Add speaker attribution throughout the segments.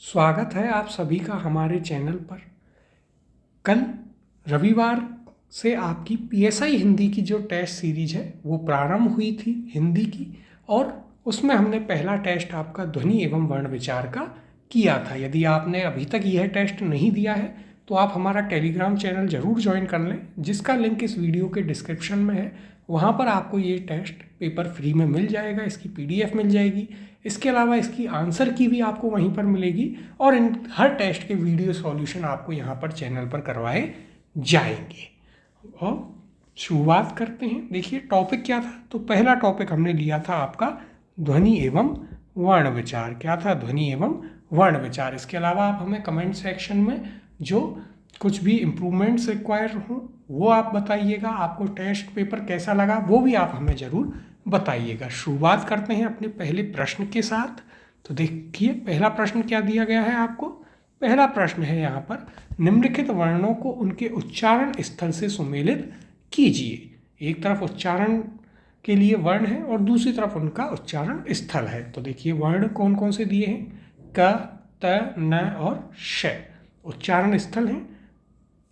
Speaker 1: स्वागत है आप सभी का हमारे चैनल पर। कल रविवार से आपकी पीएसआई हिंदी की जो टेस्ट सीरीज है वो प्रारंभ हुई थी हिंदी की, और उसमें हमने पहला टेस्ट आपका ध्वनि एवं वर्ण विचार का किया था। यदि आपने अभी तक यह टेस्ट नहीं दिया है तो आप हमारा टेलीग्राम चैनल ज़रूर ज्वाइन कर लें, जिसका लिंक इस वीडियो के डिस्क्रिप्शन में है। वहाँ पर आपको ये टेस्ट पेपर फ्री में मिल जाएगा, इसकी पीडीएफ मिल जाएगी। इसके अलावा इसकी आंसर की भी आपको वहीं पर मिलेगी, और इन हर टेस्ट के वीडियो सॉल्यूशन आपको यहाँ पर चैनल पर करवाए जाएंगे। और शुरुआत करते हैं। देखिए टॉपिक क्या था, तो पहला टॉपिक हमने लिया था आपका ध्वनि एवं वर्ण विचार। क्या था? ध्वनि एवं वर्ण विचार। इसके अलावा आप हमें कमेंट सेक्शन में जो कुछ भी इम्प्रूवमेंट्स रिक्वायर हों वो आप बताइएगा। आपको टेस्ट पेपर कैसा लगा वो भी आप हमें ज़रूर बताइएगा। शुरुआत करते हैं अपने पहले प्रश्न के साथ। तो देखिए पहला प्रश्न क्या दिया गया है आपको। पहला प्रश्न है यहाँ पर, निम्नलिखित वर्णों को उनके उच्चारण स्थल से सुमेलित कीजिए। एक तरफ उच्चारण के लिए वर्ण है और दूसरी तरफ उनका उच्चारण स्थल है। तो देखिए वर्ण कौन कौन से दिए हैं, क, त, न और श। उच्चारण स्थल हैं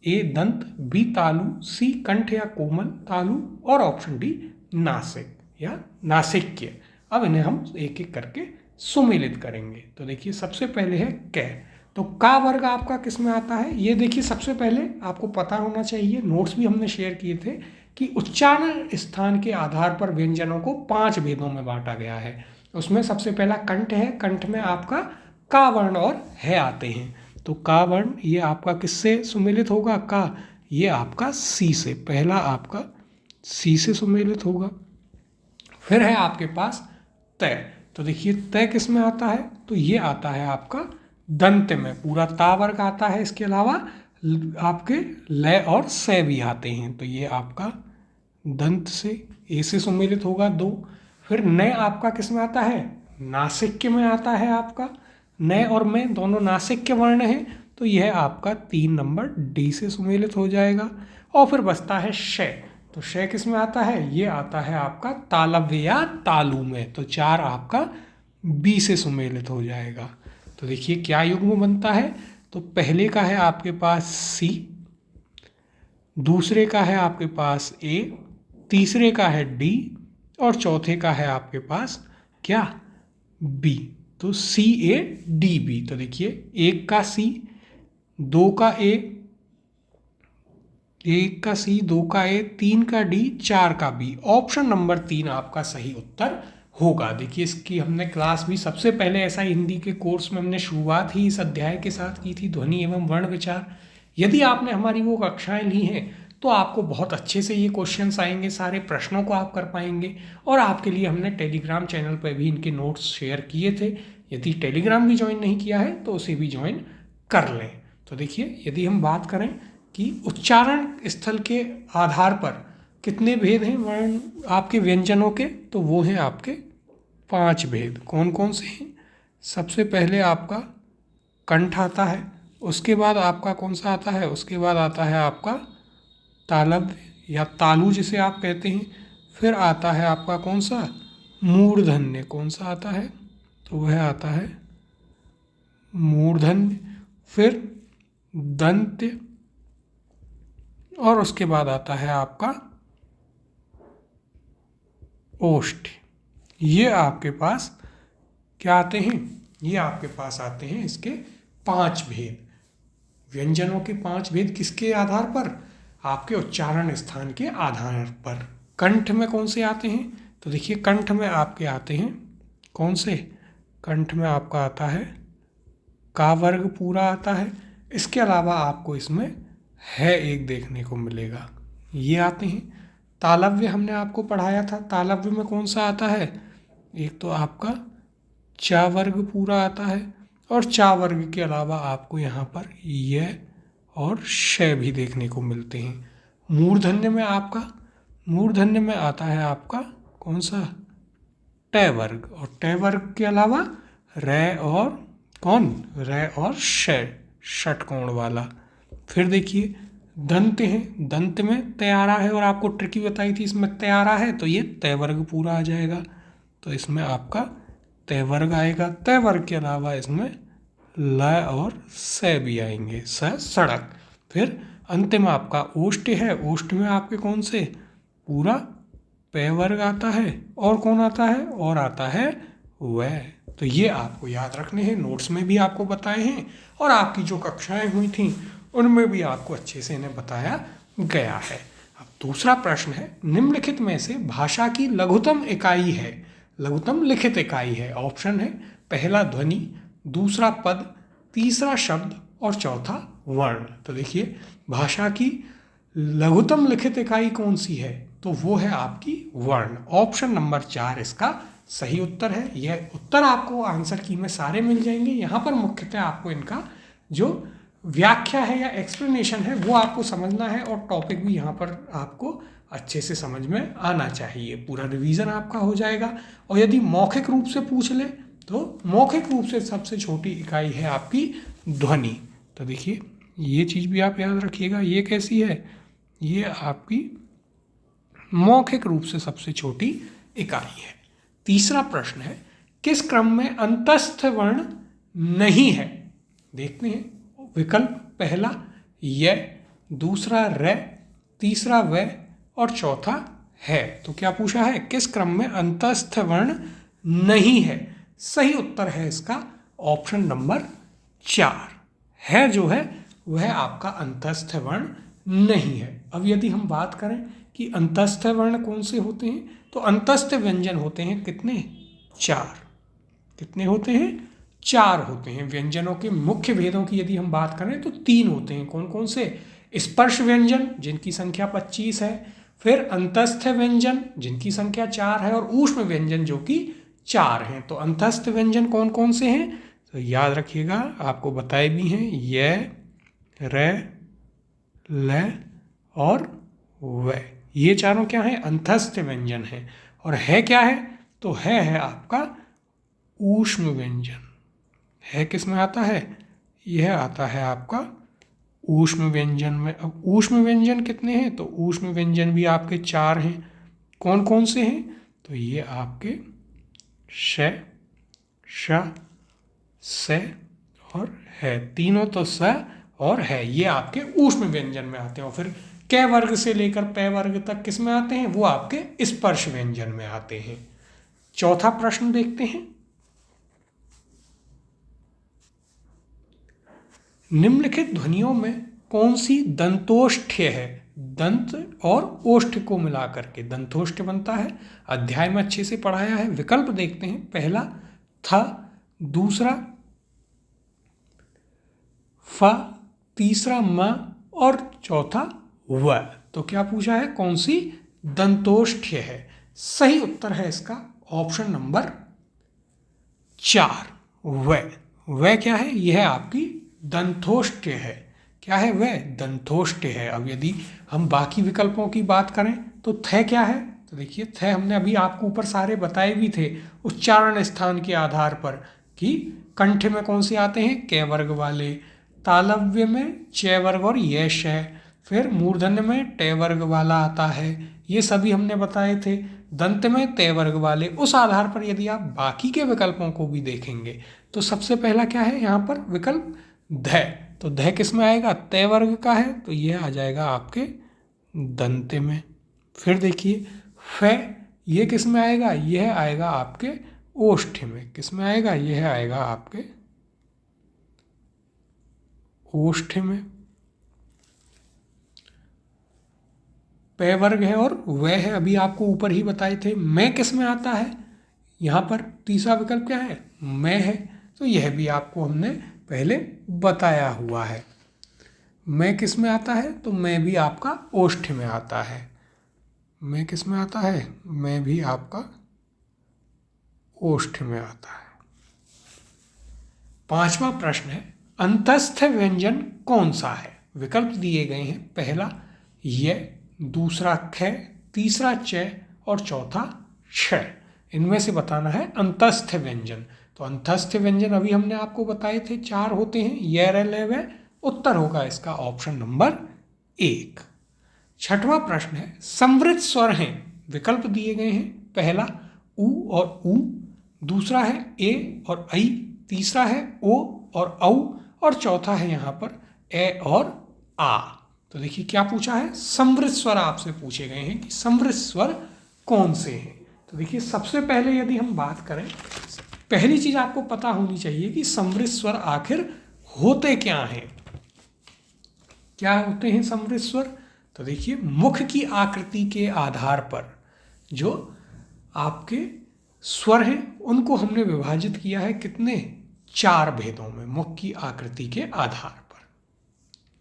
Speaker 1: ए दंत, बी तालु, सी कंठ या कोमल तालु, और ऑप्शन डी नासिक या नासिक्य। अब इन्हें हम एक एक करके सुमेलित करेंगे। तो देखिए सबसे पहले है क। तो का वर्ग आपका किस में आता है, ये देखिए सबसे पहले आपको पता होना चाहिए, नोट्स भी हमने शेयर किए थे कि उच्चारण स्थान के आधार पर व्यंजनों को 5 भेदों में बांटा गया है। उसमें सबसे पहला कंठ है। कंठ में आपका का वर्ण और है आते हैं। तो का वर्ण ये आपका किससे सुमेलित होगा? का, ये आपका सी से, पहला आपका सी से सुमेलित होगा। फिर है आपके पास तय। तो देखिए तय किस में आता है, तो ये आता है आपका दंत में, पूरा ता वर्ग आता है। इसके अलावा आपके लय और से भी आते हैं। तो ये आपका दंत से, ए से सुमेलित होगा 2। फिर नय आपका किस में आता है, नासिक्य में आता है। आपका नय और में दोनों नासिक्य वर्ण हैं, तो यह आपका 3 नंबर डी से सुमेलित हो जाएगा। और फिर बचता है श। तो श किस में आता है, ये आता है आपका तालव्य या तालु में। तो 4 आपका बी से सुमेलित हो जाएगा। तो देखिए क्या युग्म बनता है, तो पहले का है आपके पास सी, दूसरे का है आपके पास ए, तीसरे का है डी, और चौथे का है आपके पास क्या, बी। तो सी ए डी बी। तो देखिए 1 का सी, 2 का ए, 1 का सी, 2 का ए, 3 का डी, 4 का बी। ऑप्शन नंबर 3 आपका सही उत्तर होगा। देखिए इसकी हमने क्लास भी सबसे पहले ऐसा हिंदी के कोर्स में हमने शुरुआत ही इस अध्याय के साथ की थी, ध्वनि एवं वर्ण विचार। यदि आपने हमारी वो कक्षाएं ली हैं तो आपको बहुत अच्छे से ये क्वेश्चंस आएंगे, सारे प्रश्नों को आप कर पाएंगे। और आपके लिए हमने टेलीग्राम चैनल पर भी इनके नोट्स शेयर किए थे। यदि टेलीग्राम भी ज्वाइन नहीं किया है तो उसे भी ज्वाइन कर लें। तो देखिए यदि हम बात करें कि उच्चारण स्थल के आधार पर कितने भेद हैं वर्ण आपके व्यंजनों के, तो वो हैं आपके 5 भेद। कौन कौन से हैं? सबसे पहले आपका कंठ आता है, उसके बाद आपका कौन सा आता है, उसके बाद आता है आपका तालव्य या तालु जिसे आप कहते हैं। फिर आता है आपका कौन सा, मूर्धन्य। कौन सा आता है, तो वह आता है मूर्धन्य। फिर दंत्य, और उसके बाद आता है आपका ओष्ठ। ये आपके पास क्या आते हैं, ये आपके पास आते हैं इसके 5 भेद। व्यंजनों के 5 भेद किसके आधार पर, आपके उच्चारण स्थान के आधार पर। कंठ में कौन से आते हैं, तो देखिए कंठ में आपके आते हैं कौन से, कंठ में आपका आता है का वर्ग पूरा आता है। इसके अलावा आपको इसमें है एक देखने को मिलेगा, ये आते हैं। तालव्य हमने आपको पढ़ाया था, तालव्य में कौन सा आता है, एक तो आपका चा वर्ग पूरा आता है, और चा वर्ग के अलावा आपको यहाँ पर यह और श भी देखने को मिलते हैं। मूर्धन्य में आपका, मूर्धन्य में आता है आपका कौन सा, ट वर्ग, और ट वर्ग के अलावा रे और कौन, रे और श, षटकोण वाला। फिर देखिए दंत हैं, दंत में तैयारा है, और आपको ट्रिकी बताई थी इसमें तैयारा है, तो ये तय वर्ग पूरा आ जाएगा। तो इसमें आपका तय वर्ग आएगा। तय वर्ग के अलावा इसमें ल और स भी आएंगे, सड़क। फिर अंतिम आपका ओष्ठ है, ओष्ठ में आपके कौन से, पूरा प वर्ग आता है, और कौन आता है, और आता है वह। तो ये आपको याद रखने हैं, नोट्स में भी आपको बताए हैं और आपकी जो कक्षाएं हुई थी उनमें भी आपको अच्छे से इन्हें बताया गया है। अब दूसरा प्रश्न है, निम्नलिखित में से भाषा की लघुतम इकाई है, लघुतम लिखित इकाई है। ऑप्शन है पहला ध्वनि, दूसरा पद, तीसरा शब्द और चौथा वर्ण। तो देखिए भाषा की लघुतम लिखित इकाई कौन सी है, तो वो है आपकी वर्ण। ऑप्शन नंबर 4 इसका सही उत्तर है। यह उत्तर आपको आंसर की में सारे मिल जाएंगे। यहाँ पर मुख्यतः आपको इनका जो व्याख्या है या एक्सप्लेनेशन है वो आपको समझना है, और टॉपिक भी यहाँ पर आपको अच्छे से समझ में आना चाहिए। पूरा रिवीजन आपका हो जाएगा। और यदि मौखिक रूप से पूछ ले तो मौखिक रूप से सबसे छोटी इकाई है आपकी ध्वनि। तो देखिए ये चीज़ भी आप याद रखिएगा, ये कैसी है, ये आपकी मौखिक रूप से सबसे छोटी इकाई है। तीसरा प्रश्न है, किस क्रम में अंतस्थ वर्ण नहीं है। देखते हैं विकल्प, पहला य, दूसरा र, तीसरा व और चौथा है। तो क्या पूछा है, किस क्रम में अंतस्थ वर्ण नहीं है। सही उत्तर है इसका ऑप्शन नंबर 4 है, जो है वह आपका अंतस्थ वर्ण नहीं है। अब यदि हम बात करें कि अंतस्थ वर्ण कौन से होते हैं, तो अंतस्थ व्यंजन होते हैं कितने, 4। कितने होते हैं, 4 होते हैं। व्यंजनों के मुख्य भेदों की यदि हम बात करें तो 3 होते हैं। कौन कौन से, स्पर्श व्यंजन जिनकी संख्या 25 है, फिर अंतस्थ व्यंजन जिनकी संख्या 4 है, और ऊष्म व्यंजन जो कि 4 हैं। तो अंतस्थ व्यंजन कौन कौन से हैं, तो याद रखिएगा, आपको बताए भी हैं, य, र, ल और व। ये चारों क्या है, अंतस्थ व्यंजन है। और है क्या है, तो है आपका ऊष्म व्यंजन। है किस में आता है, यह आता है आपका ऊष्म व्यंजन में। अब ऊष्म व्यंजन कितने हैं, तो ऊष्म व्यंजन भी आपके 4 हैं। कौन कौन से हैं, तो ये आपके श, श, से और है, तीनों तो स और है, ये आपके ऊष्म व्यंजन में आते हैं। और फिर क वर्ग से लेकर प वर्ग तक किस में आते हैं, वो आपके स्पर्श व्यंजन में आते हैं। चौथा प्रश्न देखते हैं, निम्नलिखित ध्वनियों में कौन सी दंतोष्ठ्य है। दंत और ओष्ठ को मिलाकर के दंतोष्ठ्य बनता है। अध्याय में अच्छे से पढ़ाया है। विकल्प देखते हैं, पहला थ, दूसरा फ, तीसरा म और चौथा व। तो क्या पूछा है, कौन सी दंतोष्ठ्य है। सही उत्तर है इसका ऑप्शन नंबर 4 व क्या है, यह आपकी दंतोष्ठ्य है। क्या है, वह दंतोष्ठ्य है। अब यदि हम बाकी विकल्पों की बात करें तो थ क्या है, तो देखिए थ हमने अभी आपको ऊपर सारे बताए भी थे उच्चारण स्थान के आधार पर, कि कंठ में कौन से आते हैं, क वर्ग वाले, तालव्य में च वर्ग और यश है, फिर मूर्धन्य में ट वर्ग वाला आता है, ये सभी हमने बताए थे। दंत में त वर्ग वाले। उस आधार पर यदि आप बाकी के विकल्पों को भी देखेंगे तो सबसे पहला क्या है यहाँ पर विकल्प ध। तो ध किस में आएगा, त वर्ग का है, तो यह आ जाएगा आपके दंत में। फिर देखिए फ, ये किस में आएगा, यह आएगा आपके ओष्ठ में। किस में आएगा, यह आएगा आपके ओष्ठ में। प वर्ग है और वह है, अभी आपको ऊपर ही बताए थे। मैं किस में आता है, यहाँ पर तीसरा विकल्प क्या है, मैं है, तो यह भी आपको हमने पहले बताया हुआ है। मैं किस में आता है, तो मैं भी आपका ओष्ठ में आता है। मैं किस में आता है, मैं भी आपका ओष्ठ में आता है। पांचवा प्रश्न है, अंतस्थ व्यंजन कौन सा है। विकल्प दिए गए हैं, पहला य, दूसरा ख, तीसरा च और चौथा छ। इनमें से बताना है अंतस्थ व्यंजन। तो अंतस्थ व्यंजन अभी हमने आपको बताए थे 4 होते हैं, य, र, ल, व। उत्तर होगा इसका ऑप्शन नंबर 1। छठवां प्रश्न है, संवृत स्वर हैं। विकल्प दिए गए हैं, पहला उ और ऊ, दूसरा है ए और ऐ, तीसरा है ओ और औ, और चौथा है यहाँ पर ए और आ। तो देखिए क्या पूछा है, समृद्ध स्वर आपसे पूछे गए हैं कि समृद्ध स्वर कौन से हैं। तो देखिए सबसे पहले यदि हम बात करें, पहली चीज आपको पता होनी चाहिए कि समृद्ध स्वर आखिर होते क्या हैं। क्या होते हैं समृद्ध स्वर? तो देखिए मुख की आकृति के आधार पर जो आपके स्वर हैं उनको हमने विभाजित किया है कितने, 4 भेदों में, मुख की आकृति के आधार पर।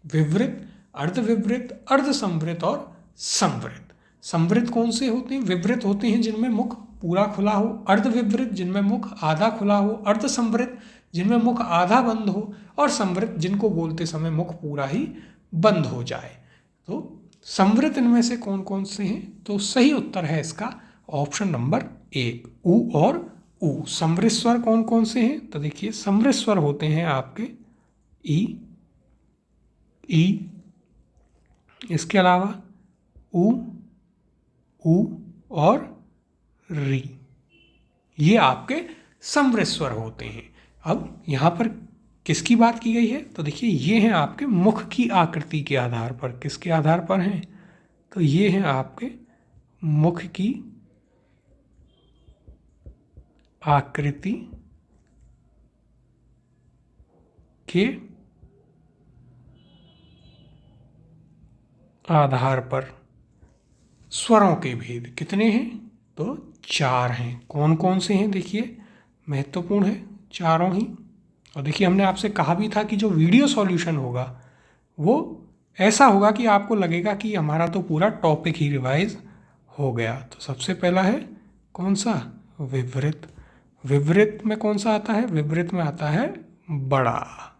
Speaker 1: विवृत, अर्धविवृत, अर्धसंवृत और संवृत। संवृत कौन से होते हैं? विवृत होते हैं जिनमें मुख पूरा खुला हो, अर्धविवृत जिनमें मुख आधा खुला हो, अर्धसंवृत जिनमें मुख आधा बंद हो, और संवृत जिनको बोलते समय मुख पूरा ही बंद हो जाए। तो संवृत इनमें से कौन कौन से हैं? तो सही उत्तर है इसका ऑप्शन नंबर 1, उ और उ। समृद्ध स्वर कौन कौन से हैं? तो देखिए समृद्ध स्वर होते हैं आपके ई, इसके अलावा उ और री, ये आपके समृद्ध स्वर होते हैं। अब यहाँ पर किसकी बात की गई है? तो देखिए ये हैं आपके मुख की आकृति के आधार पर। किसके आधार पर हैं? तो ये हैं आपके मुख की आकृति के आधार पर स्वरों के भेद कितने हैं? तो 4 हैं। कौन कौन से हैं? देखिए महत्वपूर्ण है चारों ही। और देखिए हमने आपसे कहा भी था कि जो वीडियो सॉल्यूशन होगा वो ऐसा होगा कि आपको लगेगा कि हमारा तो पूरा टॉपिक ही रिवाइज हो गया। तो सबसे पहला है कौन सा? विवृत। विवृत में कौन सा आता है? विवृत में आता है बड़ा,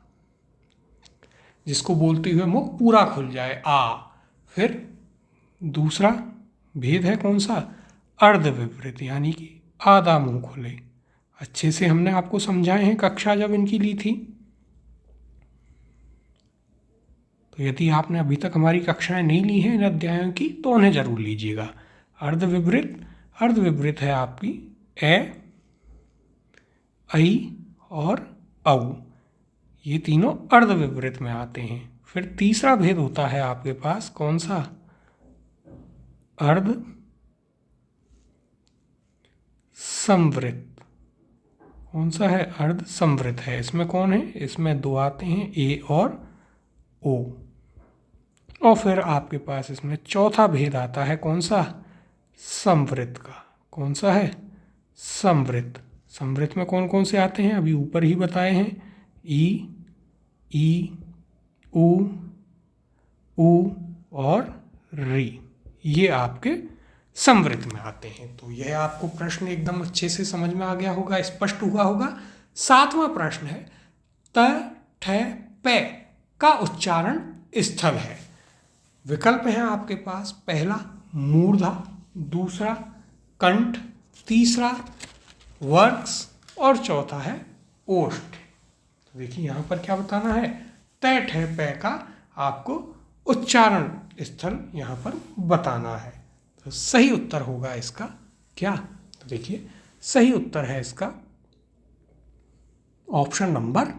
Speaker 1: जिसको बोलते हुए मुख पूरा खुल जाए, आ। फिर दूसरा भेद है कौन सा? अर्धविवृत, यानी कि आधा मुंह खुले। अच्छे से हमने आपको समझाए हैं कक्षा जब इनकी ली थी। तो यदि आपने अभी तक हमारी कक्षाएं नहीं ली हैं इन अध्यायों की तो उन्हें जरूर लीजिएगा। अर्धविवृत, अर्धविवृत है आपकी ए, ऐ और औ, ये तीनों अर्धविवृत में आते हैं। फिर तीसरा भेद होता है आपके पास कौन सा? अर्ध संवृत। कौन सा है? अर्ध संवृत है। इसमें कौन है? इसमें 2 आते हैं, ए और ओ। और फिर आपके पास इसमें चौथा भेद आता है कौन सा? संवृत का। कौन सा है? संवृत। संवृत में कौन कौन से आते हैं? अभी ऊपर ही बताए हैं, ई, उ और री, ये आपके संवृत में आते हैं। तो यह आपको प्रश्न एकदम अच्छे से समझ में आ गया होगा, स्पष्ट हुआ होगा। 7वां प्रश्न है, त, ठ, पे का उच्चारण स्थल है। विकल्प हैं आपके पास, पहला मूर्धा, दूसरा कंठ, तीसरा वर्क्स और चौथा है ओष्ठ। तो देखिए यहाँ पर क्या बताना है, त, ठ, पे का आपको उच्चारण स्थल यहाँ पर बताना है। तो सही उत्तर होगा इसका क्या? तो देखिए सही उत्तर है इसका ऑप्शन नंबर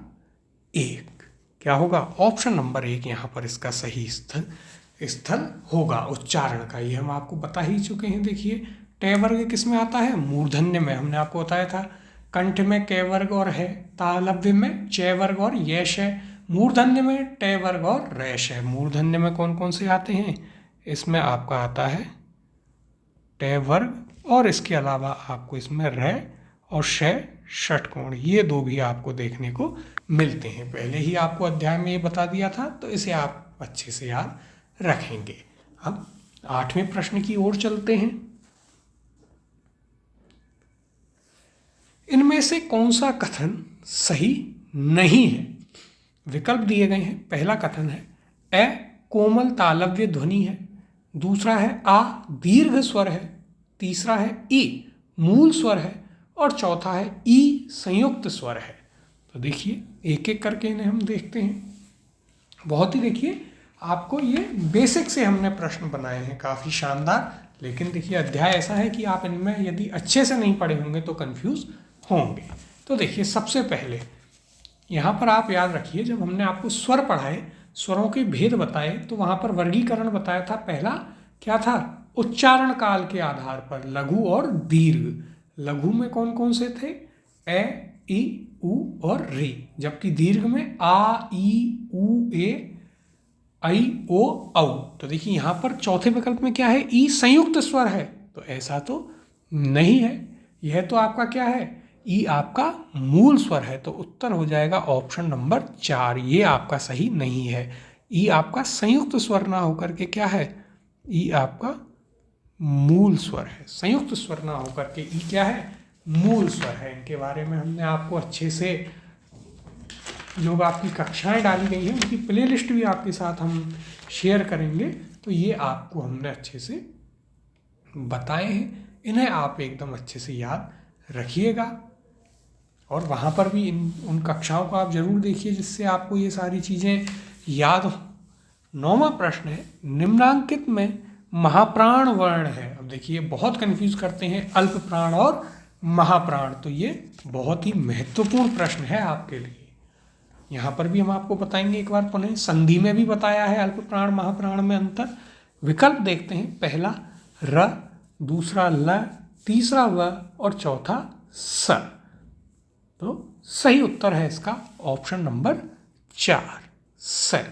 Speaker 1: 1। क्या होगा? ऑप्शन नंबर 1 यहाँ पर इसका सही स्थल होगा उच्चारण का। ये हम आपको बता ही चुके हैं। देखिए टे वर्ग किस में आता है? मूर्धन्य में। हमने आपको बताया था कंठ में कै वर्ग और है, तालव्य में च वर्ग और यश है, मूर्धन्य में टे वर्ग और रैश है। मूर्धन्य में कौन कौन से आते हैं? इसमें आपका आता है टे वर्ग और इसके अलावा आपको इसमें रे और श षटकोण, ये 2 भी आपको देखने को मिलते हैं। पहले ही आपको अध्याय में ये बता दिया था, तो इसे आप अच्छे से याद रखेंगे। अब 8वें प्रश्न की ओर चलते हैं। इनमें से कौन सा कथन सही नहीं है? विकल्प दिए गए हैं। पहला कथन है ए कोमल तालव्य ध्वनि है, दूसरा है आ दीर्घ स्वर है, तीसरा है ई मूल स्वर है और चौथा है ई संयुक्त स्वर है। तो देखिए एक एक करके इन्हें हम देखते हैं। बहुत ही देखिए आपको ये बेसिक से हमने प्रश्न बनाए हैं, काफ़ी शानदार। लेकिन देखिए अध्याय ऐसा है कि आप इनमें यदि अच्छे से नहीं पढ़े होंगे तो कंफ्यूज होंगे। तो देखिए सबसे पहले यहाँ पर आप याद रखिए, जब हमने आपको स्वर पढ़ाए, स्वरों के भेद बताए, तो वहाँ पर वर्गीकरण बताया था। पहला क्या था? उच्चारण काल के आधार पर लघु और दीर्घ। लघु में कौन कौन से थे? ए, ई, उ और री। जबकि दीर्घ में आ, ई, उ, ए, आई, ओ, औ। तो देखिए यहाँ पर चौथे विकल्प में क्या है? ई संयुक्त स्वर है। तो ऐसा तो नहीं है। यह तो आपका क्या है? ई आपका मूल स्वर है। तो उत्तर हो जाएगा ऑप्शन नंबर 4। ये आपका सही नहीं है। ई आपका संयुक्त स्वर ना होकर के क्या है? ई आपका मूल स्वर है। संयुक्त स्वर ना होकर के ई क्या है? मूल स्वर है। इनके बारे में हमने आपको अच्छे से, जो आपकी कक्षाएं डाली गई हैं उनकी प्लेलिस्ट भी आपके साथ हम शेयर करेंगे। तो ये आपको हमने अच्छे से बताए हैं, इन्हें आप एकदम अच्छे से याद रखिएगा। और वहाँ पर भी उन कक्षाओं को आप जरूर देखिए जिससे आपको ये सारी चीज़ें याद हो। 9वां प्रश्न है, निम्नांकित में महाप्राण वर्ण है। अब देखिए बहुत कंफ्यूज करते हैं अल्प प्राण और महाप्राण, तो ये बहुत ही महत्वपूर्ण प्रश्न है आपके लिए। यहाँ पर भी हम आपको बताएंगे एक बार पुनः। संधि में भी बताया है अल्प प्राण महाप्राण में अंतर। विकल्प देखते हैं, पहला र, दूसरा ल, तीसरा व और चौथा स। तो सही उत्तर है इसका ऑप्शन नंबर 4, स।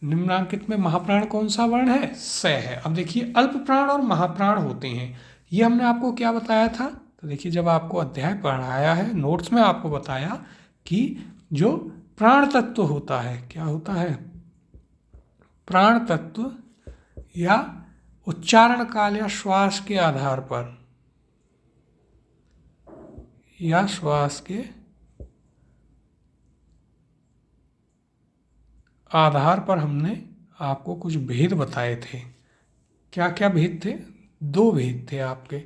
Speaker 1: निम्नांकित में महाप्राण कौन सा वर्ण है? स है। अब देखिए अल्प प्राण और महाप्राण होते हैं, ये हमने आपको क्या बताया था? तो देखिए जब आपको अध्याय पढ़ाया है, नोट्स में आपको बताया कि जो प्राण तत्व होता है, क्या होता है? प्राण तत्व या उच्चारण काल या श्वास के आधार पर, या श्वास के आधार पर हमने आपको कुछ भेद बताए थे। क्या क्या भेद थे? 2 भेद थे आपके।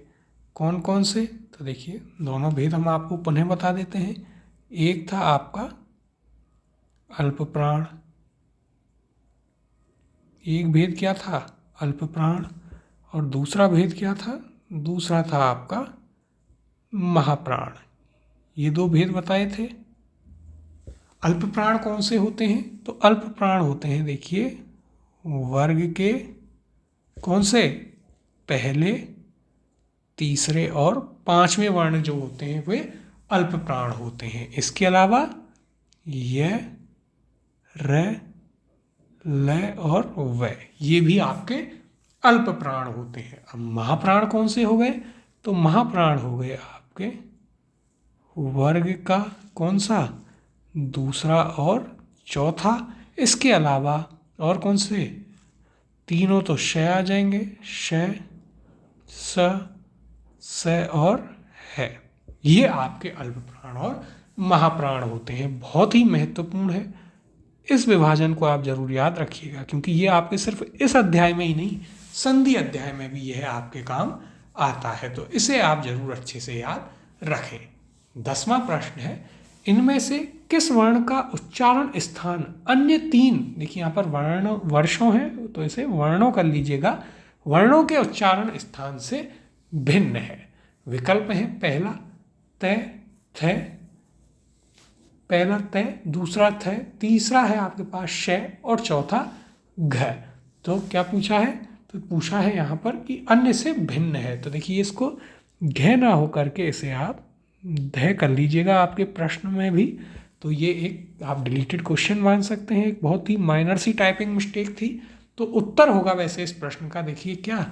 Speaker 1: कौन कौन से? तो देखिए दोनों भेद हम आपको पुनः बता देते हैं। एक था आपका अल्प प्राण, एक भेद क्या था? अल्प प्राण। और दूसरा भेद क्या था? दूसरा था आपका महाप्राण। ये 2 भेद बताए थे। अल्प प्राण कौन से होते हैं? तो अल्प प्राण होते हैं, देखिए वर्ग के कौन से? पहले, तीसरे और 5वें वर्ण जो होते हैं वे अल्प प्राण होते हैं। इसके अलावा य, र, ल और व, ये भी आपके अल्प प्राण होते हैं। अब महाप्राण कौन से हो गए? तो महाप्राण हो गए आपके वर्ग का कौन सा? दूसरा और चौथा। इसके अलावा और कौन से? तीनों तो श आ जाएंगे, श, स और है। ये आपके अल्प प्राण और महाप्राण होते हैं। बहुत ही महत्वपूर्ण है, इस विभाजन को आप जरूर याद रखिएगा, क्योंकि ये आपके सिर्फ इस अध्याय में ही नहीं, संधि अध्याय में भी यह आपके काम आता है। तो इसे आप जरूर अच्छे से याद रखें। 10वां प्रश्न है, इनमें से किस वर्ण का उच्चारण स्थान अन्य 3, देखिए यहाँ पर वर्ण वर्षों हैं तो इसे वर्णों कर लीजिएगा, वर्णों के उच्चारण स्थान से भिन्न है? विकल्प है, पहला तय, थ, पहला तय, दूसरा थ, तीसरा है आपके पास श और चौथा घ। तो क्या पूछा है? तो पूछा है यहाँ पर कि अन्य से भिन्न है। तो देखिए इसको घ ना हो करके इसे आप ध कर लीजिएगा आपके प्रश्न में भी। तो ये एक आप डिलीटेड क्वेश्चन मान सकते हैं, एक बहुत ही माइनर सी टाइपिंग मिस्टेक थी। तो उत्तर होगा वैसे इस प्रश्न का, देखिए क्या,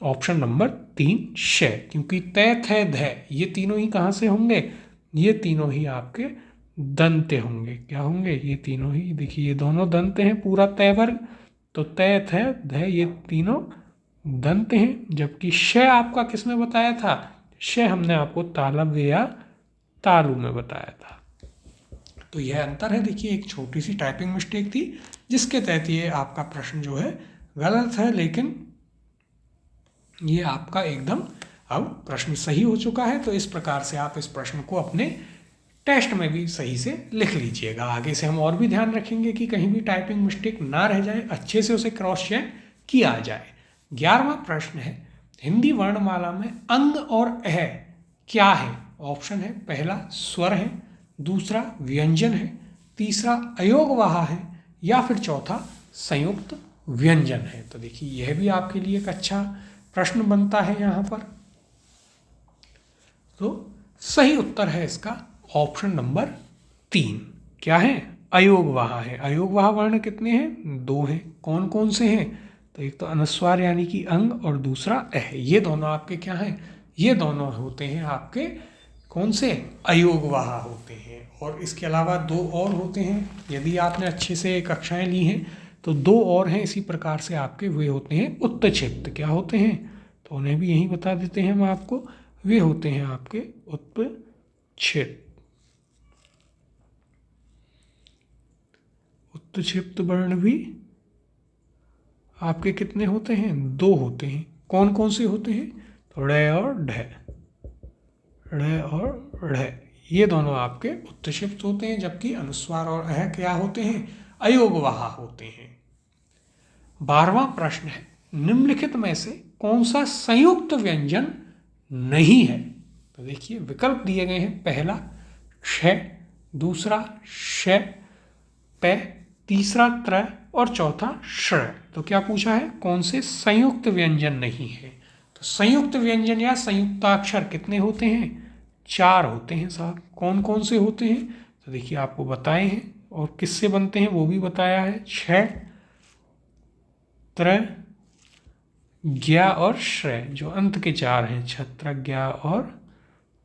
Speaker 1: ऑप्शन नंबर 3 श। क्योंकि तय, थ, ध ये तीनों ही कहाँ से होंगे? ये तीनों ही आपके दंत होंगे। क्या होंगे? ये तीनों ही, देखिए ये दोनों दंत हैं, पूरा तय वर्ग। तो तय, थ, ध ये तीनों दंत हैं। जबकि श आपका किस में बताया था? श हमने आपको तालव्य या तालु में बताया था। तो यह अंतर है। देखिए एक छोटी सी टाइपिंग मिस्टेक थी जिसके तहत ये आपका प्रश्न जो है गलत है, लेकिन ये आपका एकदम अब प्रश्न सही हो चुका है। तो इस प्रकार से आप इस प्रश्न को अपने टेस्ट में भी सही से लिख लीजिएगा। आगे से हम और भी ध्यान रखेंगे कि कहीं भी टाइपिंग मिस्टेक ना रह जाए, अच्छे से उसे क्रॉस चेक किया जाए। 11वां प्रश्न है, हिंदी वर्णमाला में अंग और अ क्या है? ऑप्शन है, पहला स्वर है, दूसरा व्यंजन है, तीसरा अयोगवाह है, या फिर चौथा संयुक्त व्यंजन है। तो देखिए यह भी आपके लिए एक अच्छा प्रश्न बनता है यहाँ पर। तो सही उत्तर है इसका ऑप्शन नंबर 3। क्या है? अयोगवाह है। अयोगवाह वर्ण कितने हैं? 2 हैं। कौन कौन से हैं? तो एक तो अनुस्वार यानी कि अंग, और दूसरा अह। ये दोनों आपके क्या हैं? ये दोनों होते हैं आपके कौन से? अयोगवाह होते हैं। और इसके अलावा 2 और होते हैं, यदि आपने अच्छे से कक्षाएं ली हैं तो 2 और हैं इसी प्रकार से आपके, वे होते हैं उत्तक्षिप्त। क्या होते हैं? तो उन्हें भी यहीं बता देते हैं हम आपको। वे होते हैं आपके उत्तक्षिप्त। उत्तक्षिप्त वर्ण भी आपके कितने होते हैं? 2 होते हैं। कौन कौन से होते हैं? तो ड़ और ढ। ड़ और ढ ये दोनों आपके उत्तक्षिप्त होते हैं, जबकि अनुस्वार और अह क्या होते हैं? अयोगवाह होते हैं। 12वां प्रश्न है, निम्नलिखित में से कौन सा संयुक्त व्यंजन नहीं है? तो देखिए विकल्प दिए गए हैं। पहला क्ष, दूसरा श, प, तीसरा त्र और चौथा श्र। तो क्या पूछा है? कौन से संयुक्त व्यंजन नहीं है? तो संयुक्त व्यंजन या संयुक्ताक्षर कितने होते हैं? 4 होते हैं साहब। कौन कौन से होते हैं? तो देखिए आपको बताए हैं, और किससे बनते हैं वो भी बताया है। छ, त्र, ज्ञा और श्रय, जो अंत के 4 हैं। छत्र, ज्ञा और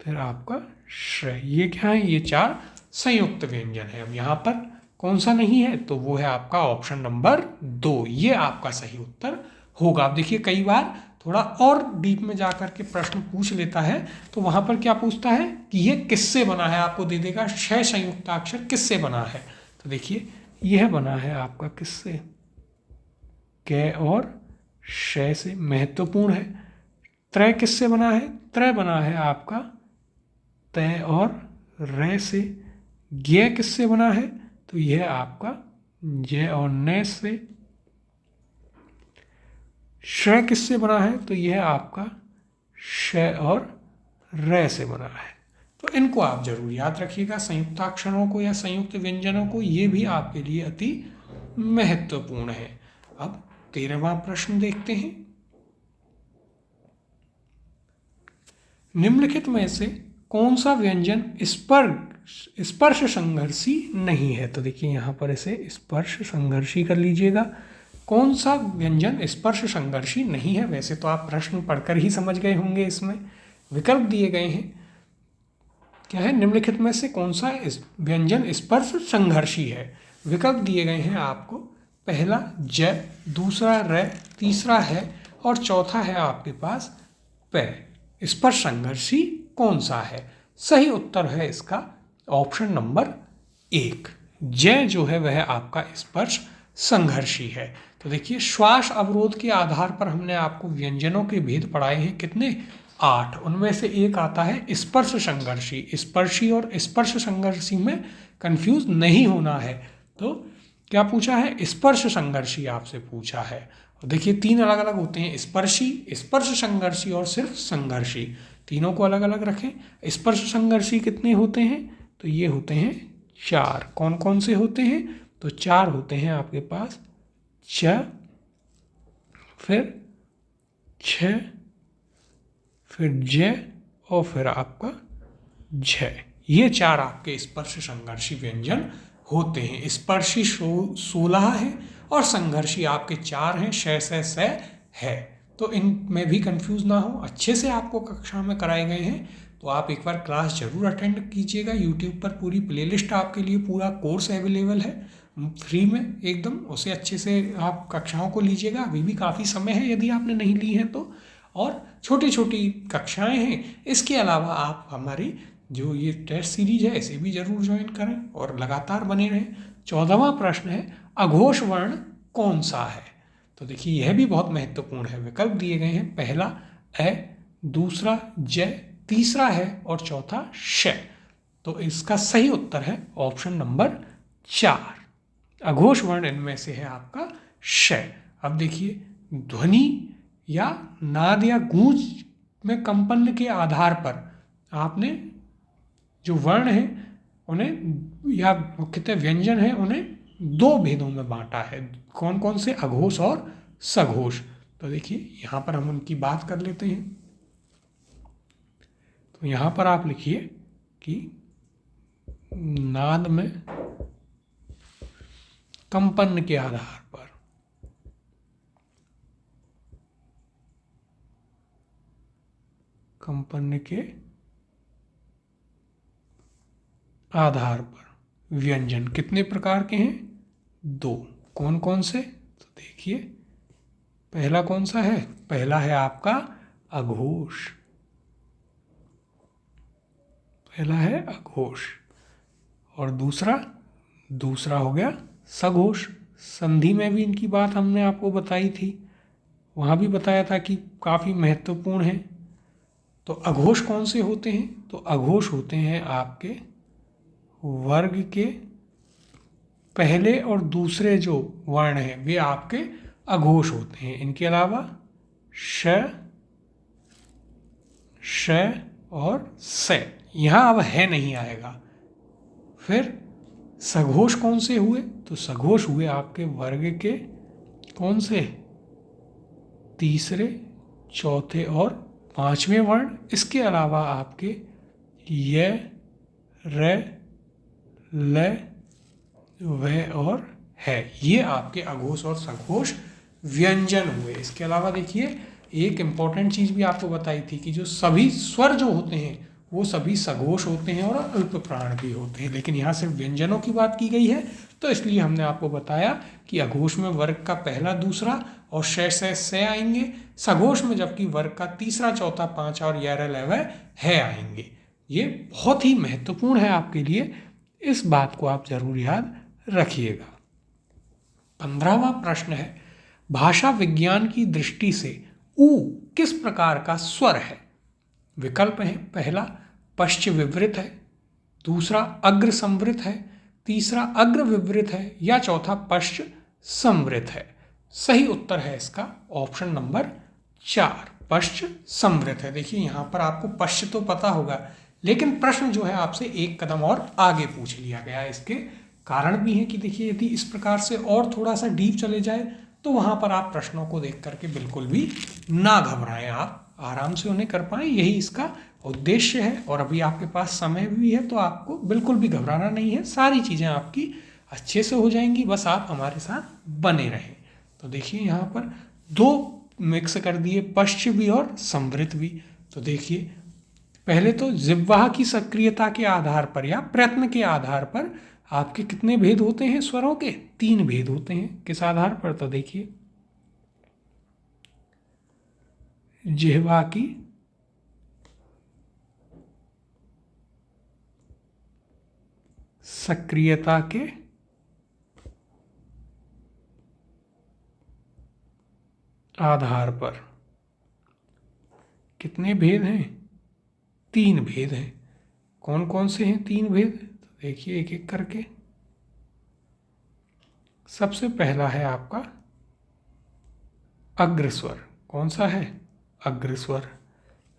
Speaker 1: फिर आपका श्रय, ये क्या है? ये 4 संयुक्त व्यंजन है। अब यहाँ पर कौन सा नहीं है? तो वो है आपका ऑप्शन नंबर 2। ये आपका सही उत्तर होगा। अब देखिए कई बार थोड़ा और डीप में जाकर के प्रश्न पूछ लेता है, तो वहाँ पर क्या पूछता है कि ये किससे बना है? आपको दे देगा 6 संयुक्ताक्षर किससे बना है। तो देखिए यह बना है आपका किससे? क और श से। महत्वपूर्ण है। त्रय किससे बना है? त्रय बना है आपका तय और रे से। ज्ञ किससे बना है? तो यह आपका जय और न से। श किससे बना है? तो यह आपका श और र से बना है। तो इनको आप जरूर याद रखिएगा, संयुक्ताक्षरों को या संयुक्त व्यंजनों को। ये भी आपके लिए अति महत्वपूर्ण है। अब 13वां प्रश्न देखते हैं। निम्नलिखित में से कौन सा व्यंजन स्पर्श संघर्षी नहीं है? तो देखिए यहाँ पर इसे स्पर्श संघर्षी कर लीजिएगा। कौन सा व्यंजन स्पर्श संघर्षी नहीं है? वैसे तो आप प्रश्न पढ़कर ही समझ गए होंगे। इसमें विकल्प दिए गए हैं। क्या है? निम्नलिखित में से कौन सा व्यंजन स्पर्श संघर्षी है? विकल्प दिए गए हैं आपको। पहला ज, दूसरा र, तीसरा है और चौथा है आपके पास प। स्पर्श संघर्षी कौन सा है? सही उत्तर है इसका ऑप्शन नंबर 1। ज जो है वह आपका स्पर्श संघर्षी है। तो देखिए श्वास अवरोध के आधार पर हमने आपको व्यंजनों के भेद पढ़ाए हैं। कितने? 8। उनमें से एक आता है स्पर्श संघर्षी। स्पर्शी और स्पर्श संघर्षी में कंफ्यूज नहीं होना है। तो क्या पूछा है? स्पर्श संघर्षी आपसे पूछा है। और देखिए 3 अलग अलग होते हैं, स्पर्शी, स्पर्श संघर्षी और सिर्फ संघर्षी। तीनों को अलग अलग रखें। स्पर्श संघर्षी कितने होते हैं? तो ये होते हैं 4। कौन कौन से होते हैं? तो 4 होते हैं आपके पास। च, फिर छ, फिर ज और फिर आपका झ। ये 4 आपके स्पर्श संघर्षी व्यंजन होते हैं। स्पर्शी 16 है और संघर्षी आपके 4 हैं। श है। तो इनमें भी कंफ्यूज ना हो, अच्छे से आपको कक्षा में कराए गए हैं। तो आप एक बार क्लास जरूर अटेंड कीजिएगा। यूट्यूब पर पूरी प्लेलिस्ट आपके लिए, पूरा कोर्स अवेलेबल है फ्री में एकदम। उसे अच्छे से आप कक्षाओं को लीजिएगा। अभी भी काफ़ी समय है यदि आपने नहीं ली है तो। और छोटी छोटी कक्षाएं हैं। इसके अलावा आप हमारी जो ये टेस्ट सीरीज है इसे भी जरूर ज्वाइन करें और लगातार बने रहें। 14वां प्रश्न है, अघोष वर्ण कौन सा है? तो देखिए यह भी बहुत महत्वपूर्ण है। विकल्प दिए गए हैं। पहला अ, दूसरा ज, तीसरा है और चौथा श। तो इसका सही उत्तर है ऑप्शन नंबर 4। अघोष वर्ण इनमें से है आपका श। अब देखिए ध्वनि या नाद या गूंज में कंपन के आधार पर आपने जो वर्ण है उन्हें, या मुख्यतः व्यंजन है, उन्हें दो भेदों में बांटा है। कौन कौन से? अघोष और सघोष। तो देखिए यहाँ पर हम उनकी बात कर लेते हैं। तो यहाँ पर आप लिखिए कि नाद में कंपन के आधार पर, कंपन के आधार पर व्यंजन कितने प्रकार के हैं? दो। कौन कौन से? तो देखिए पहला कौन सा है? पहला है आपका अघोष, पहला है अघोष। और दूसरा हो गया सघोष। संधि में भी इनकी बात हमने आपको बताई थी, वहाँ भी बताया था कि काफ़ी महत्वपूर्ण है। तो अघोष कौन से होते हैं? तो अघोष होते हैं आपके वर्ग के पहले और दूसरे जो वर्ण हैं वे आपके अघोष होते हैं। इनके अलावा श और स, यहाँ अब है नहीं आएगा। फिर सघोष कौन से हुए? तो सघोष हुए आपके वर्ग के कौन से? तीसरे, चौथे और पांचवें वर्ण। इसके अलावा आपके य, र, ल, व और है, ये आपके अघोष और सघोष व्यंजन हुए। इसके अलावा देखिए एक इम्पॉर्टेंट चीज़ भी आपको बताई थी कि जो सभी स्वर जो होते हैं वो सभी सघोष होते हैं और अल्प प्राण भी होते हैं, लेकिन यहाँ सिर्फ व्यंजनों की बात की गई है। तो इसलिए हमने आपको बताया कि अघोष में वर्ग का पहला, दूसरा और श आएंगे, सघोष में जबकि वर्ग का तीसरा, चौथा, पांचवा और य, र, ल, व है आएंगे। ये बहुत ही महत्वपूर्ण है आपके लिए, इस बात को आप जरूर याद रखिएगा। 15वां प्रश्न है, भाषा विज्ञान की दृष्टि से ऊ किस प्रकार का स्वर है? विकल्प है, पहला पश्च विवृत है, दूसरा अग्र संवृत है, तीसरा अग्र विवृत है या चौथा पश्च संवृत है। सही उत्तर है इसका ऑप्शन नंबर 4, पश्च संवृत है। देखिए यहाँ पर आपको पश्च तो पता होगा, लेकिन प्रश्न जो है आपसे एक कदम और आगे पूछ लिया गया है। इसके कारण भी है कि देखिए यदि इस प्रकार से और थोड़ा सा डीप चले जाए तो वहाँ पर आप प्रश्नों को देख करके बिल्कुल भी ना घबराएं, आप आराम से उन्हें कर पाएँ, यही इसका उद्देश्य है। और अभी आपके पास समय भी है तो आपको बिल्कुल भी घबराना नहीं है, सारी चीज़ें आपकी अच्छे से हो जाएंगी, बस आप हमारे साथ बने रहें। तो देखिए यहाँ पर दो मिक्स कर दिए, पश्च भी और संवृत भी। तो देखिए पहले तो जिह्वा की सक्रियता के आधार पर या प्रयत्न के आधार पर आपके कितने भेद होते हैं स्वरों के? 3 भेद होते हैं। किस आधार पर? तो देखिए जिह्वा की सक्रियता के आधार पर कितने भेद हैं? 3 भेद हैं। कौन कौन से हैं 3 भेद? तो देखिए एक एक करके। सबसे पहला है आपका अग्रस्वर। कौन सा है? अग्रस्वर।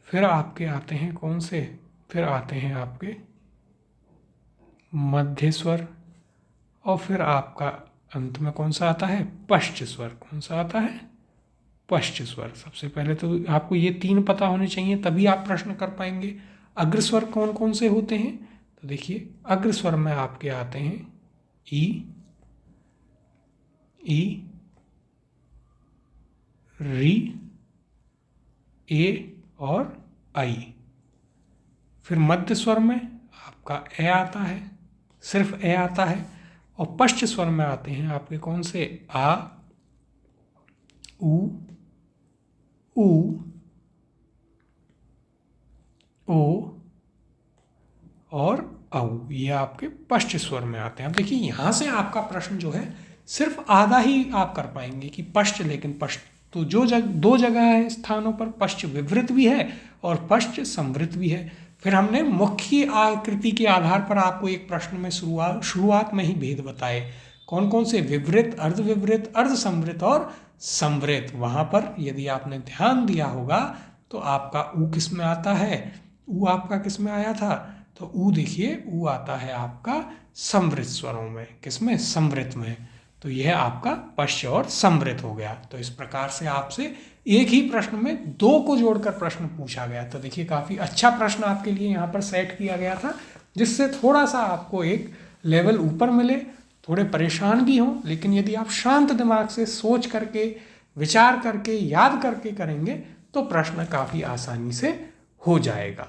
Speaker 1: फिर आपके आते हैं कौन से? फिर आते हैं आपके मध्य स्वर। और फिर आपका अंत में कौन सा आता है? पश्च स्वर। कौन सा आता है? पश्च स्वर। सबसे पहले तो आपको ये 3 पता होने चाहिए, तभी आप प्रश्न कर पाएंगे। अग्रस्वर कौन कौन से होते हैं? तो देखिए अग्रस्वर में आपके आते हैं ई, री, ए और आई। फिर मध्य स्वर में आपका ए आता है, सिर्फ ए आता है। और पश्च स्वर में आते हैं आपके कौन से? आ, ऊ, ओ और औ। ये आपके पश्च स्वर में आते हैं। अब देखिए यहाँ से आपका प्रश्न जो है सिर्फ आधा ही आप कर पाएंगे कि पश्च, लेकिन पश्च तो दो जगह है स्थानों पर, पश्च विवृत भी है और पश्च संवृत भी है। फिर हमने मुख्य आकृति के आधार पर आपको एक प्रश्न में शुरुआत में ही भेद बताए। कौन कौन से? विवृत, अर्धविवृत, अर्ध संवृत और संवृत। वहाँ पर यदि आपने ध्यान दिया होगा तो आपका ऊ किस में आता है? ऊ आपका किस में आया था? तो ऊ देखिए, ऊ आता है आपका समवृत स्वरों में। किसमें? समवृत में। तो यह आपका पश्य और समवृत हो गया। तो इस प्रकार से आपसे एक ही प्रश्न में दो को जोड़कर प्रश्न पूछा गया। तो देखिए काफ़ी अच्छा प्रश्न आपके लिए यहाँ पर सेट किया गया था, जिससे थोड़ा सा आपको एक लेवल ऊपर मिले। थोड़े परेशान भी हों, लेकिन यदि आप शांत दिमाग से सोच करके, विचार करके, याद करके करेंगे तो प्रश्न काफ़ी आसानी से हो जाएगा।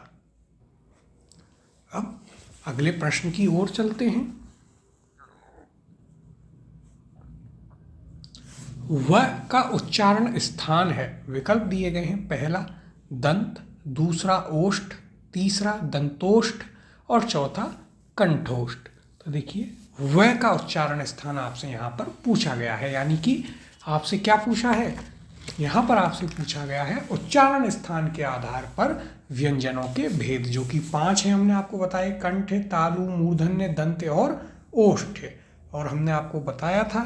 Speaker 1: अब अगले प्रश्न की ओर चलते हैं। व का उच्चारण स्थान है। विकल्प दिए गए हैं, पहला दंत, दूसरा ओष्ठ, तीसरा दंतोष्ठ और चौथा कंठोष्ठ। तो देखिए व का उच्चारण स्थान आपसे यहाँ पर पूछा गया है, यानी कि आपसे क्या पूछा है, यहाँ पर आपसे पूछा गया है उच्चारण स्थान के आधार पर व्यंजनों के भेद, जो कि 5 हैं। हमने आपको बताया, कंठ, तालु, मूर्धन्य, दंत और ओष्ठ। और हमने आपको बताया था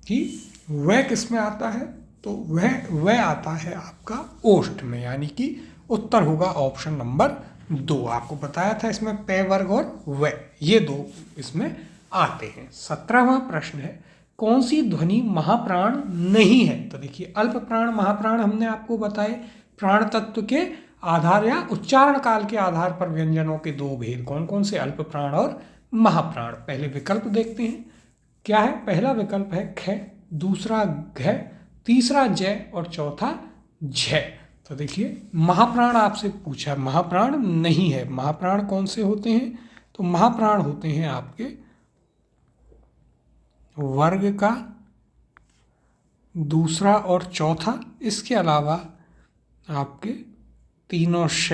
Speaker 1: कि वह किस में आता है, तो वह आता है आपका ओष्ठ में, यानी कि उत्तर होगा ऑप्शन नंबर 2। आपको बताया था इसमें पे वर्ग और व, ये दो इसमें आते हैं। 17वां प्रश्न है, कौन सी ध्वनि महाप्राण नहीं है? तो देखिए अल्प प्राण, महाप्राण हमने आपको बताए प्राण तत्व के आधार या उच्चारण काल के आधार पर व्यंजनों के दो भेद कौन कौन से, अल्प प्राण और महाप्राण। पहले विकल्प देखते हैं, क्या है? पहला विकल्प है ख, दूसरा घ, तीसरा ज और चौथा झ। तो देखिए महाप्राण आपसे पूछा, महाप्राण नहीं है। महाप्राण कौन से होते हैं? तो महाप्राण होते हैं आपके वर्ग का दूसरा और चौथा, इसके अलावा आपके तीनों श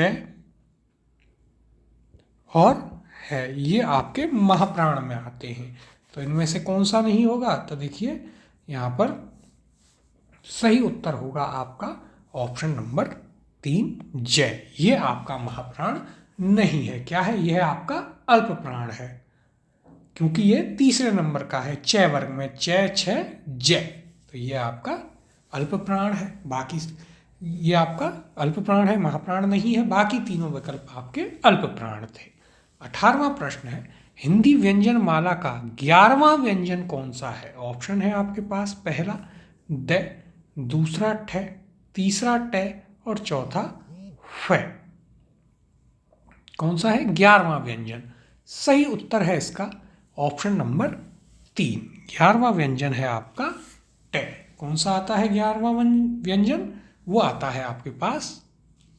Speaker 1: और है, ये आपके महाप्राण में आते हैं। तो इनमें से कौन सा नहीं होगा? तो देखिए यहाँ पर सही उत्तर होगा आपका ऑप्शन नंबर 3 जय। ये आपका महाप्राण नहीं है। क्या है? यह आपका अल्प प्राण है, क्योंकि ये तीसरे नंबर का है, च वर्ग में, च छ जय। तो ये आपका अल्प प्राण है। बाकी ये आपका अल्प प्राण है, महाप्राण नहीं है। बाकी तीनों विकल्प आपके अल्प प्राण थे। 18वां प्रश्न है, हिंदी व्यंजन माला का 11वां व्यंजन कौन सा है? ऑप्शन है आपके पास, पहला द, दूसरा ठ, तीसरा ट और चौथा फ। कौन सा है 11वां व्यंजन? सही उत्तर है इसका ऑप्शन नंबर 3। 11वां व्यंजन है आपका ट। कौन सा आता है 11वां व्यंजन? वो आता है आपके पास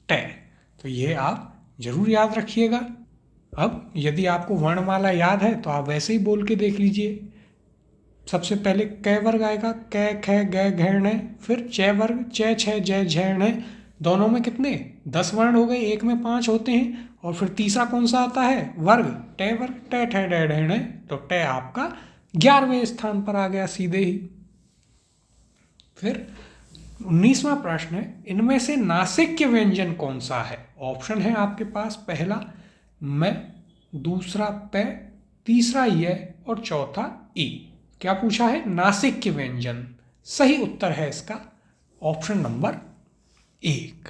Speaker 1: ट। तो ये आप जरूर याद रखिएगा। अब यदि आपको वर्णमाला याद है तो आप वैसे ही बोल के देख लीजिए। सबसे पहले क वर्ग आएगा, क ख ग घ ण, फिर च वर्ग, च छ ज झ ण। दोनों में कितने? 10 वर्ण हो गए, एक में 5 होते हैं। और फिर तीसरा कौन सा आता है? वर्ग, ट वर्ग, ट ठ ड ढ ण। तो ट आपका 11वें स्थान पर आ गया सीधे ही। फिर 19वां प्रश्न है, इनमें से नासिक्य व्यंजन कौन सा है? ऑप्शन है आपके पास, पहला म, दूसरा प, तीसरा य और चौथा ई। क्या पूछा है? नासिक्य व्यंजन। सही उत्तर है इसका ऑप्शन नंबर 1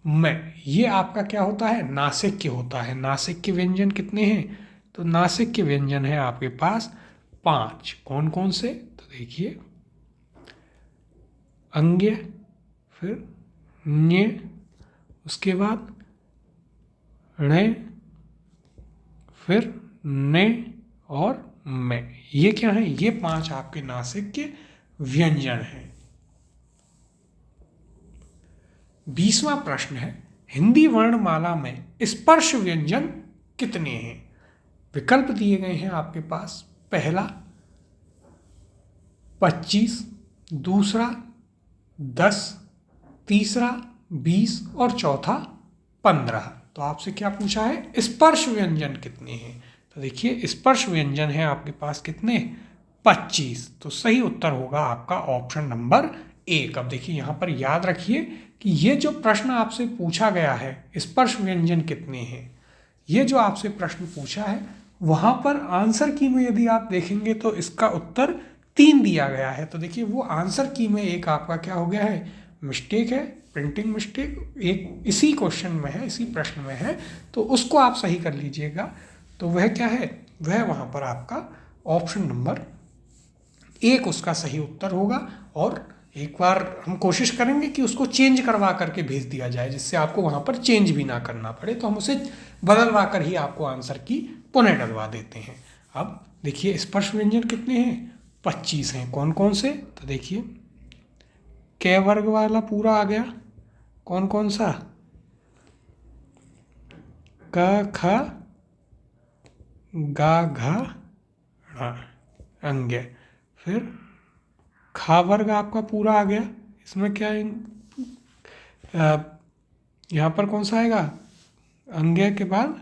Speaker 1: म। ये आपका क्या होता है? नासिक्य होता है। नासिक्य व्यंजन कितने हैं? तो नासिक्य व्यंजन है आपके पास 5। कौन कौन से? तो देखिए अंग्य, फिर न्य, उसके बाद ण, फिर ने और में। ये क्या है? ये 5 आपके नासिक्य व्यंजन हैं। 20वां प्रश्न है, हिंदी वर्णमाला में स्पर्श व्यंजन कितने हैं? विकल्प दिए गए हैं आपके पास, पहला 25, दूसरा 10, तीसरा 20 और चौथा 15। तो आपसे क्या पूछा है? स्पर्श व्यंजन कितने हैं? तो देखिए स्पर्श व्यंजन है आपके पास कितने? 25। तो सही उत्तर होगा आपका ऑप्शन नंबर 1। अब देखिए यहाँ पर याद रखिए कि ये जो प्रश्न आपसे पूछा गया है, स्पर्श व्यंजन कितने हैं, ये जो आपसे प्रश्न पूछा है, वहाँ पर आंसर की में यदि आप देखेंगे तो इसका उत्तर 3 दिया गया है। तो देखिए वो आंसर की में एक आपका क्या हो गया है? मिस्टेक है, प्रिंटिंग मिस्टेक एक इसी क्वेश्चन में है, इसी प्रश्न में है, तो उसको आप सही कर लीजिएगा। तो वह क्या है, वह वहाँ पर आपका ऑप्शन नंबर 1 उसका सही उत्तर होगा। और एक बार हम कोशिश करेंगे कि उसको चेंज करवा करके भेज दिया जाए, जिससे आपको वहाँ पर चेंज भी ना करना पड़े, तो हम उसे बदलवा कर ही आपको आंसर की पुनः डलवा देते हैं। अब देखिए स्पर्श व्यंजन कितने हैं, 25 हैं। कौन कौन से, तो देखिए क वर्ग वाला पूरा आ गया, कौन कौन सा, क ख गा घा ढ़ अंग्य। फिर खा वर्ग आपका पूरा आ गया, इसमें क्या है, यहाँ पर कौन सा आएगा, अंग्य के बाद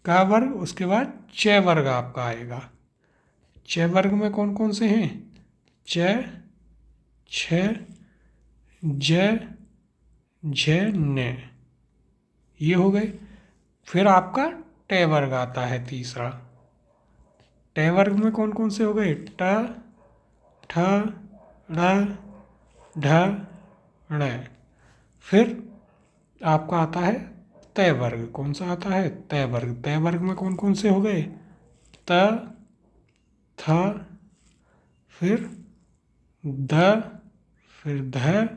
Speaker 1: का वर्ग, उसके बाद च वर्ग आपका आएगा। च वर्ग में कौन कौन से हैं, च छ ज झ न, ये हो गए। फिर आपका ट वर्ग आता है तीसरा। ट वर्ग में कौन कौन से हो गए, ट ठ ढ़ ढ ण। फिर आपका आता है तय वर्ग, कौन सा आता है, तय वर्ग। तय वर्ग में कौन कौन से हो गए, त थ फिर द फिर ध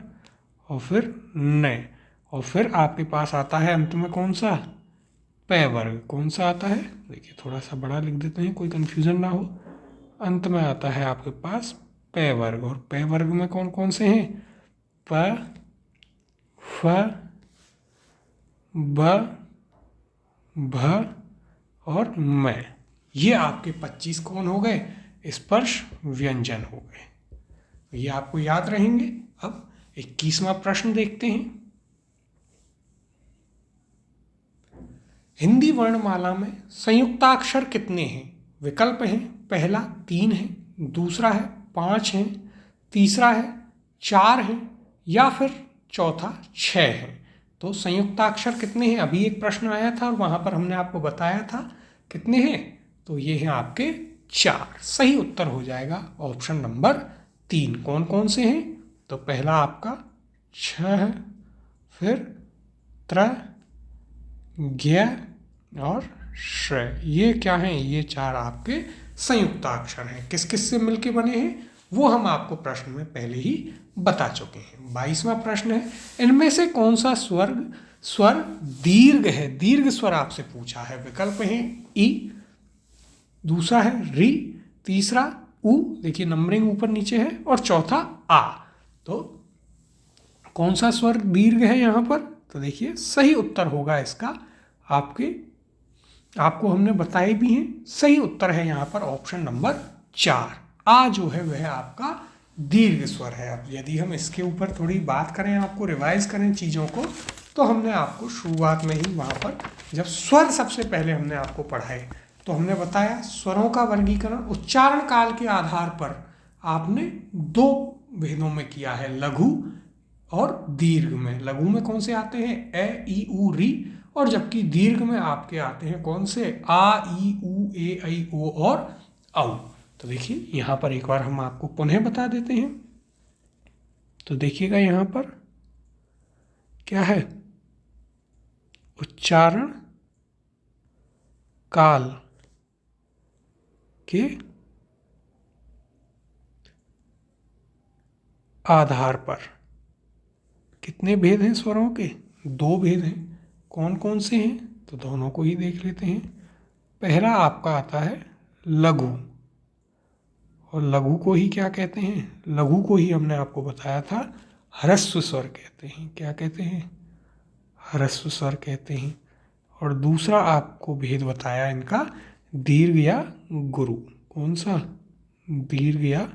Speaker 1: और फिर न। और फिर आपके पास आता है अंत में कौन सा, पै वर्ग। कौन सा आता है, देखिए थोड़ा सा बड़ा लिख देते हैं, कोई कन्फ्यूज़न ना हो। अंत में आता है आपके पास पै वर्ग। और पै वर्ग में कौन कौन से हैं, प फ ब भ और म। ये आपके 25 कौन हो गए, स्पर्श व्यंजन हो गए। तो ये आपको याद रहेंगे। अब 21वां प्रश्न देखते हैं। हिंदी वर्णमाला में संयुक्ताक्षर कितने हैं, विकल्प हैं, पहला 3 है, दूसरा है 5 है, तीसरा है 4 है, या फिर चौथा 6 है। तो संयुक्ताक्षर कितने हैं, अभी एक प्रश्न आया था और वहाँ पर हमने आपको बताया था कितने हैं, तो ये हैं आपके 4। सही उत्तर हो जाएगा ऑप्शन नंबर 3। कौन कौन से हैं, तो पहला आपका 6 है, फिर त्र ज्ञ और श्र। ये क्या हैं, ये 4 आपके संयुक्ताक्षर हैं। किस किस से मिलके बने हैं वो हम आपको प्रश्न में पहले ही बता चुके हैं। 22वां प्रश्न है, इनमें से कौन सा स्वर दीर्घ है, दीर्घ स्वर आपसे पूछा है। विकल्प हैं ई, दूसरा है री, तीसरा उ, देखिए नंबरिंग ऊपर नीचे है, और चौथा आ। तो कौन सा स्वर दीर्घ है यहाँ पर, तो देखिए सही उत्तर होगा इसका आपको हमने बताए भी हैं। सही उत्तर है यहाँ पर ऑप्शन नंबर 4। आ जो है वह आपका दीर्घ स्वर है। अब यदि हम इसके ऊपर थोड़ी बात करें, आपको रिवाइज करें चीज़ों को, तो हमने आपको शुरुआत में ही वहाँ पर जब स्वर सबसे पहले हमने आपको पढ़ाए तो हमने बताया स्वरों का वर्गीकरण उच्चारण काल के आधार पर आपने 2 भेदों में किया है, लघु और दीर्घ में। लघु में कौन से आते हैं, ए ई उ री, और जबकि दीर्घ में आपके आते हैं कौन से, आ ई उ ए ऐ ओ और औ। तो देखिए यहाँ पर एक बार हम आपको पुनः बता देते हैं। तो देखिएगा यहाँ पर क्या है, उच्चारण काल के आधार पर कितने भेद हैं स्वरों के, 2 भेद हैं। कौन कौन से हैं, तो दोनों को ही देख लेते हैं। पहला आपका आता है लघु, और लघु को ही क्या कहते हैं, लघु को ही हमने आपको बताया था ह्रस्व स्वर कहते हैं। क्या कहते हैं, ह्रस्व स्वर कहते हैं। और दूसरा आपको भेद बताया इनका दीर्घ या गुरु। कौन सा, दीर्घ या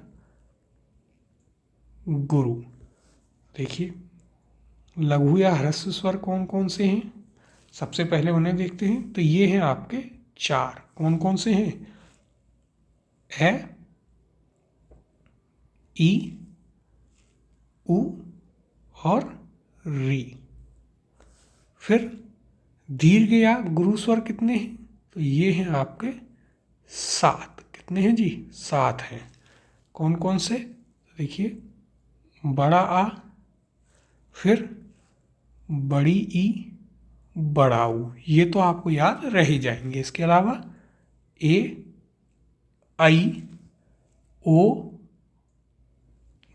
Speaker 1: गुरु। देखिए लघु या ह्रस्व स्वर कौन कौन से हैं, सबसे पहले उन्हें देखते हैं। तो ये हैं आपके 4। कौन कौन से हैं, ए ई उ और री। फिर दीर्घ या गुरु स्वर कितने हैं, तो ये हैं आपके 7। कितने हैं जी, 7 हैं। कौन कौन से, देखिए बड़ा आ, फिर बड़ी ई बड़ा ऊ, ये तो आपको याद रह ही जाएंगे। इसके अलावा ए आई ओ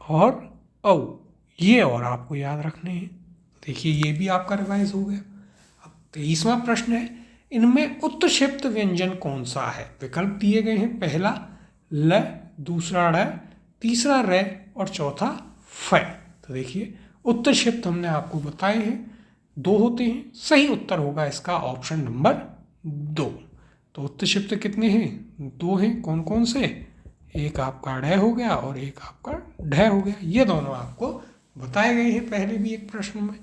Speaker 1: और औ, ये और आपको याद रखने हैं। देखिए ये भी आपका रिवाइज हो गया। अब 23वां प्रश्न है, इनमें उत्क्षिप्त व्यंजन कौन सा है? विकल्प दिए गए हैं, पहला ल, दूसरा ड़, तीसरा रे और चौथा फ। तो देखिए उत्क्षिप्त हमने आपको बताए हैं 2 होते हैं, सही उत्तर होगा इसका ऑप्शन नंबर 2। तो उत्क्षिप्त कितने हैं? 2 हैं। कौन कौन से? एक आपका ढ हो गया और एक आपका ढ हो गया। ये दोनों आपको बताए गए हैं पहले भी एक प्रश्न में।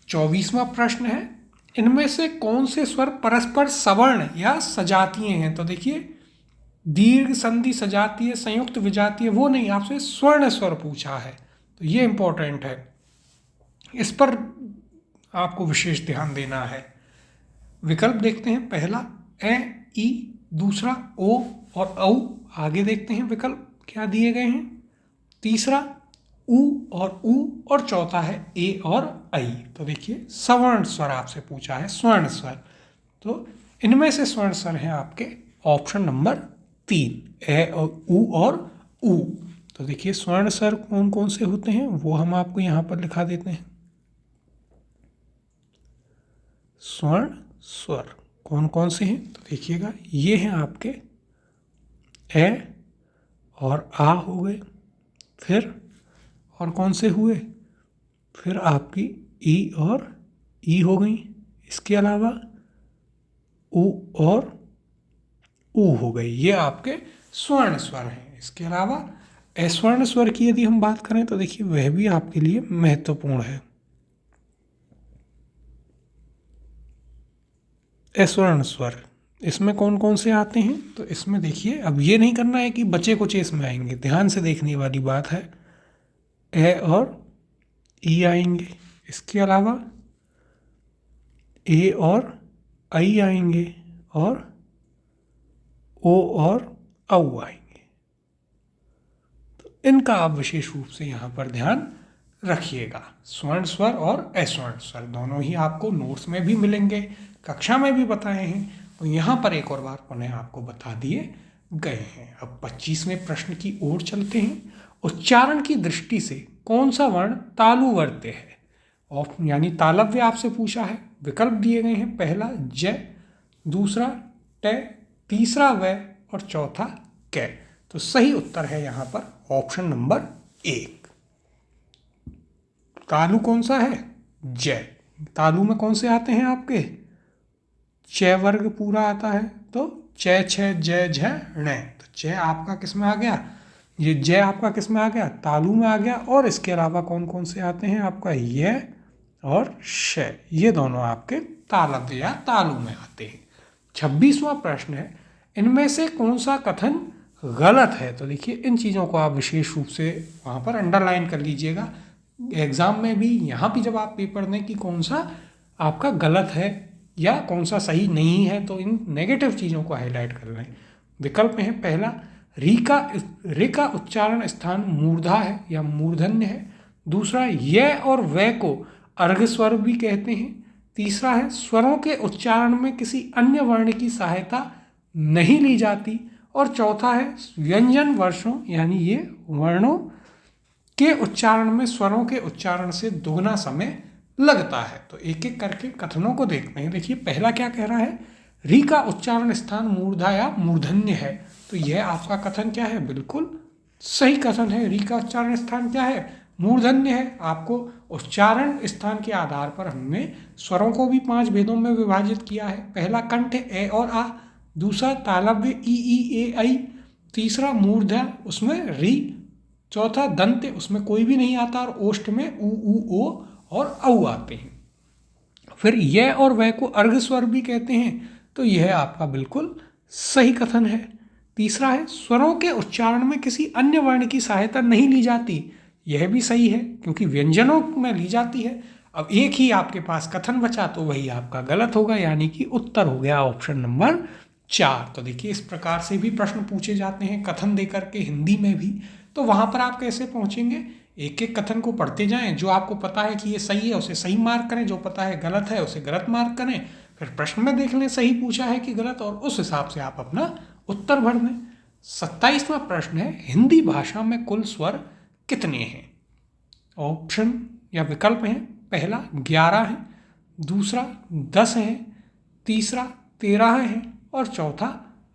Speaker 1: 24वां प्रश्न है, इनमें से कौन से स्वर परस्पर सवर्ण या सजातीय हैं? तो देखिए दीर्घ, संधि, सजातीय, संयुक्त, विजातीय वो नहीं, आपसे स्वर्ण स्वर पूछा है, तो ये इंपॉर्टेंट है, इस पर आपको विशेष ध्यान देना है। विकल्प देखते हैं, पहला ए ई, दूसरा ओ और औ। आगे देखते हैं विकल्प क्या दिए गए हैं, तीसरा उ और चौथा है ए और आई। तो देखिए सवर्ण स्वर आपसे पूछा है, स्वर्ण स्वर, तो इनमें से स्वर्ण स्वर हैं आपके ऑप्शन नंबर 3, ए और उ। तो देखिए स्वर्ण स्वर कौन कौन से होते हैं वो हम आपको यहाँ पर लिखा देते हैं। स्वर्ण स्वर कौन कौन से हैं? तो देखिएगा ये हैं आपके ए और आ हो गए, फिर और कौन से हुए, फिर आपकी ई और ई हो गई, इसके अलावा उ और ऊ हो गई, ये आपके स्वर्ण स्वर हैं। इसके अलावा अस्वर्ण स्वर की यदि हम बात करें तो देखिए वह भी आपके लिए महत्वपूर्ण है। अस्वर्ण स्वर इसमें कौन कौन से आते हैं? तो इसमें देखिए अब ये नहीं करना है कि बचे कुछ इसमें आएंगे, ध्यान से देखने वाली बात है। ए और ई आएंगे, इसके अलावा ए और आई आएंगे और ओ और औ आएंगे। तो इनका आप विशेष रूप से यहाँ पर ध्यान रखिएगा। स्वर्ण स्वर और अस्वर्ण स्वर दोनों ही आपको नोट्स में भी मिलेंगे, कक्षा में भी बताए हैं, तो यहाँ पर एक और बार पुनः आपको बता दिए गए हैं। अब 25वें प्रश्न की ओर चलते हैं। उच्चारण की दृष्टि से कौन सा वर्ण तालुवर्त्य है? यानी तालव्य आपसे पूछा है। विकल्प दिए गए हैं, पहला ज, दूसरा ट, तीसरा व और चौथा क। तो सही उत्तर है यहाँ पर ऑप्शन नंबर 1। तालु कौन सा है? ज। तालु में कौन से आते हैं आपके? च वर्ग पूरा आता है, तो च छ ज झ ण। तो च आपका किस में आ गया? ये ज आपका किस में आ गया? तालु में आ गया। और इसके अलावा कौन कौन से आते हैं आपका? य और श, ये दोनों आपके तालव्य या तालु में आते हैं। 26वां प्रश्न है, इनमें से कौन सा कथन गलत है? तो देखिए इन चीज़ों को आप विशेष रूप से वहाँ पर अंडरलाइन कर लीजिएगा। एग्जाम में भी यहाँ भी जब आप पेपर दें कि कौन सा आपका गलत है या कौन सा सही नहीं है, तो इन नेगेटिव चीज़ों को हाईलाइट कर लें। विकल्प में है, पहला रे का उच्चारण स्थान मूर्धा है या मूर्धन्य है, दूसरा य और व को अर्घ स्वर भी कहते हैं, तीसरा है स्वरों के उच्चारण में किसी अन्य वर्ण की सहायता नहीं ली जाती, और चौथा है व्यंजन वर्षों यानी ये वर्णों के उच्चारण में स्वरों के उच्चारण से दुगना समय लगता है। तो एक एक करके कथनों को देखते हैं। देखिए पहला क्या कह रहा है, री का उच्चारण स्थान मूर्धा या मूर्धन्य है, तो यह आपका कथन क्या है? बिल्कुल सही कथन है। री का उच्चारण स्थान क्या है? मूर्धन्य है। आपको उच्चारण स्थान के आधार पर हमने स्वरों को भी 5 भेदों में विभाजित किया है। पहला कंठ ए और आ, दूसरा तालव्य ई ए आई, तीसरा मूर्धा उसमें री, चौथा दंत उसमें कोई भी नहीं आता, और ओष्ठ में उ ओ और औ आते हैं। फिर यह और वह को अर्घ स्वर भी कहते हैं, तो यह आपका बिल्कुल सही कथन है। तीसरा है स्वरों के उच्चारण में किसी अन्य वर्ण की सहायता नहीं ली जाती, यह भी सही है क्योंकि व्यंजनों में ली जाती है। अब एक ही आपके पास कथन बचा, तो वही आपका गलत होगा, यानी कि उत्तर हो गया ऑप्शन नंबर 4। तो देखिए इस प्रकार से भी प्रश्न पूछे जाते हैं कथन देकर के हिंदी में भी। तो वहाँ पर आप कैसे पहुँचेंगे? एक एक कथन को पढ़ते जाएं, जो आपको पता है कि ये सही है उसे सही मार्क करें, जो पता है गलत है उसे गलत मार्क करें, फिर प्रश्न में देख लें सही पूछा है कि गलत, और उस हिसाब से आप अपना उत्तर भर दें। 27वां प्रश्न है, हिंदी भाषा में कुल स्वर कितने हैं? ऑप्शन या विकल्प हैं, पहला 11 है, दूसरा 10 है, तीसरा 13 है और चौथा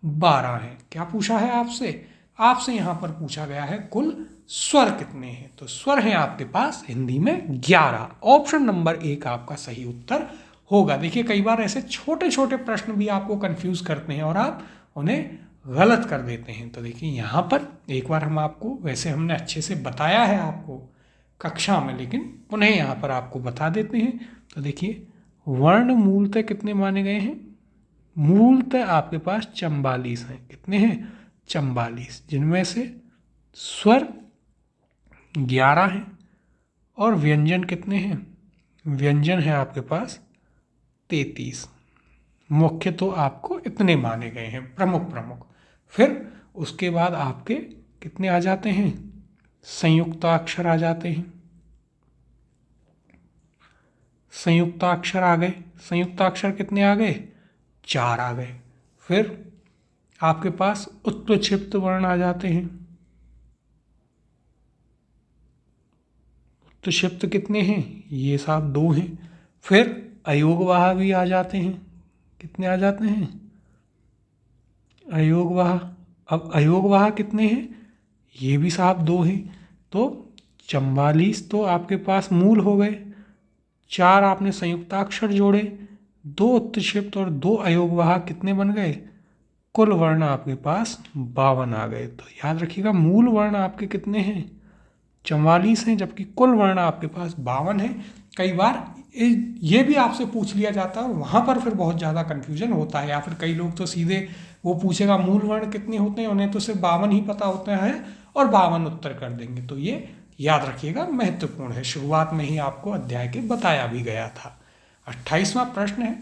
Speaker 1: 12 है। क्या पूछा है आपसे? आपसे यहाँ पर पूछा गया है कुल स्वर कितने हैं। तो स्वर हैं आपके पास हिंदी में 11। ऑप्शन नंबर 1 आपका सही उत्तर होगा। देखिए कई बार ऐसे छोटे छोटे प्रश्न भी आपको कंफ्यूज करते हैं और आप उन्हें गलत कर देते हैं। तो देखिए यहाँ पर एक बार हम आपको, वैसे हमने अच्छे से बताया है आपको कक्षा में, लेकिन पुनः यहाँ पर आपको बता देते हैं। तो देखिए वर्ण मूलतः कितने माने गए हैं? मूलतः आपके पास 44 हैं। कितने हैं? 44, जिनमें से स्वर 11 हैं और व्यंजन कितने हैं? व्यंजन है आपके पास 33। मुख्य तो आपको इतने माने गए हैं, प्रमुख। फिर उसके बाद आपके कितने आ जाते हैं? संयुक्ताक्षर आ जाते हैं। संयुक्ताक्षर आ गए। संयुक्ताक्षर कितने आ गए? 4 आ गए। फिर आपके पास उत्प्रेक्षिप्त वर्ण आ जाते हैं। उत्प्रेक्षिप्त कितने हैं? ये साहब 2 हैं। फिर अयोगवाह भी आ जाते हैं। कितने आ जाते हैं? अयोगवाह। अब अयोगवाह कितने हैं? ये भी साहब 2 हैं। तो 44 तो आपके पास मूल हो गए, 4 आपने संयुक्ताक्षर जोड़े, 2 उत्प्रेक्षिप्त और 2 अयोगवाह, कितने बन गए? कुल वर्ण आपके पास 52 आ गए। तो याद रखिएगा मूल वर्ण आपके कितने हैं? 44 हैं, जबकि कुल वर्ण आपके पास 52 है। कई बार ये भी आपसे पूछ लिया जाता है और वहाँ पर फिर बहुत ज़्यादा कन्फ्यूजन होता है, या फिर कई लोग तो सीधे वो पूछेगा मूल वर्ण कितने होते हैं, उन्हें तो सिर्फ 52 ही पता होता है और 52 उत्तर कर देंगे। तो ये याद रखिएगा, महत्वपूर्ण है, शुरुआत में ही आपको अध्याय के बताया भी गया था। 28वां प्रश्न है,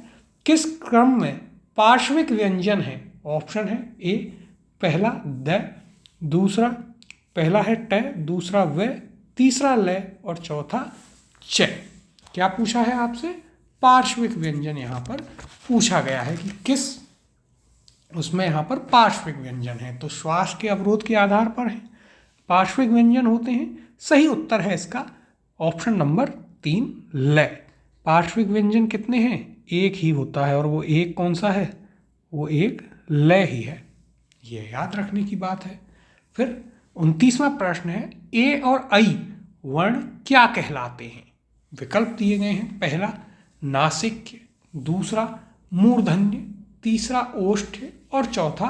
Speaker 1: किस क्रम में पार्श्विक व्यंजन है? ऑप्शन है ए पहला द, दूसरा पहला है ट, दूसरा व, तीसरा ल और चौथा च। क्या पूछा है आपसे? पार्श्विक व्यंजन यहाँ पर पूछा गया है कि किस उसमें यहाँ पर पार्श्विक व्यंजन है। तो श्वास के अवरोध के आधार पर है पार्श्विक व्यंजन होते हैं। सही उत्तर है इसका ऑप्शन नंबर 3 ल। पार्श्विक व्यंजन कितने हैं? एक ही होता है, और वो एक कौन सा है? वो एक ल ही है। ये याद रखने की बात है। फिर 29वां प्रश्न है, ए और आई वर्ण क्या कहलाते हैं? विकल्प दिए गए हैं, पहला नासिक्य, दूसरा मूर्धन्य, तीसरा ओष्ठ्य और चौथा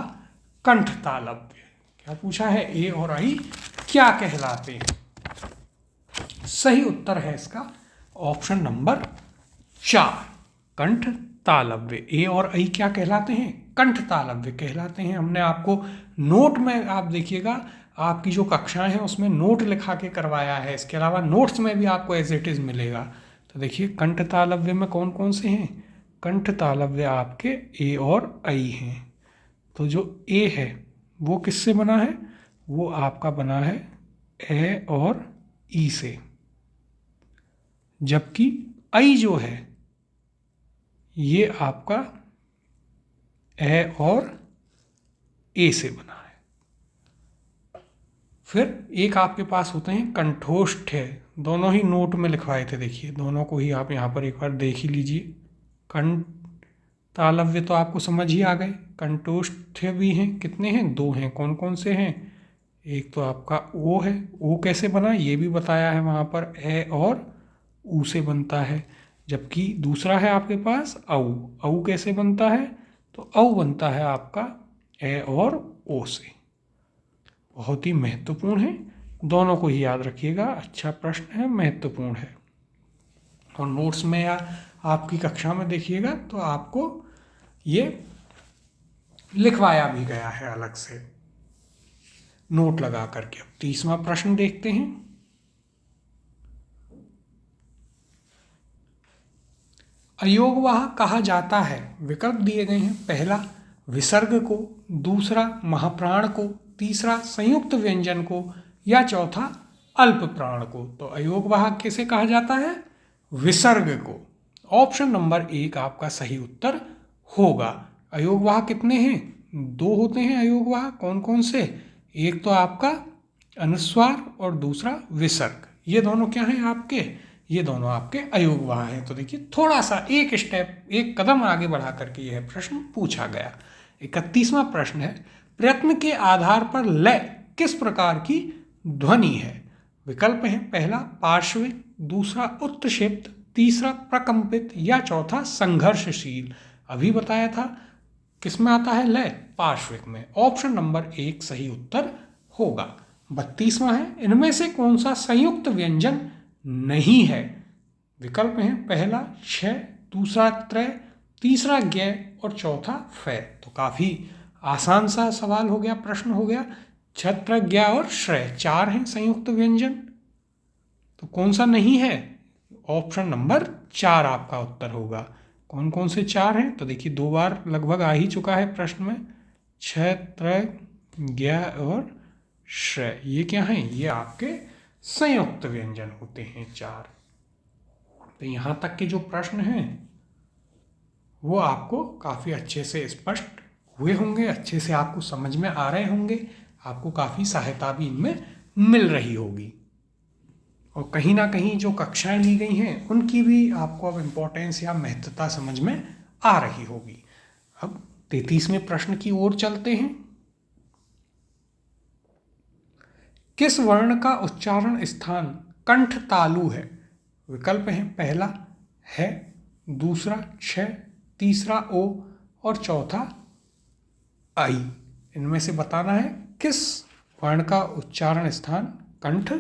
Speaker 1: कंठतालव्य। क्या पूछा है? ए और आई क्या कहलाते हैं? सही उत्तर है इसका ऑप्शन नंबर 4 कंठतालव्य। ए और आई क्या कहलाते हैं? कंठतालव्य कहलाते हैं। हमने आपको नोट में, आप देखिएगा आपकी जो कक्षाएं हैं उसमें नोट लिखा के करवाया है, इसके अलावा नोट्स में भी आपको एज इट इज़ मिलेगा। तो देखिए कंठतालव्य में कौन कौन से हैं? कंठतालव्य आपके ए और आई हैं। तो जो ए है वो किससे बना है? वो आपका बना है ए और ई से, जबकि आई जो है ये आपका ए और ए से बना है। फिर एक आपके पास होते हैं कंठोष्ठ है, दोनों ही नोट में लिखवाए थे। देखिए दोनों को ही आप यहाँ पर एक बार देख ही लीजिए। कंठतालव्य तो आपको समझ ही आ गए। कंठोष्ठ भी हैं, कितने हैं? 2 हैं। कौन कौन से हैं? एक तो आपका ओ है, ओ कैसे बना ये भी बताया है वहाँ पर, ए और ऊ से बनता है। जबकि दूसरा है आपके पास औ, औ कैसे बनता है? तो औ बनता है आपका ए और ओ से। बहुत ही महत्वपूर्ण है, दोनों को ही याद रखिएगा। अच्छा प्रश्न है, महत्वपूर्ण है। और नोट्स में या आपकी कक्षा में देखिएगा तो आपको ये लिखवाया भी गया है अलग से नोट लगा करके। अब 30वां प्रश्न देखते हैं। अयोगवाह कहा जाता है? विकल्प दिए गए हैं, पहला विसर्ग को, दूसरा महाप्राण को, तीसरा संयुक्त व्यंजन को या चौथा अल्प प्राण को। तो अयोगवाहक किसे कहा जाता है? विसर्ग को। ऑप्शन नंबर 1 आपका सही उत्तर होगा। अयोगवाहक कितने हैं? 2 होते हैं अयोगवाहक। कौन कौन से? एक तो आपका अनुस्वार और दूसरा विसर्ग। ये दोनों क्या हैं आपके? ये दोनों आपके अयोगवाहक हैं। तो देखिए थोड़ा सा एक कदम आगे बढ़ा करके यह प्रश्न पूछा गया। 31वां प्रश्न है, प्रयत्न के आधार पर लय किस प्रकार की ध्वनि है? विकल्प हैं, पहला पार्श्विक, दूसरा उत्क्षिप्त, तीसरा प्रकंपित या चौथा संघर्षशील। अभी बताया था किस में आता है लय? पार्श्विक में। ऑप्शन नंबर 1 सही उत्तर होगा। 32वां है, इनमें से कौन सा संयुक्त व्यंजन नहीं है? विकल्प हैं, पहला क्षय, दूसरा त्रय, तीसरा ज्ञ और चौथा फय। तो काफी आसान सा सवाल हो गया, प्रश्न हो गया। छत्र, ज्ञ और श्रय 4 हैं संयुक्त व्यंजन। तो कौन सा नहीं है? ऑप्शन नंबर 4 आपका उत्तर होगा। कौन कौन से 4 हैं? तो देखिए 2 बार लगभग आ ही चुका है प्रश्न में। छत्र, ज्ञ और श्रय, ये क्या हैं? ये आपके संयुक्त व्यंजन होते हैं 4। तो यहाँ तक के जो प्रश्न हैं वो आपको काफ़ी अच्छे से स्पष्ट हुए होंगे, अच्छे से आपको समझ में आ रहे होंगे, आपको काफ़ी सहायता भी इनमें मिल रही होगी। और कहीं ना कहीं जो कक्षाएं ली गई हैं उनकी भी आपको अब इम्पोर्टेंस या महत्वता समझ में आ रही होगी। अब 33वें प्रश्न की ओर चलते हैं। किस वर्ण का उच्चारण स्थान कंठ तालु है? विकल्प हैं, पहला है, दूसरा छ, तीसरा ओ और चौथा आई। इनमें से बताना है किस वर्ण का उच्चारण स्थान कंठ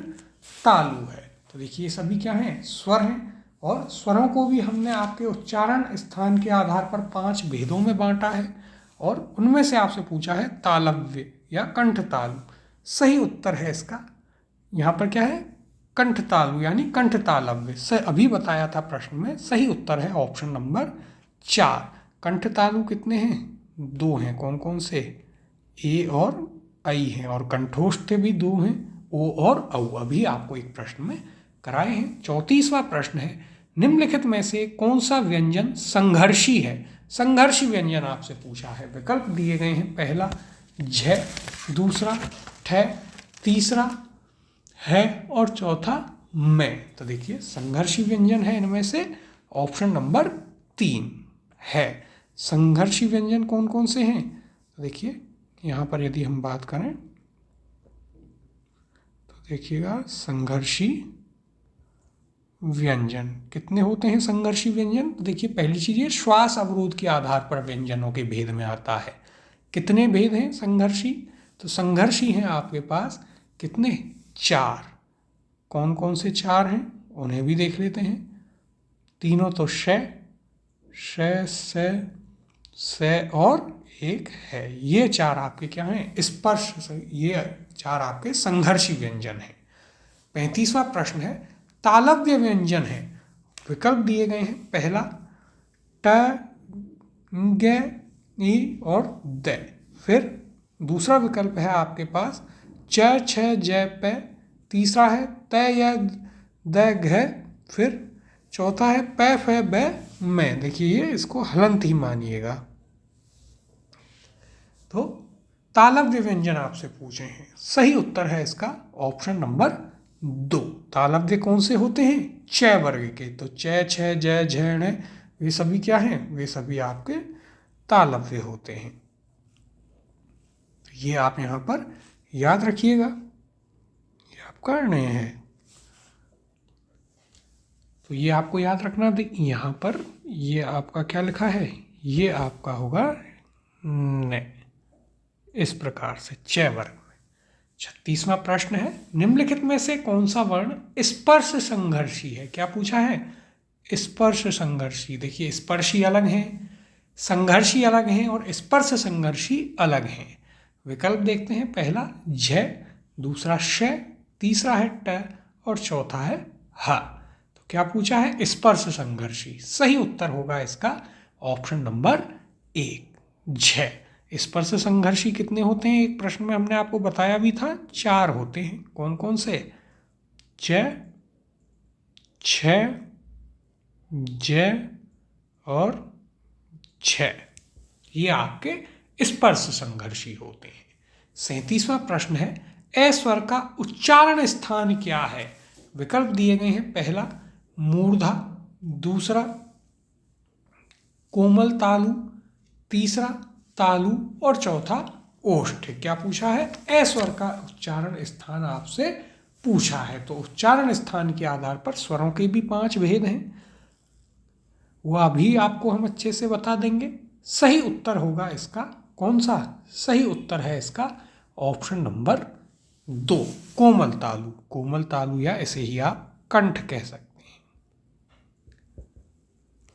Speaker 1: तालु है। तो देखिए सभी क्या हैं? स्वर हैं। और स्वरों को भी हमने आपके उच्चारण स्थान के आधार पर 5 भेदों में बांटा है और उनमें से आपसे पूछा है तालव्य या कंठ तालु। सही उत्तर है इसका यहाँ पर क्या है? कंठ तालु यानी कंठ तालव्य। से अभी बताया था प्रश्न में, सही उत्तर है ऑप्शन नंबर 4। कंठ तालु कितने हैं? 2 हैं। कौन कौन से? ए और आई हैं। और कंठोष्ठ भी 2 हैं, ओ और औ। अभी आपको एक प्रश्न में कराए हैं। 34वां प्रश्न है, निम्नलिखित में से कौन सा व्यंजन संघर्षी है? संघर्षी व्यंजन आपसे पूछा है। विकल्प दिए गए हैं, पहला झ, दूसरा ठ, तीसरा है और चौथा मैं। तो देखिए संघर्षी व्यंजन है इनमें से ऑप्शन नंबर 3 है। संघर्षी व्यंजन कौन कौन से हैं? तो देखिए यहाँ पर यदि हम बात करें तो देखिएगा संघर्षी व्यंजन कितने होते हैं? संघर्षी व्यंजन तो देखिए पहली चीज़ ये श्वास अवरोध के आधार पर व्यंजनों के भेद में आता है। कितने भेद हैं संघर्षी? तो संघर्षी हैं आपके पास कितने? 4। कौन कौन से 4 हैं उन्हें भी देख लेते हैं। तीनों तो श, से और एक है। ये 4 आपके क्या हैं? स्पर्श। ये 4 आपके संघर्षी व्यंजन हैं। 35वां प्रश्न है, तालव्य व्यंजन है। विकल्प दिए गए हैं, पहला ट, ग, ई और द। फिर दूसरा विकल्प है आपके पास च, छ, ज, प। तीसरा है त, य, द, घ। फिर चौथा है प, फ, ब, मैं। देखिए ये इसको हलंत ही मानिएगा। तो तालव्य व्यंजन आपसे पूछे हैं। सही उत्तर है इसका ऑप्शन नंबर 2। तालव्य कौन से होते हैं? च वर्ग के। तो च, छ, ज, झ, ण वे सभी क्या हैं? वे सभी आपके तालव्य होते हैं। तो ये आप यहाँ पर याद रखिएगा, ये आप कर रहे हैं। तो ये आपको याद रखना। यहाँ पर ये आपका क्या लिखा है? ये आपका होगा न, इस प्रकार से च वर्ग में। 36वां प्रश्न है, निम्नलिखित में से कौन सा वर्ण स्पर्श संघर्षी है? क्या पूछा है? स्पर्श संघर्षी। देखिए स्पर्शी अलग हैं, संघर्षी अलग हैं और स्पर्श संघर्षी अलग हैं। विकल्प देखते हैं, पहला झ, दूसरा श, तीसरा है ट और चौथा है ह। तो क्या पूछा है? स्पर्श संघर्षी। सही उत्तर होगा इसका ऑप्शन नंबर 1 झ। स्पर्श संघर्षी कितने होते हैं? एक प्रश्न में हमने आपको बताया भी था 4 होते हैं। कौन कौन से? च, छ, ज और छ, ये आपके स्पर्श संघर्षी होते हैं। 37वां प्रश्न है, ए स्वर का उच्चारण स्थान क्या है? विकल्प दिए गए हैं, पहला मूर्धा, दूसरा कोमल तालु, तीसरा तालु और चौथा ओष्ठ। क्या पूछा है? ए स्वर का उच्चारण स्थान आपसे पूछा है। तो उच्चारण स्थान के आधार पर स्वरों के भी 5 भेद हैं, वह भी आपको हम अच्छे से बता देंगे। सही उत्तर होगा इसका कौन सा? सही उत्तर है इसका ऑप्शन नंबर 2, कोमल तालु। कोमल तालु या ऐसे ही आप कंठ कह सकते हैं,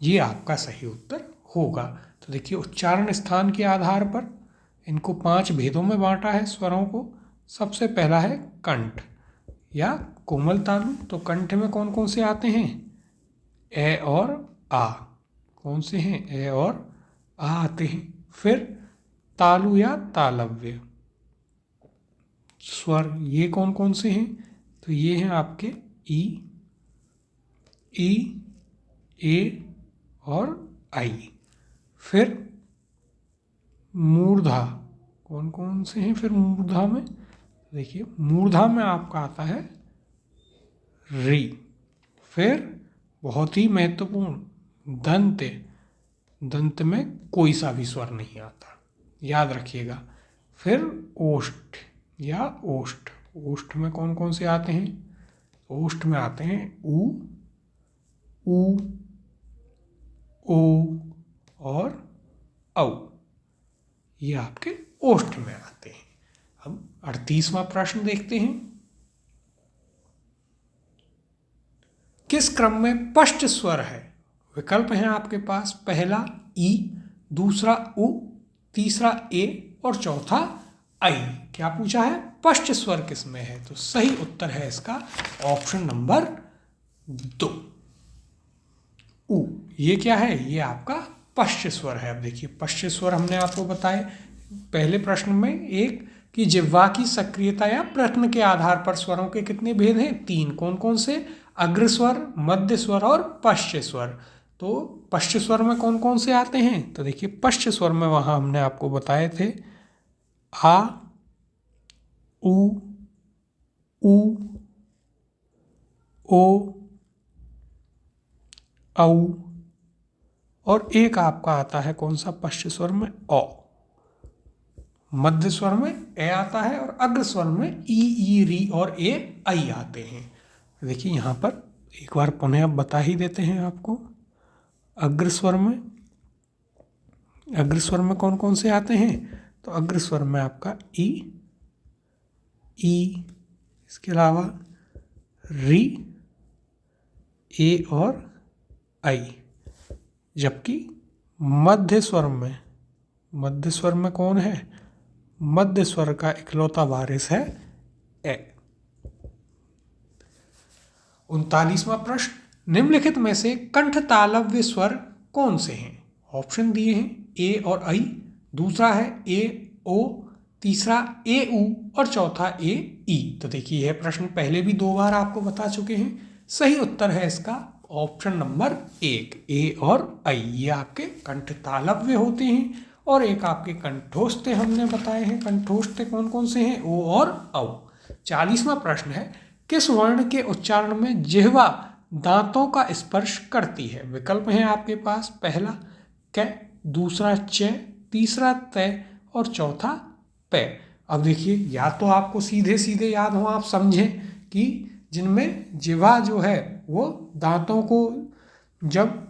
Speaker 1: ये आपका सही उत्तर होगा। तो देखिए, उच्चारण स्थान के आधार पर इनको 5 भेदों में बांटा है स्वरों को। सबसे पहला है कंठ या कोमल तालु। तो कंठ में कौन कौन से आते हैं? ए और आ। कौन से हैं? ए और आ आते हैं। फिर तालु या तालव्य स्वर, ये कौन कौन से हैं? तो ये हैं आपके ई, ए और आई। फिर मूर्धा, कौन कौन से हैं फिर मूर्धा में? देखिए, मूर्धा में आपका आता है री। फिर बहुत ही महत्वपूर्ण दंत, दंत में कोई सा भी स्वर नहीं आता, याद रखिएगा। फिर ओष्ठ या ओष्ठ, ओष्ठ में कौन कौन से आते हैं? ओष्ठ में आते हैं ऊ, ओ और औ, ये आपके ओष्ठ में आते हैं। अब 38वां प्रश्न देखते हैं, किस क्रम में पष्ट स्वर है? विकल्प हैं आपके पास, पहला ई, दूसरा उ, तीसरा ए और चौथा आई। क्या पूछा है? पष्ट स्वर किस में है? तो सही उत्तर है इसका ऑप्शन नंबर 2, उ। ये क्या है? ये आपका पष्ट स्वर है। अब देखिए, पष्ट स्वर हमने आपको बताए पहले प्रश्न में, एक कि जिह्वा की सक्रियता या प्रयत्न के आधार पर स्वरों के कितने भेद हैं? 3। कौन कौन से? अग्र स्वर, मध्य स्वर और पश्च स्वर। तो पश्च स्वर में कौन कौन से आते हैं? तो देखिए, पश्च स्वर में वहाँ हमने आपको बताए थे आ, उ, ओ, औ और एक आपका आता है कौन सा पश्च स्वर में? औ। मध्य स्वर में ए आता है और अग्र स्वर में ई, री और ए, आई आते हैं। देखिए, यहाँ पर एक बार पुनः अब बता ही देते हैं आपको। अग्र स्वर में कौन कौन से आते हैं? तो अग्र स्वर में आपका ई, इसके अलावा री, ए और आई। जबकि मध्य स्वर में कौन है? मध्य स्वर का इकलौता वारिस है ए। 39वां प्रश्न, निम्नलिखित में से कंठ तालव्य स्वर कौन से हैं? ऑप्शन दिए हैं, ए और आई, दूसरा है ए ओ, तीसरा ए उ और चौथा ए ई। तो देखिए, यह प्रश्न पहले भी 2 बार आपको बता चुके हैं। सही उत्तर है इसका ऑप्शन नंबर 1, ए और आई। ये आपके कंठ तालव्य होते हैं। और एक आपके कंठोस्थ हमने बताए हैं। कंठोस्थ कौन कौन से हैं? ओ और औ। 40वां प्रश्न है, किस वर्ण के उच्चारण में जिह्वा दांतों का स्पर्श करती है? विकल्प हैं आपके पास, पहला क, दूसरा च, तीसरा तय और चौथा पे। अब देखिए, या तो आपको सीधे सीधे याद हो, आप समझें कि जिनमें जिह्वा जो है वो दांतों को जब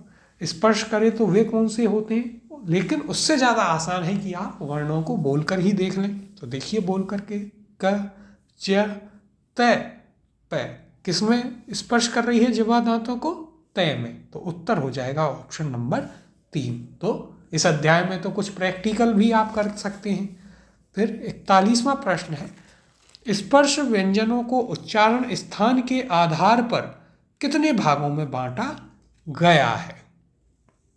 Speaker 1: स्पर्श करे तो वे कौन से होते हैं, लेकिन उससे ज़्यादा आसान है कि आप वर्णों को बोलकर ही देख लें। तो देखिए, बोल करके, क, च, तय, पे, किसमें स्पर्श कर रही है जिह्वा दांतों को? तय में। तो उत्तर हो जाएगा ऑप्शन नंबर 3। तो इस अध्याय में तो कुछ प्रैक्टिकल भी आप कर सकते हैं। फिर 41वां प्रश्न है, स्पर्श व्यंजनों को उच्चारण स्थान के आधार पर कितने भागों में बांटा गया है?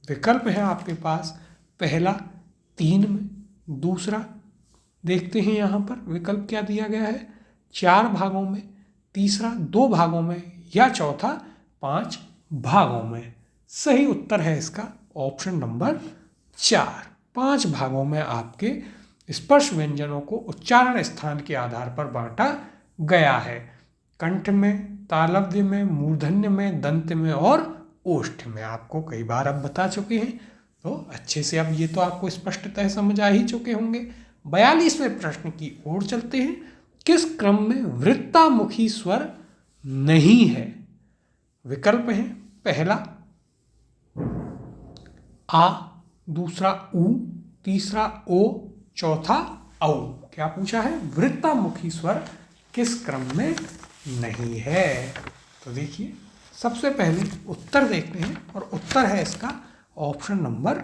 Speaker 1: विकल्प है आपके पास, पहला 3 में, दूसरा देखते हैं यहाँ पर विकल्प क्या दिया गया है, 4 भागों में, तीसरा 2 भागों में या चौथा 5 भागों में। सही उत्तर है इसका ऑप्शन नंबर 4। 5 भागों में आपके स्पर्श व्यंजनों को उच्चारण स्थान के आधार पर बांटा गया है। कंठ में, तालव्य में, मूर्धन्य में, दंत में और ओष्ठ में। आपको कई बार अब बता चुके हैं, तो अच्छे से अब ये तो आपको स्पष्टतः समझ आ ही चुके होंगे। 42वें प्रश्न की ओर चलते हैं। किस क्रम में वृत्तामुखी स्वर नहीं है? विकल्प हैं, पहला आ, दूसरा उ, तीसरा ओ, चौथा औ। क्या पूछा है? वृत्तामुखी स्वर किस क्रम में नहीं है? तो देखिए, सबसे पहले उत्तर देखते हैं और उत्तर है इसका ऑप्शन नंबर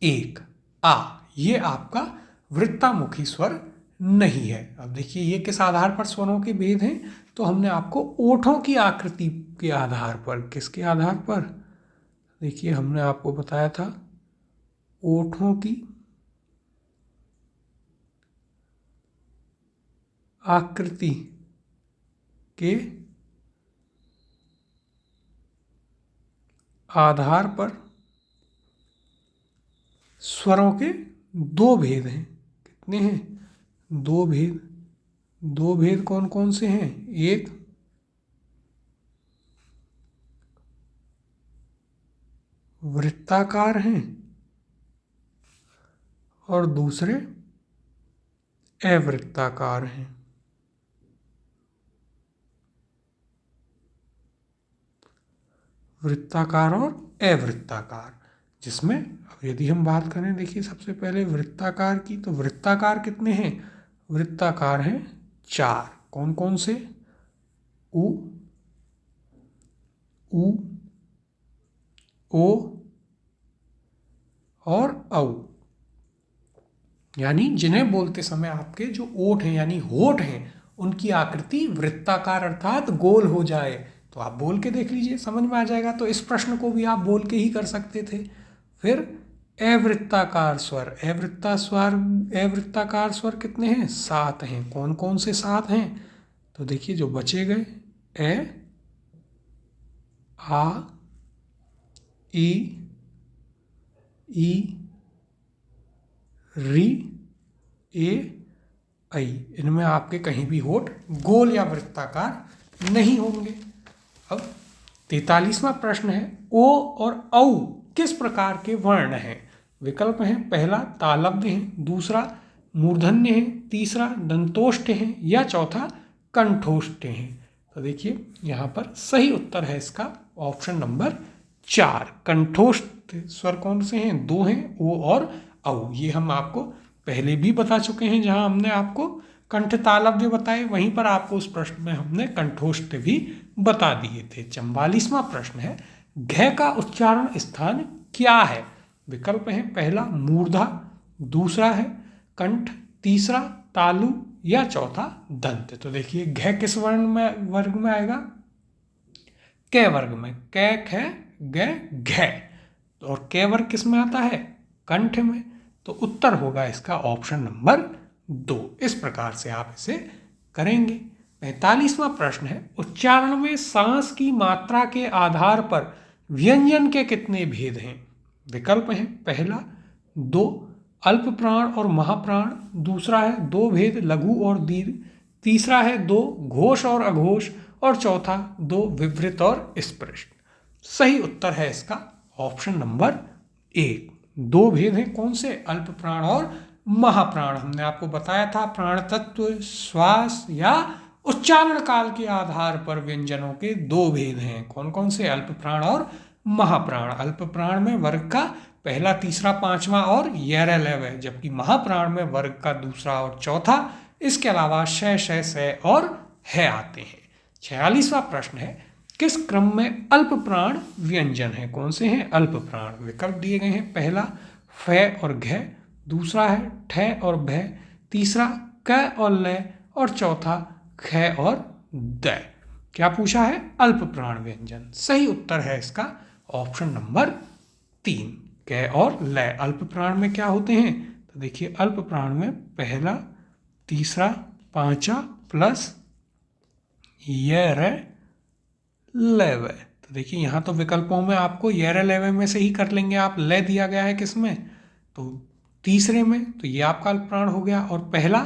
Speaker 1: 1 आ। ये आपका वृत्तामुखी स्वर नहीं है। अब देखिए ये किस आधार पर स्वरों के भेद हैं, तो हमने आपको ओठों की आकृति के आधार पर, किसके आधार पर? देखिए हमने आपको बताया था ओठों की आकृति के आधार पर स्वरों के 2 भेद हैं। कितने हैं? 2 भेद। 2 भेद कौन कौन से हैं? एक वृत्ताकार हैं और दूसरे अवृत्ताकार हैं। वृत्ताकार और अवृत्ताकार, जिसमें अब यदि हम बात करें, देखिए सबसे पहले वृत्ताकार की, तो वृत्ताकार कितने हैं? वृत्ताकार हैं 4। कौन कौन से? उ, ओ और औ। यानी जिन्हें बोलते समय आपके जो ओठ हैं यानी होठ हैं, उनकी आकृति वृत्ताकार अर्थात गोल हो जाए। तो आप बोल के देख लीजिए, समझ में आ जाएगा। तो इस प्रश्न को भी आप बोल के ही कर सकते थे। फिर अवृत्ताकार स्वर, अवृत्ताकार स्वर कितने हैं? 7 हैं। कौन कौन से 7 हैं? तो देखिए जो बचे गए, ए, आ, ई, री, ए, ऐ। इनमें आपके कहीं भी होठ गोल या वृत्ताकार नहीं होंगे। अब 43वां प्रश्न है, ओ और औ किस प्रकार के वर्ण हैं? विकल्प हैं, पहला तालव्य है, दूसरा मूर्धन्य है, तीसरा दंतोष्ठ है या चौथा कंठोष्ठ है। तो देखिए यहाँ पर सही उत्तर है इसका ऑप्शन नंबर 4। कंठोष्ठ स्वर कौन से हैं? 2 हैं, ओ और औ। ये हम आपको पहले भी बता चुके हैं। जहाँ हमने आपको कंठ तालव्य बताए, वहीं पर आपको उस प्रश्न में हमने कंठोष्ठ भी बता दिए थे। 44वां प्रश्न है, घ का उच्चारण स्थान क्या है? विकल्प हैं, पहला मूर्धा, दूसरा है कंठ, तीसरा तालु या चौथा दंत। तो देखिए घ किस वर्ग में आएगा? क वर्ग में। क, ख, ग, घ। और क वर्ग किस में आता है? कंठ में। तो उत्तर होगा इसका ऑप्शन नंबर 2। इस प्रकार से आप इसे करेंगे। 45वां प्रश्न है, उच्चारण में सांस की मात्रा के आधार पर व्यंजन के कितने भेद हैं? विकल्प हैं, पहला 2 अल्प प्राण और महाप्राण, दूसरा है 2 भेद लघु और दीर्घ, तीसरा है 2 घोष और अघोष और चौथा 2 विवृत और स्पृष्ट। सही उत्तर है इसका ऑप्शन नंबर 1। 2 भेद हैं, कौन से? अल्प प्राण और महाप्राण। हमने आपको बताया था प्राण तत्व, श्वास या उच्चारण काल के आधार पर व्यंजनों के 2 भेद हैं। कौन कौन से? अल्प प्राण और महाप्राण। अल्प प्राण में वर्ग का पहला, तीसरा, पांचवा और यरलव है, जबकि महाप्राण में वर्ग का दूसरा और चौथा, इसके अलावा श, श, से और है आते हैं। 46वां प्रश्न है, किस क्रम में अल्प प्राण व्यंजन है? कौन से हैं अल्प प्राण? विकल्प दिए गए हैं, पहला फ और घ, दूसरा है ठ और भ, तीसरा क और ल और चौथा ख और द। क्या पूछा है? अल्प प्राण व्यंजन। सही उत्तर है इसका ऑप्शन नंबर 3, क और ल। अल्प प्राण में क्या होते हैं? तो देखिए अल्प प्राण में पहला, तीसरा, पांचवा प्लस येरे लेवे। तो देखिए यहाँ तो विकल्पों में आपको येरे लेवे में से ही कर लेंगे आप। ले दिया गया है किसमें, तो तीसरे में, तो ये आपका अल्पप्राण हो गया। और पहला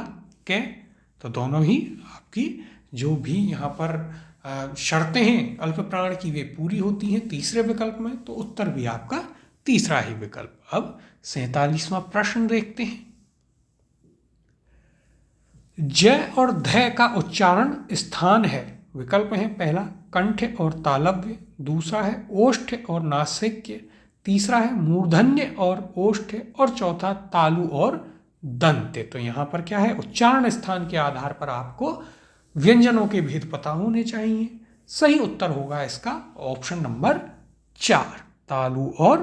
Speaker 1: के, तो दोनों ही आपकी जो भी यहाँ पर शर्तें हैं अल्पप्राण की वे पूरी होती हैं तीसरे विकल्प में, तो उत्तर भी आपका तीसरा ही विकल्प। अब 47वां प्रश्न देखते हैं। जय और ध का उच्चारण स्थान है। विकल्प है पहला कंठ और तालव्य, दूसरा है ओष्ठ और नासिक्य, तीसरा है मूर्धन्य और ओष्ठ, और चौथा तालु और दंत्य। तो यहाँ पर क्या है, उच्चारण स्थान के आधार पर आपको व्यंजनों के भेद पता होने चाहिए। सही उत्तर होगा इसका ऑप्शन नंबर 4, तालु और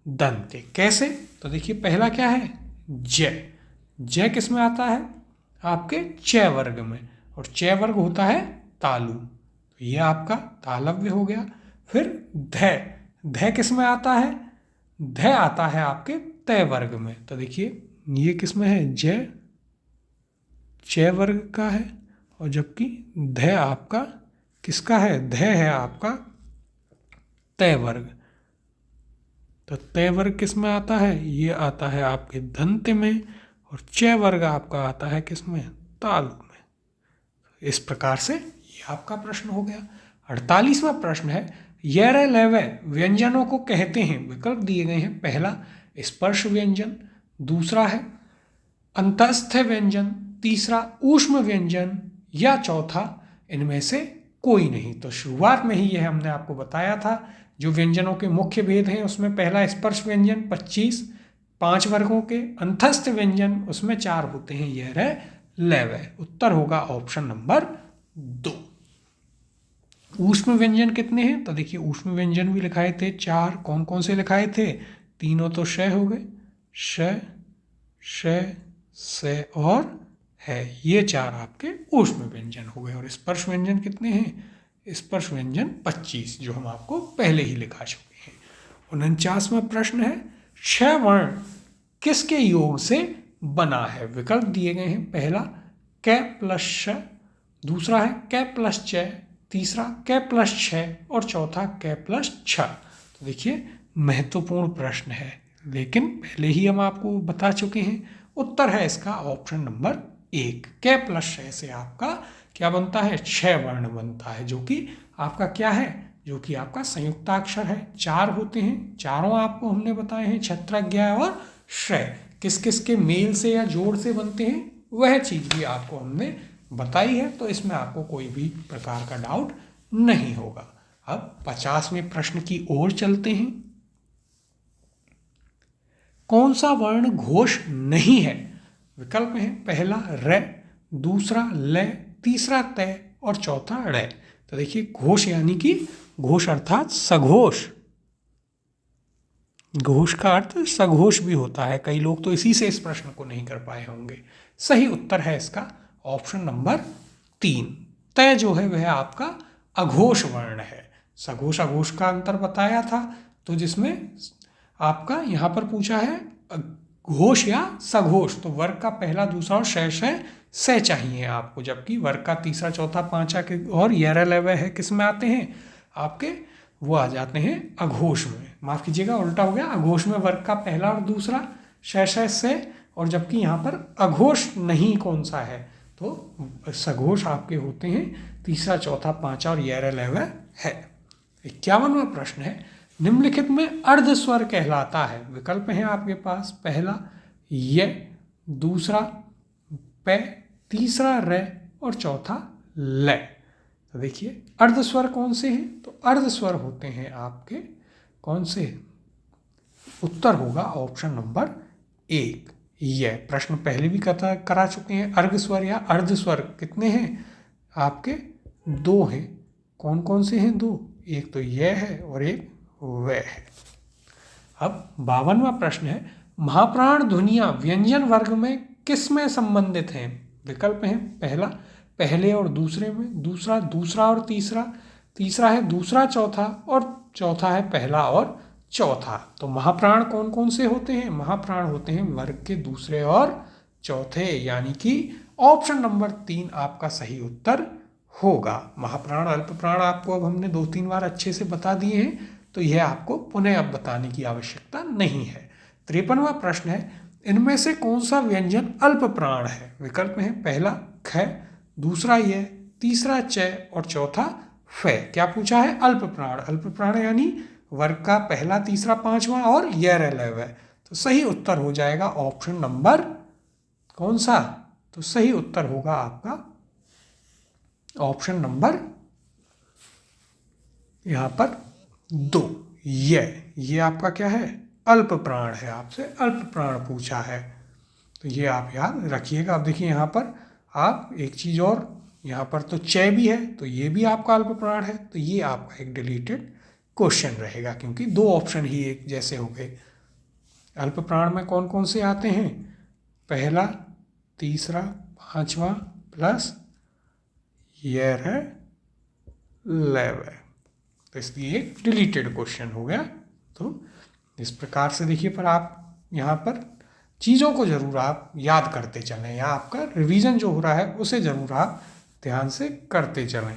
Speaker 1: दंत्य। कैसे, तो देखिए पहला क्या है, जय। जय किस में आता है, आपके च वर्ग में, और च वर्ग होता है तालु, तो ये आपका तालव्य हो गया। फिर ध, ध किस में आता है, ध आता है आपके तय वर्ग में। तो देखिए ये किस में है, जय च वर्ग का है, और जबकि ध आपका किसका है, ध है आपका तय वर्ग। तो तय वर्ग किस में आता है, ये आता है आपके दंत्य में, और च वर्ग आपका आता है किस में, तालु में। इस प्रकार से ये आपका प्रश्न हो गया। 48वां प्रश्न है, येरे लेवे व्यंजनों को कहते हैं। विकल्प दिए गए हैं, पहला स्पर्श व्यंजन, दूसरा है अंतस्थ व्यंजन, तीसरा ऊष्म व्यंजन, या चौथा इनमें से कोई नहीं। तो शुरुआत में ही यह हमने आपको बताया था, जो व्यंजनों के मुख्य भेद हैं उसमें पहला स्पर्श व्यंजन 25 5 वर्गों के, अंतस्थ व्यंजन उसमें 4 होते हैं, यह रहे लेवे। उत्तर होगा ऑप्शन नंबर 2। ऊष्म व्यंजन कितने हैं, तो देखिए ऊष्म व्यंजन भी लिखाए थे 4। कौन कौन से लिखाए थे, तीनों तो श हो गए, श श से और है, ये 4 आपके ऊष्म व्यंजन हो गए। और स्पर्श व्यंजन कितने हैं, स्पर्श व्यंजन 25, जो हम आपको पहले ही लिखा चुके हैं। 49वां प्रश्न है, क्ष वर्ण किसके योग से बना है। विकल्प दिए गए हैं, पहला क प्लस श, दूसरा है क प्लस च, तीसरा क प्लस छ, और चौथा क प्लस छ। तो देखिए महत्वपूर्ण प्रश्न है, लेकिन पहले ही हम आपको बता चुके हैं। उत्तर है इसका ऑप्शन नंबर 1, क प्लस छ से आपका क्या बनता है, छ वर्ण बनता है, जो कि आपका क्या है, जो कि आपका संयुक्ताक्षर है। 4 होते हैं, चारों आपको हमने बताए हैं, छत्र, ज्ञ और श्रय। किस किस के मेल से या जोड़ से बनते हैं वह चीज़ भी आपको हमने बताई है, तो इसमें आपको कोई भी प्रकार का डाउट नहीं होगा। अब 50वें प्रश्न की ओर चलते हैं। कौन सा वर्ण घोष नहीं है। विकल्प है, पहला र, दूसरा ल, तीसरा तय, और चौथा ड़। तो देखिए घोष यानी कि घोष अर्थात सघोष, घोष का अर्थ सघोष भी होता है। कई लोग तो इसी से इस प्रश्न को नहीं कर पाए होंगे। सही उत्तर है इसका ऑप्शन नंबर 3, तय जो है वह आपका अघोष वर्ण है। सघोष अघोष का अंतर बताया था, तो जिसमें आपका यहाँ पर पूछा है घोष या सघोष, तो वर्ग का पहला दूसरा और शेष है से चाहिए आपको, जबकि वर्ग का तीसरा चौथा पांचवा के और येरे लेवे है किस में आते हैं आपके, वो आ जाते हैं अघोष में। माफ कीजिएगा उल्टा हो गया, अघोष में वर्ग का पहला और दूसरा शेष से, और जबकि यहाँ पर अघोष नहीं कौन सा है, तो सघोष आपके होते हैं तीसरा चौथा पांचवा और येरे लेवे है। 51वां प्रश्न है, निम्नलिखित में अर्ध स्वर कहलाता है। विकल्प हैं आपके पास, पहला य, दूसरा पे, तीसरा रे, और चौथा ल। तो देखिए अर्ध स्वर कौन से हैं, तो अर्ध स्वर होते हैं आपके कौन से, उत्तर होगा ऑप्शन नंबर 1 य। प्रश्न पहले भी करा चुके हैं। अर्घ स्वर या अर्ध स्वर कितने हैं आपके, 2 हैं। कौन कौन से हैं 2, एक तो यह है और एक वह है। अब 52वां प्रश्न है, महाप्राण ध्वनियां व्यंजन वर्ग में किस में संबंधित हैं। विकल्प हैं, पहला पहले और दूसरे में, दूसरा दूसरा और तीसरा, तीसरा है दूसरा चौथा, और चौथा है पहला और चौथा। तो महाप्राण कौन कौन से होते हैं, महाप्राण होते हैं वर्ग के दूसरे और चौथे, यानी कि ऑप्शन नंबर 3 आपका सही उत्तर होगा। महाप्राण अल्प प्राण आपको अब हमने 2-3 बार अच्छे से बता दिए हैं, तो यह आपको पुनः अब बताने की आवश्यकता नहीं है। 53वां प्रश्न है, इनमें से कौन सा व्यंजन अल्प प्राण है? विकल्प है पहला ख, दूसरा य, तीसरा च और चौथा फ। क्या पूछा है? अल्प प्राण। अल्प प्राण यानी वर्ग का पहला, तीसरा, पांचवा और य लव है। तो सही उत्तर हो जाएगा ऑप्शन नंबर कौन सा? तो सही उत्तर होगा आपका ऑप्शन नंबर यहां पर 2। ये आपका क्या है? अल्प प्राण है। आपसे अल्प प्राण पूछा है, तो ये आप याद रखिएगा। अब देखिए यहाँ पर आप एक चीज़ और, यहाँ पर तो च भी है, तो ये भी आपका अल्प प्राण है, तो ये आपका एक डिलीटेड क्वेश्चन रहेगा, क्योंकि 2 ऑप्शन ही एक जैसे हो गए। अल्प प्राण में कौन कौन से आते हैं? पहला, तीसरा, पांचवा प्लस यर है लेव है, तो इसलिए एक डिलीटेड क्वेश्चन हो गया। तो इस प्रकार से देखिए, पर आप यहाँ पर चीज़ों को ज़रूर आप याद करते चलें, या आपका रिवीजन जो हो रहा है उसे ज़रूर आप ध्यान से करते चलें।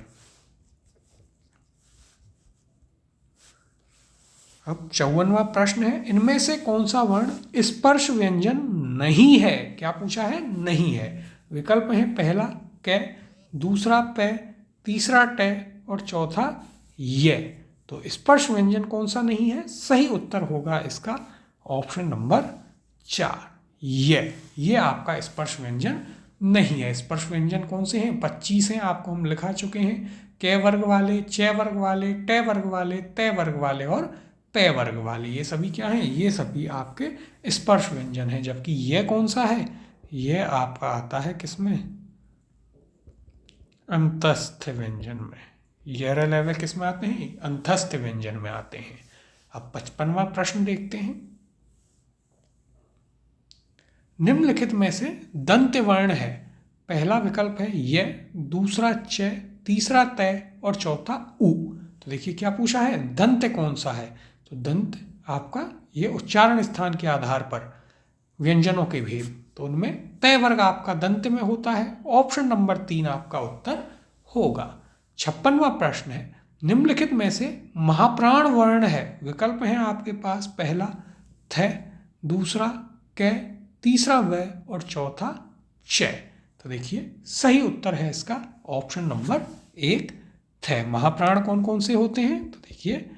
Speaker 1: अब 54वां प्रश्न है, इनमें से कौन सा वर्ण स्पर्श व्यंजन नहीं है? क्या पूछा है? नहीं है। विकल्प है पहला क, दूसरा प, तीसरा ट और चौथा ये। तो स्पर्श व्यंजन कौन सा नहीं है? सही उत्तर होगा इसका ऑप्शन नंबर 4 ये आपका स्पर्श व्यंजन नहीं है। स्पर्श व्यंजन कौन से हैं? 25 हैं, आपको हम लिखा चुके हैं। क वर्ग वाले, च वर्ग वाले, ट वर्ग वाले, त वर्ग वाले और प वर्ग वाले, ये सभी क्या हैं? ये सभी आपके स्पर्श व्यंजन हैं। जबकि ये कौन सा है? ये आपका आता है किसमें? अंतस्थ व्यंजन में। ये लेवल किस में आते हैं? अंतस्थ व्यंजन में आते हैं। अब 55वां प्रश्न देखते हैं, निम्नलिखित में से दंत वर्ण है? पहला विकल्प है य, दूसरा च, तीसरा त और चौथा उ। तो देखिए क्या पूछा है? दंत कौन सा है? तो दंत आपका ये उच्चारण स्थान के आधार पर व्यंजनों के भेद, तो उनमें तय वर्ग आपका दंत में होता है। ऑप्शन नंबर 3 आपका उत्तर होगा। 56वां प्रश्न है, निम्नलिखित में से महाप्राण वर्ण है? विकल्प हैं आपके पास पहला थ, दूसरा क, तीसरा व और चौथा च। तो देखिए सही उत्तर है इसका ऑप्शन नंबर 1 थ। महाप्राण कौन कौन से होते हैं? तो देखिए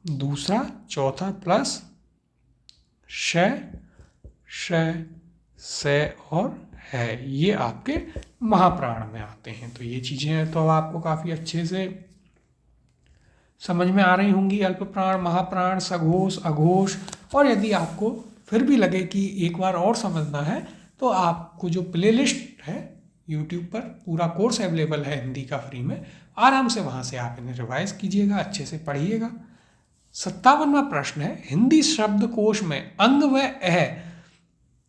Speaker 1: दूसरा, चौथा प्लस श, श, से और है, ये आपके महाप्राण में आते हैं। तो ये चीज़ें तो आपको काफ़ी अच्छे से समझ में आ रही होंगी। अल्प प्राण, महाप्राण, सघोष, अघोष। और यदि आपको फिर भी लगे कि एक बार और समझना है, तो आपको जो प्लेलिस्ट है यूट्यूब पर, पूरा कोर्स अवेलेबल है हिंदी का फ्री में, आराम से वहाँ से आप इन्हें रिवाइज कीजिएगा, अच्छे से पढ़िएगा। 57वां प्रश्न है, हिंदी शब्दकोश में अंग व अ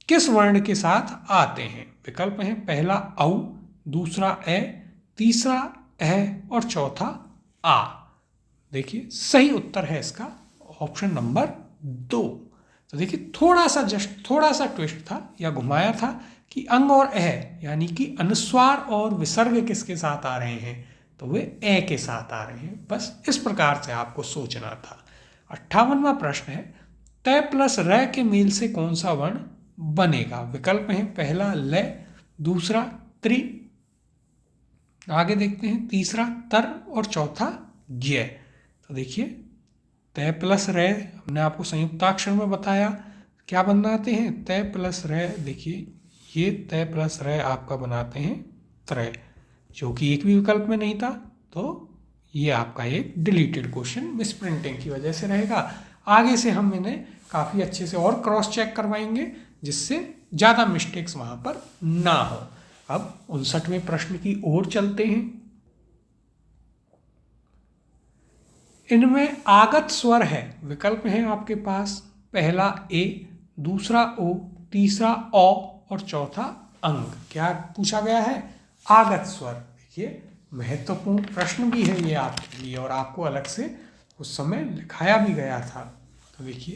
Speaker 1: किस वर्ण के साथ आते हैं? विकल्प हैं पहला औ, दूसरा ए, तीसरा अ और चौथा आ। देखिए सही उत्तर है इसका ऑप्शन नंबर 2। तो देखिए थोड़ा सा ट्विस्ट था या घुमाया था कि अंग और अ यानी कि अनुस्वार और विसर्ग किसके साथ आ रहे हैं? तो वे ए के साथ आ रहे हैं। बस इस प्रकार से आपको सोचना था। 58वां प्रश्न है, तय प्लस र के मेल से कौन सा वर्ण बनेगा? विकल्प हैं पहला ल, दूसरा त्रि, आगे देखते हैं तीसरा तर और चौथा ज्य। तो देखिए तय प्लस रे हमने आपको संयुक्ताक्षर में बताया क्या बनाते हैं? तय प्लस रे। देखिए ये तय प्लस रे आपका बनाते हैं त्रय, जो कि एक भी विकल्प में नहीं था। तो ये आपका एक डिलीटेड क्वेश्चन मिस प्रिंटिंग की वजह से रहेगा। आगे से हम इन्हें काफ़ी अच्छे से और क्रॉस चेक करवाएंगे, जिससे ज़्यादा मिस्टेक्स वहाँ पर ना हो। अब 59वें प्रश्न की ओर चलते हैं। इनमें आगत स्वर है? विकल्प हैं आपके पास पहला ए, दूसरा ओ, तीसरा औ और चौथा अंग। क्या पूछा गया है? आगत स्वर। देखिए महत्वपूर्ण प्रश्न भी है ये आपके लिए, और आपको अलग से उस समय लिखाया भी गया था। तो देखिए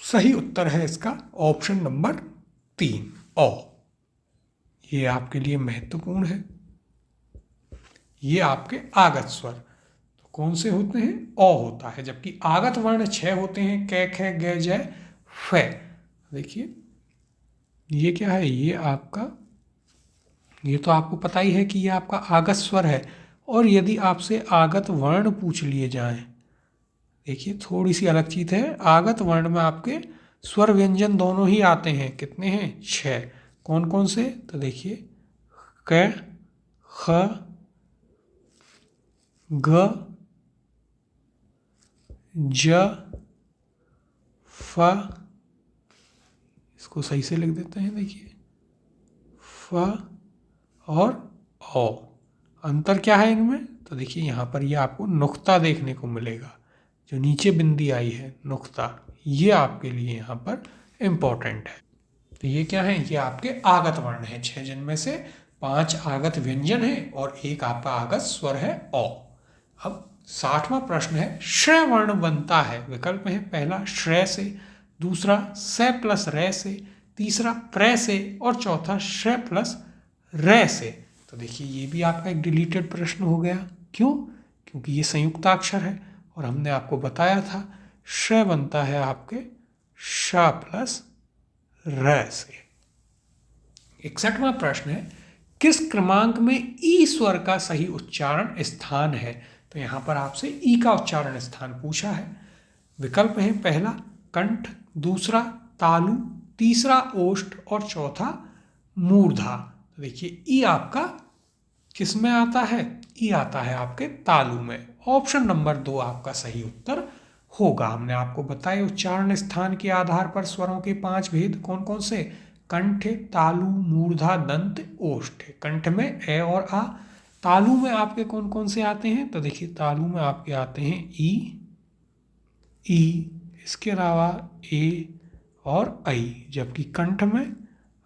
Speaker 1: सही उत्तर है इसका ऑप्शन नंबर 3 औ। ये आपके लिए महत्वपूर्ण है। ये आपके आगत स्वर। तो कौन से होते हैं? अ होता है, जबकि आगत वर्ण 6 होते हैं, कै ख ग जय फ। देखिए ये क्या है, ये तो आपको पता ही है कि ये आपका आगत स्वर है। और यदि आपसे आगत वर्ण पूछ लिए जाएं, देखिए थोड़ी सी अलग चीज़ है। आगत वर्ण में आपके स्वर व्यंजन दोनों ही आते हैं। कितने हैं? 6। कौन कौन से? तो देखिए क, ख, ग, ज, फ, इसको सही से लिख देते हैं। देखिए फ और औ। अंतर क्या है इनमें? तो देखिए यहाँ पर ये आपको नुक्ता देखने को मिलेगा, जो नीचे बिंदी आई है नुक्ता, ये आपके लिए यहाँ पर इम्पोर्टेंट है। तो ये क्या है? ये आपके आगत वर्ण है 6, जिनमें से 5 आगत व्यंजन है और एक आपका आगत स्वर है औ। अब 60वां प्रश्न है, श्रय वर्ण बनता है। विकल्प है, पहला श्रय से, दूसरा स प्लस रे से, तीसरा प्र से और चौथा श्रय प्लस रे से। तो देखिए ये भी आपका एक डिलीटेड प्रश्न हो गया। क्यों? क्योंकि ये संयुक्ताक्षर है और हमने आपको बताया था श्रय बनता है आपके श प्लस र से। 61वां प्रश्न है, किस क्रमांक में ई स्वर का सही उच्चारण स्थान है? तो यहाँ पर आपसे ई का उच्चारण स्थान पूछा है। विकल्प है, पहला कंठ, दूसरा तालु, तीसरा ओष्ठ और चौथा मूर्धा। तो देखिए ई आपका किस में आता है? ई आता है आपके तालु में। ऑप्शन नंबर 2 आपका सही उत्तर होगा। हमने आपको बताया उच्चारण स्थान के आधार पर स्वरों के 5 भेद कौन कौन से? कंठ, तालु, मूर्धा, दंत, ओष्ठ। कंठ में ए और आ। तालु में आपके कौन कौन से आते हैं? तो देखिए तालु में आपके आते हैं ई, इसके अलावा ए और आई, जबकि कंठ में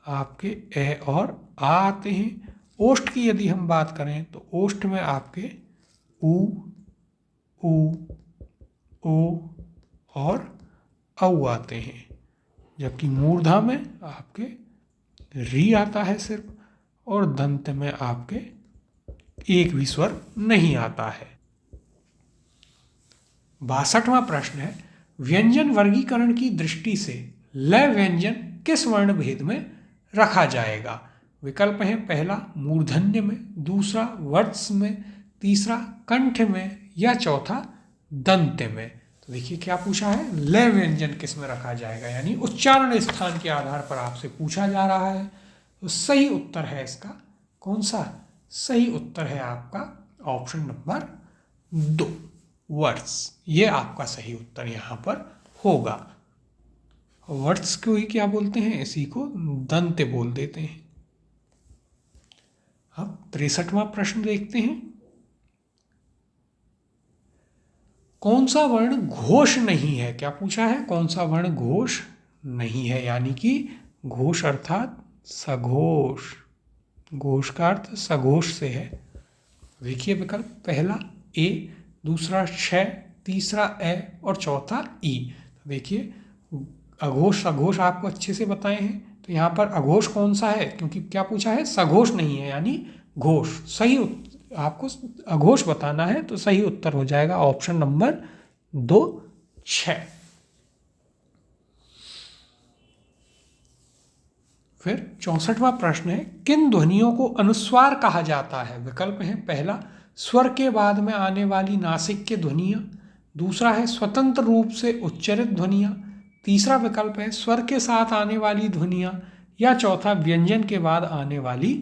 Speaker 1: आपके ए और आ आते हैं। ओष्ठ की यदि हम बात करें तो ओष्ठ में आपके उ, ओ और औ आते हैं, जबकि मूर्धा में आपके री आता है सिर्फ, और दंत में आपके एक भी स्वर नहीं आता है। 62वां प्रश्न है, व्यंजन वर्गीकरण की दृष्टि से ल व्यंजन किस वर्ण भेद में रखा जाएगा? विकल्प है, पहला मूर्धन्य में, दूसरा वर्त्स में, तीसरा कंठ में या चौथा दंत में। तो देखिए क्या पूछा है, ल व्यंजन किस में रखा जाएगा, यानी उच्चारण स्थान के आधार पर आपसे पूछा जा रहा है। तो सही उत्तर है इसका कौन सा? सही उत्तर है आपका ऑप्शन नंबर 2, वर्ड्स। ये आपका सही उत्तर यहाँ पर होगा। वर्ड्स को ही क्या बोलते हैं? इसी को दंत बोल देते हैं। अब 63वां प्रश्न देखते हैं, कौन सा वर्ण घोष नहीं है? क्या पूछा है? कौन सा वर्ण घोष नहीं है, यानी कि घोष अर्थात सघोष। घोष का अर्थ सघोष से है। देखिए विकल्प, पहला ए, दूसरा श, तीसरा ए और चौथा ई। तो देखिए अघोष सघोष आपको अच्छे से बताए हैं, तो यहाँ पर अघोष कौन सा है? क्योंकि क्या पूछा है? सघोष नहीं है, यानी घोष। सही आपको अघोष बताना है, तो सही उत्तर हो जाएगा ऑप्शन नंबर 2, 6। फिर 64वां प्रश्न है, किन ध्वनियों को अनुस्वार कहा जाता है? विकल्प है, पहला स्वर के बाद में आने वाली नासिक ध्वनियाँ, दूसरा है स्वतंत्र रूप से उच्चरित ध्वनियाँ, तीसरा विकल्प है स्वर के साथ आने वाली ध्वनियाँ, या चौथा व्यंजन के बाद आने वाली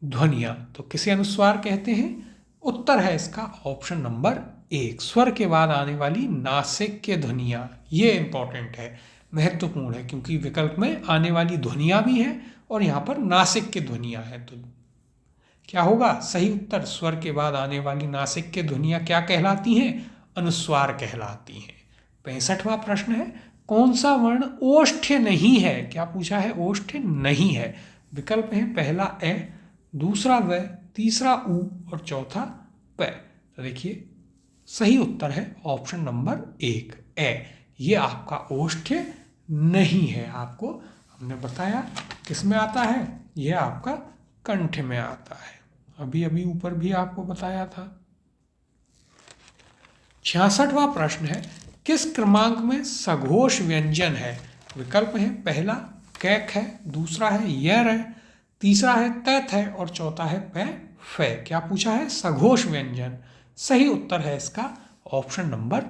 Speaker 1: ध्वनियाँ। तो किसे अनुस्वार कहते हैं? उत्तर है इसका ऑप्शन नंबर 1, स्वर के बाद आने वाली नासिक ध्वनियाँ। ये इंपॉर्टेंट है, महत्वपूर्ण है, क्योंकि विकल्प में आने वाली ध्वनियाँ भी हैं और यहाँ पर नासिक की ध्वनियाँ हैं। तो क्या होगा सही उत्तर? स्वर के बाद आने वाली नासिक की ध्वनियाँ क्या कहलाती हैं? अनुस्वार कहलाती हैं। 65वां प्रश्न है, कौन सा वर्ण ओष्ठ्य नहीं है? क्या पूछा है? ओष्ठ्य नहीं है। विकल्प है, पहला ए, दूसरा व, तीसरा उ और चौथा प। तो देखिए सही उत्तर है ऑप्शन नंबर 1, ए। ये आपका ओष्ठ्य नहीं है। आपको हमने बताया किस में आता है? यह आपका कंठ में आता है। अभी अभी ऊपर भी आपको बताया था। 66वां प्रश्न है, किस क्रमांक में सघोष व्यंजन है? विकल्प है, पहला कैक है, दूसरा है यर है, तीसरा है तैथ है और चौथा है पै फै। क्या पूछा है? सघोष व्यंजन। सही उत्तर है इसका ऑप्शन नंबर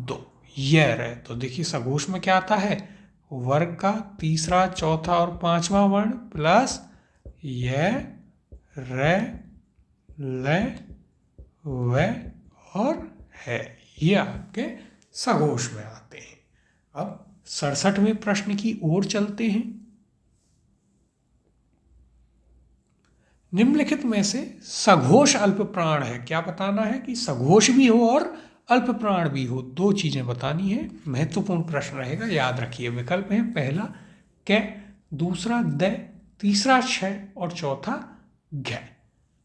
Speaker 1: 2, यर है। तो देखिए सघोष में क्या आता है? वर्ग का तीसरा, चौथा और पांचवा वर्ण प्लस य, रे, ले, वे और है, ये आपके सघोष में आते हैं। अब 67वें प्रश्न की ओर चलते हैं। निम्नलिखित में से सघोष अल्प प्राण है। क्या बताना है? कि सघोष भी हो और अल्प प्राण भी हो, दो चीजें बतानी है। महत्वपूर्ण प्रश्न रहेगा, याद रखिए। विकल्प है, पहला कै, दूसरा दै, तीसरा छ और चौथा घै।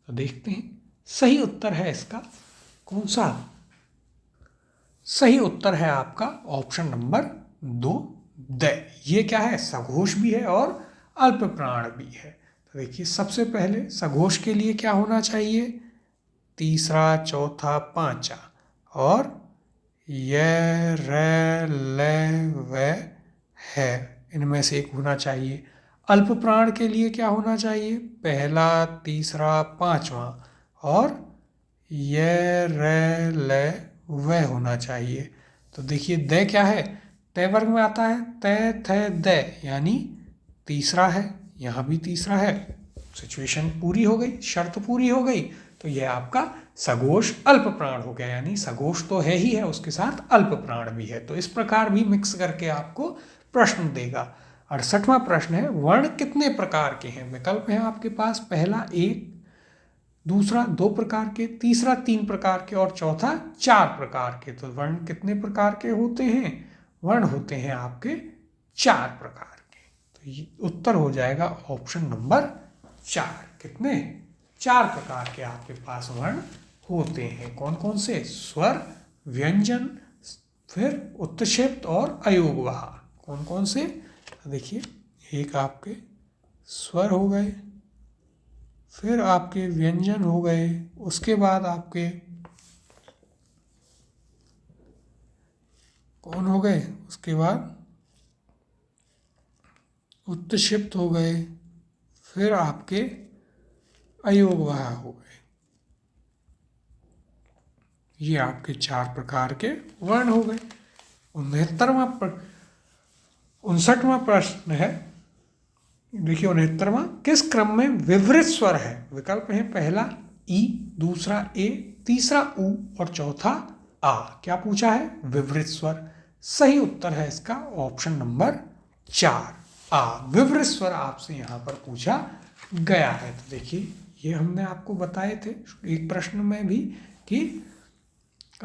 Speaker 1: तो देखते हैं सही उत्तर है इसका कौन सा? सही उत्तर है आपका ऑप्शन नंबर 2, दै। ये क्या है? सघोष भी है और अल्प प्राण भी है। तो देखिए सबसे पहले सघोष के लिए क्या होना चाहिए? तीसरा, चौथा, पांचा और ये, रे, ले, वे, है, इनमें से एक होना चाहिए। अल्प प्राण के लिए क्या होना चाहिए? पहला, तीसरा, पांचवा और ये, रे, ले, वे होना चाहिए। तो देखिए दै क्या है? तय वर्ग में आता है, तय, थे, दै, यानी तीसरा है, यहाँ भी तीसरा है। सिचुएशन पूरी हो गई, शर्त पूरी हो गई। तो यह आपका सघोष अल्प प्राण हो गया, यानी सघोष तो है ही है, उसके साथ अल्प प्राण भी है। तो इस प्रकार भी मिक्स करके आपको प्रश्न देगा। 68वां प्रश्न है, वर्ण कितने प्रकार के हैं? विकल्प है आपके पास, पहला 1, दूसरा 2 प्रकार के, तीसरा 3 प्रकार के और चौथा 4 प्रकार के। तो वर्ण कितने प्रकार के होते हैं? वर्ण होते हैं आपके 4 प्रकार के। तो ये उत्तर हो जाएगा ऑप्शन नंबर 4। कितने? 4 प्रकार के आपके पास वर्ण होते हैं। कौन कौन से? स्वर, व्यंजन, फिर उत्क्षेप और अयोगवाह। कौन कौन से? देखिए, एक आपके स्वर हो गए, फिर आपके व्यंजन हो गए, उसके बाद आपके कौन हो गए? उसके बाद उत्क्षिप्त हो गए, फिर आपके अयोगवाह हो गए। ये आपके 4 प्रकार के वर्ण हो गए। 59वां प्रश्न है, देखिए 69वां, किस क्रम में विवृत स्वर है? विकल्प है, पहला ई, दूसरा ए, तीसरा उ और चौथा आ। क्या पूछा है? विवृत स्वर। सही उत्तर है इसका ऑप्शन नंबर 4, आ। विवृत स्वर आपसे यहाँ पर पूछा गया है। तो देखिए ये हमने आपको बताए थे एक प्रश्न में भी कि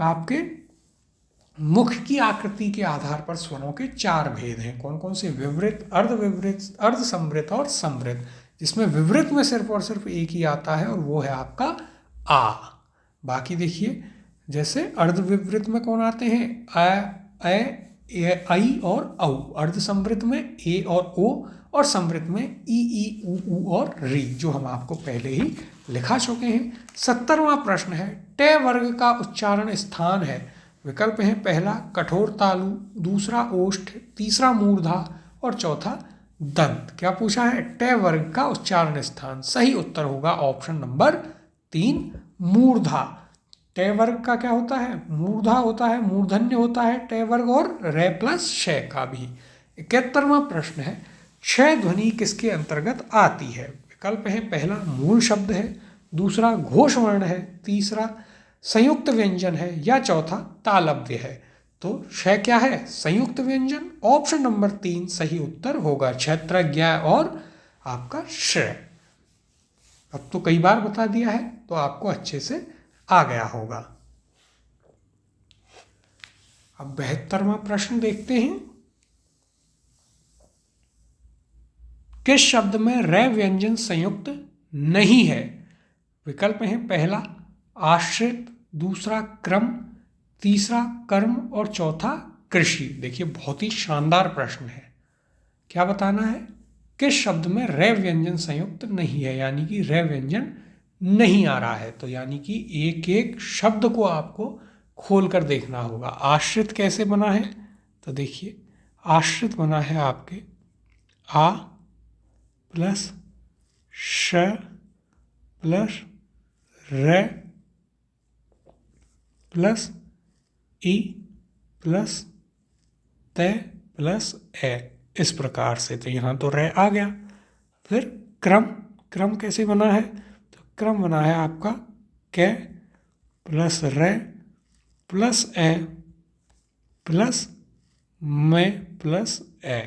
Speaker 1: आपके मुख की आकृति के आधार पर स्वरों के 4 भेद हैं। कौन कौन से? विवृत, अर्धविवृत, अर्धसंवृत और संवृत। जिसमें विवृत में सिर्फ और सिर्फ एक ही आता है और वो है आपका आ। बाकी देखिए जैसे अर्धविवृत में कौन आते हैं? अ, ए, आई और औ। अर्धसंवृत में ए और ओ और संवृत में ई, उ और री, जो हम आपको पहले ही लिखा चुके हैं। 70वां प्रश्न है, टे वर्ग का उच्चारण स्थान है। विकल्प है, पहला कठोर तालु, दूसरा ओष्ठ, तीसरा मूर्धा और चौथा दंत। क्या पूछा है? टे वर्ग का उच्चारण स्थान। सही उत्तर होगा ऑप्शन नंबर 3, मूर्धा। टे वर्ग का क्या होता है? मूर्धा होता है, मूर्धन्य होता है टे वर्ग, और रे प्लस श का भी। 71वां प्रश्न है, क्षय ध्वनि किसके अंतर्गत आती है? विकल्प है, पहला मूल शब्द है, दूसरा घोष वर्ण है, तीसरा संयुक्त व्यंजन है या चौथा तालव्य है। तो श क्या है? संयुक्त व्यंजन। ऑप्शन नंबर 3 सही उत्तर होगा, क्षेत्र, ज्ञा और आपका श्रेय। अब तो कई बार बता दिया है तो आपको अच्छे से आ गया होगा। अब 72वां प्रश्न देखते हैं, किस शब्द में रे व्यंजन संयुक्त नहीं है? विकल्प है, पहला आश्रित, दूसरा क्रम, तीसरा कर्म और चौथा कृषि। देखिए बहुत ही शानदार प्रश्न है। क्या बताना है? किस शब्द में रे व्यंजन संयुक्त नहीं है, यानी कि रे व्यंजन नहीं आ रहा है। तो यानी कि एक एक शब्द को आपको खोल कर देखना होगा। आश्रित कैसे बना है, तो देखिए आश्रित बना है आपके आ प्लस श प्लस र प्लस ई प्लस त प्लस ए, इस प्रकार से। तो यहाँ तो रे आ गया। फिर क्रम, क्रम कैसे बना है, तो क्रम बना है आपका कै प्लस रे प्लस ए प्लस मैं प्लस ए,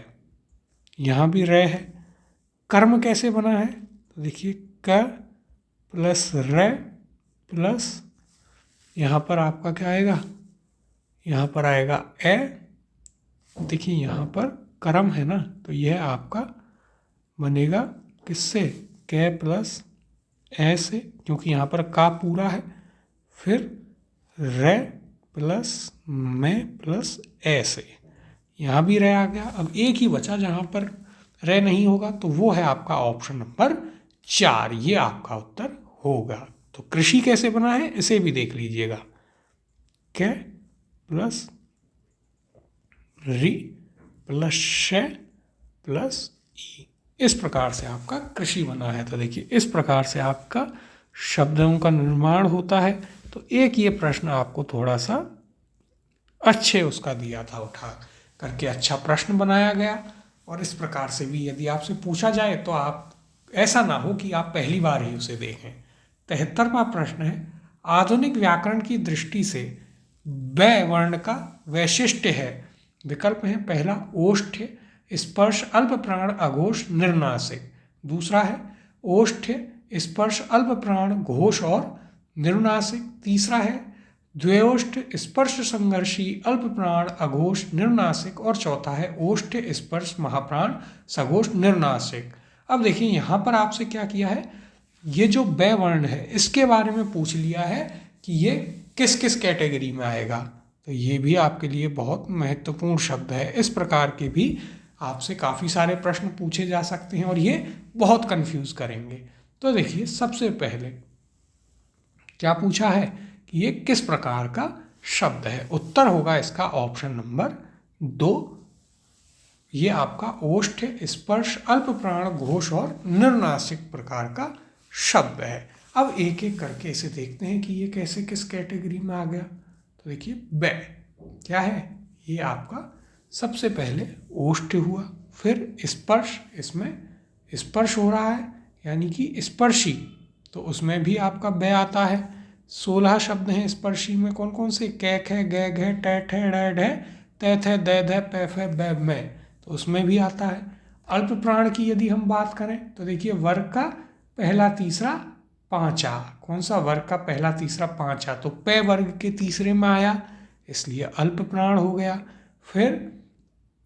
Speaker 1: यहाँ भी रे है। कर्म कैसे बना है, तो देखिए क प्लस रे प्लस यहाँ पर आपका क्या आएगा, यहाँ पर आएगा ए। देखिए यहाँ पर कर्म है ना, तो यह आपका बनेगा किससे, कै प्लस ए से, क्योंकि यहाँ पर का पूरा है। फिर रे प्लस मैं प्लस ए से, यहाँ भी रे आ गया। अब एक ही बचा जहाँ पर रे नहीं होगा, तो वो है आपका ऑप्शन नंबर 4, ये आपका उत्तर होगा। तो कृषि कैसे बना है इसे भी देख लीजिएगा, कै प्लस री प्लस श प्लस ई, इस प्रकार से आपका कृषि बना है। तो देखिए इस प्रकार से आपका शब्दों का निर्माण होता है। तो एक ये प्रश्न आपको थोड़ा सा अच्छे उसका दिया था, उठा करके अच्छा प्रश्न बनाया गया। और इस प्रकार से भी यदि आपसे पूछा जाए तो आप ऐसा ना हो कि आप पहली बार ही उसे देखें। 73वां प्रश्न है, आधुनिक व्याकरण की दृष्टि से बै वर्ण का वैशिष्ट्य है। विकल्प है, पहला ओष्ठ्य स्पर्श अल्प प्राण अघोष निर्नासिक, दूसरा है ओष्ठ्य स्पर्श अल्प प्राण घोष और निर्नासिक, तीसरा है द्वयोष्ठ स्पर्श संघर्षी अल्प प्राण अघोष निर्नासिक, और चौथा है ओष्ठ स्पर्श महाप्राण सघोष निर्नासिक। अब देखिए यहाँ पर आपसे क्या किया है, ये जो बै वर्ण है इसके बारे में पूछ लिया है कि ये किस किस कैटेगरी में आएगा। तो ये भी आपके लिए बहुत महत्वपूर्ण शब्द है। इस प्रकार के भी आपसे काफ़ी सारे प्रश्न पूछे जा सकते हैं और ये बहुत कंफ्यूज करेंगे। तो देखिए सबसे पहले क्या पूछा है कि ये किस प्रकार का शब्द है। उत्तर होगा इसका ऑप्शन नंबर 2, ये आपका ओष्ठ स्पर्श अल्प प्राण घोष और निर्नासिक प्रकार का शब्द है। अब एक एक करके इसे देखते हैं कि ये कैसे किस कैटेगरी में आ गया। तो देखिए बै क्या है, ये आपका सबसे पहले ओष्ठ हुआ, फिर स्पर्श, इसमें स्पर्श हो रहा है यानी कि स्पर्शी, तो उसमें भी आपका बै आता है। 16 शब्द हैं स्पर्शी में, कौन कौन से, कैक है, गैग है, टैठ है, डैड है, तैथ है, दैद है, पैफ है, बैब में, तो उसमें भी आता है। अल्प प्राण की यदि हम बात करें तो देखिए वर्ग का पहला तीसरा पांचा, कौन सा वर्ग का पहला तीसरा पांचा, तो पे वर्ग के तीसरे में आया इसलिए अल्प प्राण हो गया। फिर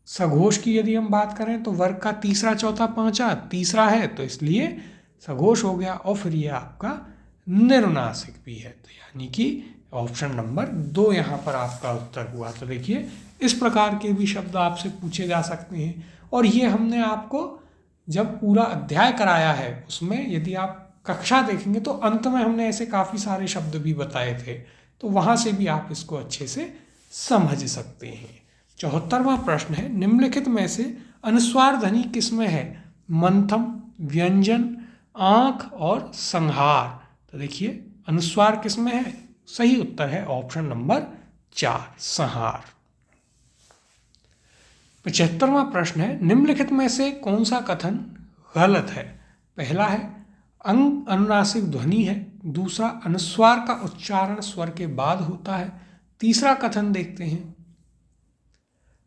Speaker 1: सघोष की यदि हम बात करें तो वर्ग का तीसरा चौथा पांचा तीसरा है तो इसलिए सघोष हो गया। और फिर ये आपका निर्नासिक भी है, तो यानी कि ऑप्शन नंबर 2 यहाँ पर आपका उत्तर हुआ। तो देखिए इस प्रकार के भी शब्द आपसे पूछे जा सकते हैं। और ये हमने आपको जब पूरा अध्याय कराया है उसमें यदि आप कक्षा देखेंगे तो अंत में हमने ऐसे काफ़ी सारे शब्द भी बताए थे, तो वहाँ से भी आप इसको अच्छे से समझ सकते हैं। 74वां प्रश्न है, निम्नलिखित में से अनुस्वार ध्वनि किसमें है, मंथम, व्यंजन, आँख और संहार। तो देखिए अनुस्वार किसमें है, सही उत्तर है ऑप्शन नंबर 4 संहार। 75वां प्रश्न है, निम्नलिखित में से कौन सा कथन गलत है। पहला है अंग अनुनासिक ध्वनि है, दूसरा अनुस्वार का उच्चारण स्वर के बाद होता है, तीसरा कथन देखते हैं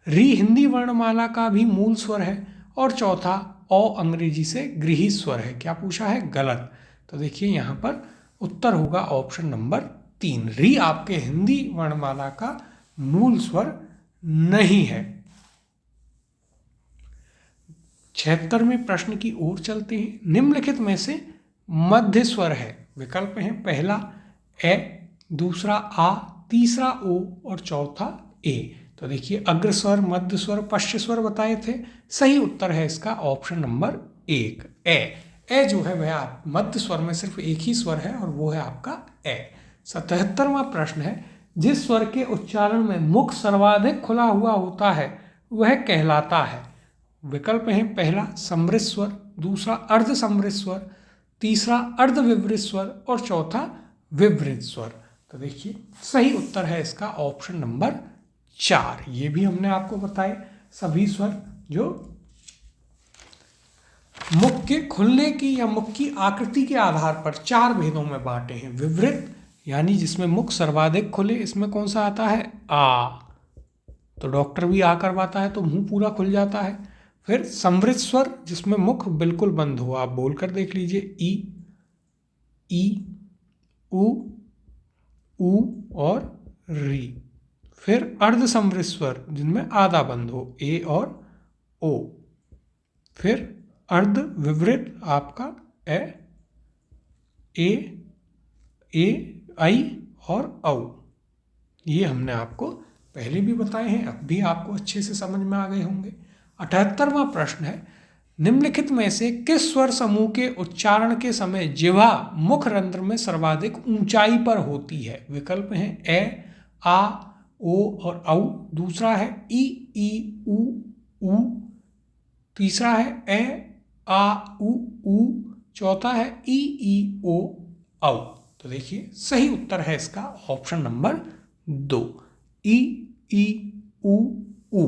Speaker 1: री हिंदी वर्णमाला का भी मूल स्वर है, और चौथा औ अंग्रेजी से गृहीत स्वर है। क्या पूछा है, गलत। तो देखिए यहाँ पर उत्तर होगा ऑप्शन नंबर 3, री आपके हिंदी वर्णमाला का मूल स्वर नहीं है। 76वें प्रश्न की ओर चलते हैं, निम्नलिखित में से मध्य स्वर है। विकल्प हैं, पहला ए, दूसरा आ, तीसरा ओ और चौथा ए। तो देखिए अग्र स्वर, मध्य स्वर, पश्च स्वर बताए थे, सही उत्तर है इसका ऑप्शन नंबर 1 ए। ए जो है वह आप मध्य स्वर में सिर्फ एक ही स्वर है और वो है आपका ए। 77वां प्रश्न है, जिस स्वर के उच्चारण में मुख सर्वाधिक खुला हुआ होता है वह कहलाता है। विकल्प हैं, पहला समृद्ध स्वर, दूसरा अर्ध समृद्ध स्वर, तीसरा अर्ध विवृत स्वर और चौथा विवृत स्वर। तो देखिए सही उत्तर है इसका ऑप्शन नंबर 4। ये भी हमने आपको बताए सभी स्वर जो मुख के खुलने की या मुख की आकृति के आधार पर 4 भेदों में बांटे हैं। विवृत यानी जिसमें मुख सर्वाधिक खुले, इसमें कौन सा आता है, आ, तो डॉक्टर भी आ करवाता है तो मुंह पूरा खुल जाता है। फिर समृद्ध स्वर जिसमें मुख बिल्कुल बंद हो, आप बोलकर देख लीजिए, ई, उ और री। फिर अर्ध समृद्ध स्वर जिनमें आधा बंद हो, ए और ओ। फिर अर्ध विवृत आपका ए, आई और औ। ये हमने आपको पहले भी बताए हैं, अब भी आपको अच्छे से समझ में आ गए होंगे। 78वां प्रश्न है, निम्नलिखित में से किस स्वर समूह के उच्चारण के समय जिह्वा मुख रंध्र में सर्वाधिक ऊंचाई पर होती है। विकल्प हैं ए, आ, ओ और औ। दूसरा है ई, उ। तीसरा है ए, आ, उ। चौथा है ई, ओ, औ। तो देखिए सही उत्तर है इसका ऑप्शन नंबर 2, ई, उ।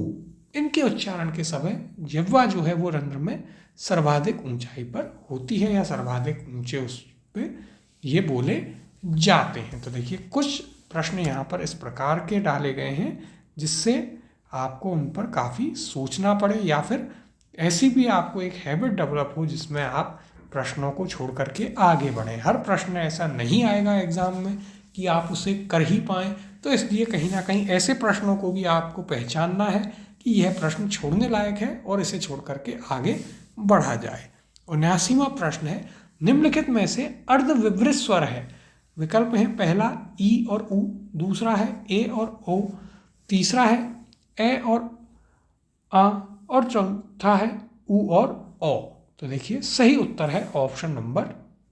Speaker 1: इनके उच्चारण के समय जिह्वा जो है वो रंध्र में सर्वाधिक ऊंचाई पर होती है या सर्वाधिक ऊंचे उस पे ये बोले जाते हैं। तो देखिए कुछ प्रश्न यहाँ पर इस प्रकार के डाले गए हैं जिससे आपको उन पर काफ़ी सोचना पड़े या फिर ऐसी भी आपको एक हैबिट डेवलप हो जिसमें आप प्रश्नों को छोड़ करके आगे बढ़ें। हर प्रश्न ऐसा नहीं आएगा एग्ज़ाम में कि आप उसे कर ही पाएँ, तो इसलिए कहीं ना कहीं ऐसे प्रश्नों को भी आपको पहचानना है कि यह प्रश्न छोड़ने लायक है और इसे छोड़ करके आगे बढ़ा जाए। 79वां प्रश्न है, निम्नलिखित में से अर्ध विवृत स्वर है। विकल्प हैं, पहला ई और उ, दूसरा है ए और ओ, तीसरा है ए और आ और चौथा है उ और ओ। तो देखिए सही उत्तर है ऑप्शन नंबर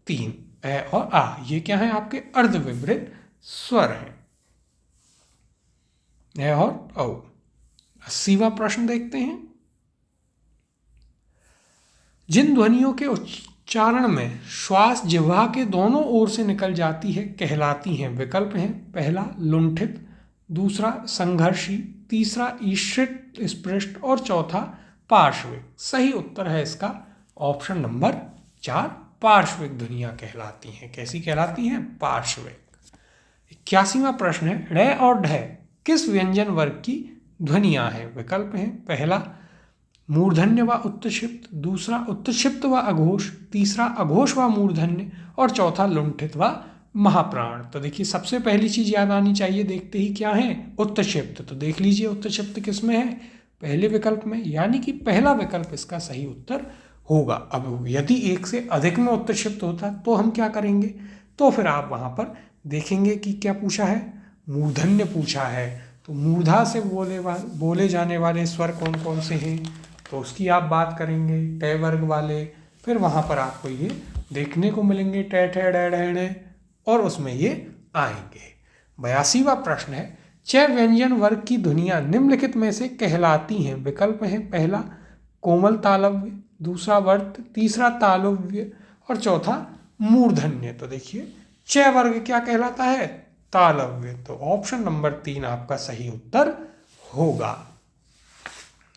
Speaker 1: 3, ए और आ। ये क्या है, आपके अर्ध विवृत स्वर हैं, ए और ओ। 80वां प्रश्न देखते हैं, जिन ध्वनियों के उच्चारण में श्वास जिह्वा के दोनों ओर से निकल जाती है कहलाती हैं। विकल्प हैं, पहला लुंठित, दूसरा संघर्षी, तीसरा ईश्रित स्पृष्ट और चौथा पार्श्विक। सही उत्तर है इसका ऑप्शन नंबर 4, पार्श्विक ध्वनियां कहलाती हैं। कैसी कहलाती हैं, पार्श्विक। 81वां प्रश्न है, ड़ और ढ किस व्यंजन वर्ग की ध्वनियां हैं। विकल्प हैं, पहला मूर्धन्य व उत्तक्षिप्त, दूसरा उत्तक्षिप्त व अघोष, तीसरा अघोष व मूर्धन्य और चौथा लुंठित व महाप्राण। तो देखिए सबसे पहली चीज याद आनी चाहिए देखते ही क्या है, उत्तक्षिप्त। तो देख लीजिए उत्तक्षिप्त किस में है, पहले विकल्प में, यानी कि पहला विकल्प इसका सही उत्तर होगा। अब यदि एक से अधिक में उत्तक्षिप्त होता तो हम क्या करेंगे, तो फिर आप वहां पर देखेंगे कि क्या पूछा है, मूर्धन्य पूछा है। तो मूर्धा से बोले जाने वाले स्वर कौन कौन से हैं, तो उसकी आप बात करेंगे, ट वर्ग वाले। फिर वहाँ पर आपको ये देखने को मिलेंगे ट ठ ड ढ और उसमें ये आएंगे। 82वां प्रश्न है, च व्यंजन वर्ग की ध्वनियाँ निम्नलिखित में से कहलाती हैं। विकल्प हैं, पहला कोमल तालव्य, दूसरा वर्त, तीसरा तालव्य और चौथा मूर्धन्य। तो देखिए च वर्ग क्या कहलाता है, तालव्य। तो ऑप्शन नंबर 3 आपका सही उत्तर होगा।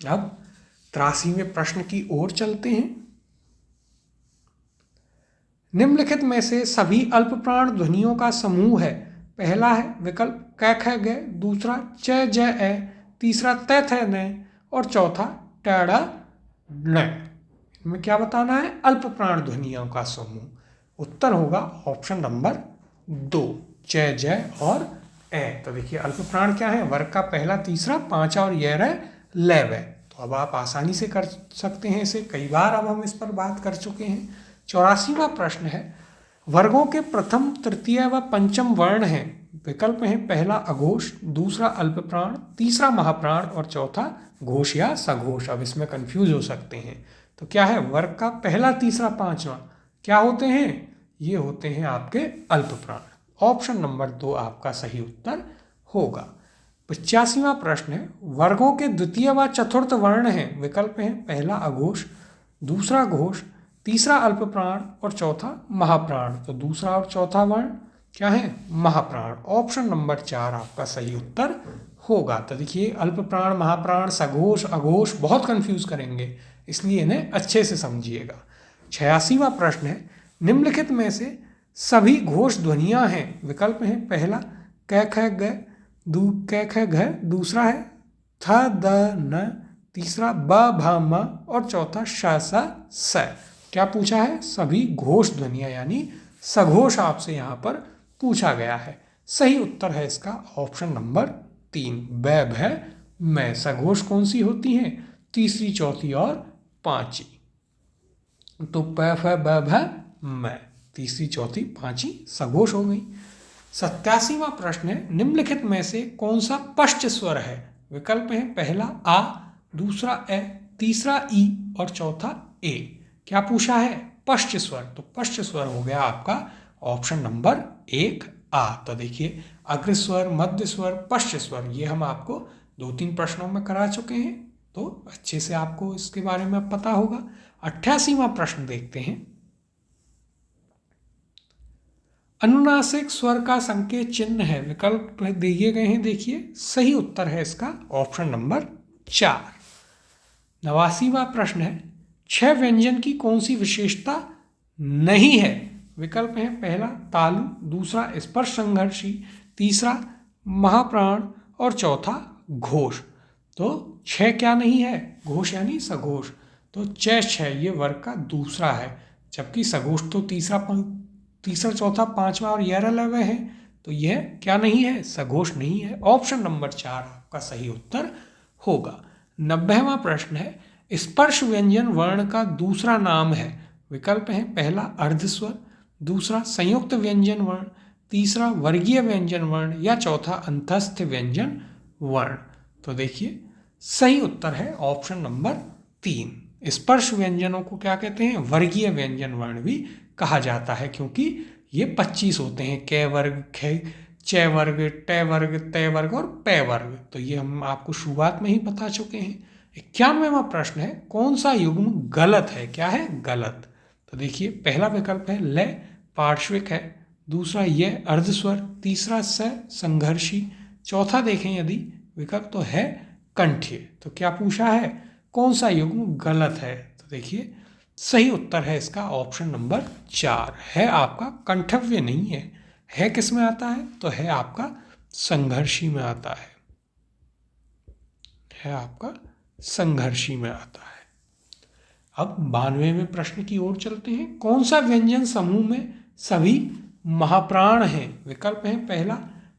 Speaker 1: अब 83वें प्रश्न की ओर चलते हैं। निम्नलिखित में से सभी अल्पप्राण ध्वनियों का समूह है। पहला है विकल्प क ख ग, दूसरा च ज ए, तीसरा त थ न और चौथा ट ड़ न। इनमें क्या बताना है, अल्पप्राण ध्वनियों का समूह। उत्तर होगा ऑप्शन नंबर 2, च ज और ए। तो देखिए अल्पप्राण क्या है, वर्ग का पहला, तीसरा, पांचवा और ये रह लव है। तो अब आप आसानी से कर सकते हैं इसे, कई बार अब हम इस पर बात कर चुके हैं। 84वां प्रश्न है, वर्गों के प्रथम, तृतीय व पंचम वर्ण हैं। विकल्प हैं, पहला अघोष, दूसरा अल्पप्राण, तीसरा महाप्राण और चौथा घोष या सघोष। अब इसमें कंफ्यूज हो सकते हैं। तो क्या है, वर्ग का पहला, तीसरा, पांचवा, क्या होते हैं? ये होते हैं आपके अल्प प्राण। ऑप्शन नंबर 2 आपका सही उत्तर होगा। 85वां प्रश्न है, वर्गों के द्वितीय व चतुर्थ वर्ण हैं। विकल्प हैं पहला अघोष, दूसरा घोष, तीसरा अल्प प्राण और चौथा महाप्राण। तो दूसरा और चौथा वर्ण क्या है? महाप्राण। ऑप्शन नंबर 4 आपका सही उत्तर होगा। तो देखिए अल्प प्राण, महाप्राण, सघोष, अघोष बहुत कंफ्यूज करेंगे, इसलिए इन्हें अच्छे से समझिएगा। 86वां प्रश्न है, निम्नलिखित में से सभी घोष ध्वनियां हैं। विकल्प हैं पहला क ख ग, क ख घ, दूसरा है थ द न, तीसरा ब भ म और चौथा श स स। क्या पूछा है? सभी घोष ध्वनियां यानी सघोष आपसे यहाँ पर पूछा गया है। सही उत्तर है इसका ऑप्शन नंबर 3 ब भ मैं। सघोष कौन सी होती हैं? तीसरी, चौथी और पांचवी। तो प फ ब भ म, तीसरी, चौथी, पांचवी सघोष हो गई। 87वां प्रश्न है, निम्नलिखित में से कौन सा पश्च स्वर है? विकल्प है पहला आ, दूसरा ए, तीसरा ई और चौथा ए। क्या पूछा है? पश्च स्वर। तो पश्च स्वर हो गया आपका ऑप्शन नंबर 1 आ। तो देखिए अग्र स्वर, मध्य स्वर, पश्च स्वर ये हम आपको 2-3 प्रश्नों में करा चुके हैं, तो अच्छे से आपको इसके बारे में पता होगा। 88वां प्रश्न देखते हैं, अनुनासिक स्वर का संकेत चिन्ह है। विकल्प दिए गए हैं, देखिए सही उत्तर है इसका ऑप्शन नंबर 4। 89वां प्रश्न है, 6 व्यंजन की कौन सी विशेषता नहीं है? विकल्प है पहला तालु, दूसरा स्पर्श संघर्षी, तीसरा महाप्राण और चौथा घोष। तो 6 क्या नहीं है? घोष यानी सघोष। तो 6 ये वर्ग का दूसरा है, जबकि सघोष तो तीसरा, चौथा, पांचवा और 11वां है। तो यह क्या नहीं है? सघोष नहीं है। ऑप्शन नंबर 4 आपका सही उत्तर होगा। 90वां प्रश्न है, स्पर्श व्यंजन वर्ण का दूसरा नाम है। विकल्प है पहला अर्धस्वर, दूसरा संयुक्त व्यंजन वर्ण, तीसरा वर्गीय व्यंजन वर्ण या चौथा अंतस्थ व्यंजन वर्ण। तो देखिए सही उत्तर है ऑप्शन नंबर 3। स्पर्श व्यंजनों को क्या कहते हैं? वर्गीय व्यंजन वर्ण भी कहा जाता है, क्योंकि ये 25 होते हैं, क वर्ग, ख, च वर्ग, ट वर्ग, त वर्ग और प वर्ग। तो ये हम आपको शुरुआत में ही बता चुके हैं। 91वां प्रश्न है, कौन सा युग्म गलत है? क्या है? गलत। तो देखिए पहला विकल्प है ल पार्श्विक है, दूसरा यह अर्धस्वर, तीसरा स संघर्षी, चौथा देखें यदि विकल्प तो है कंठ्य। तो क्या पूछा है? कौन सा युग्म गलत है? तो देखिए सही उत्तर है इसका ऑप्शन नंबर 4 है आपका कंठव्य नहीं है किस में आता है? तो है आपका संघर्षी में आता है आपका संघर्षी में आता है। अब 92वें प्रश्न की ओर चलते हैं, कौन सा व्यंजन समूह में सभी महाप्राण हैं? विकल्प है पहला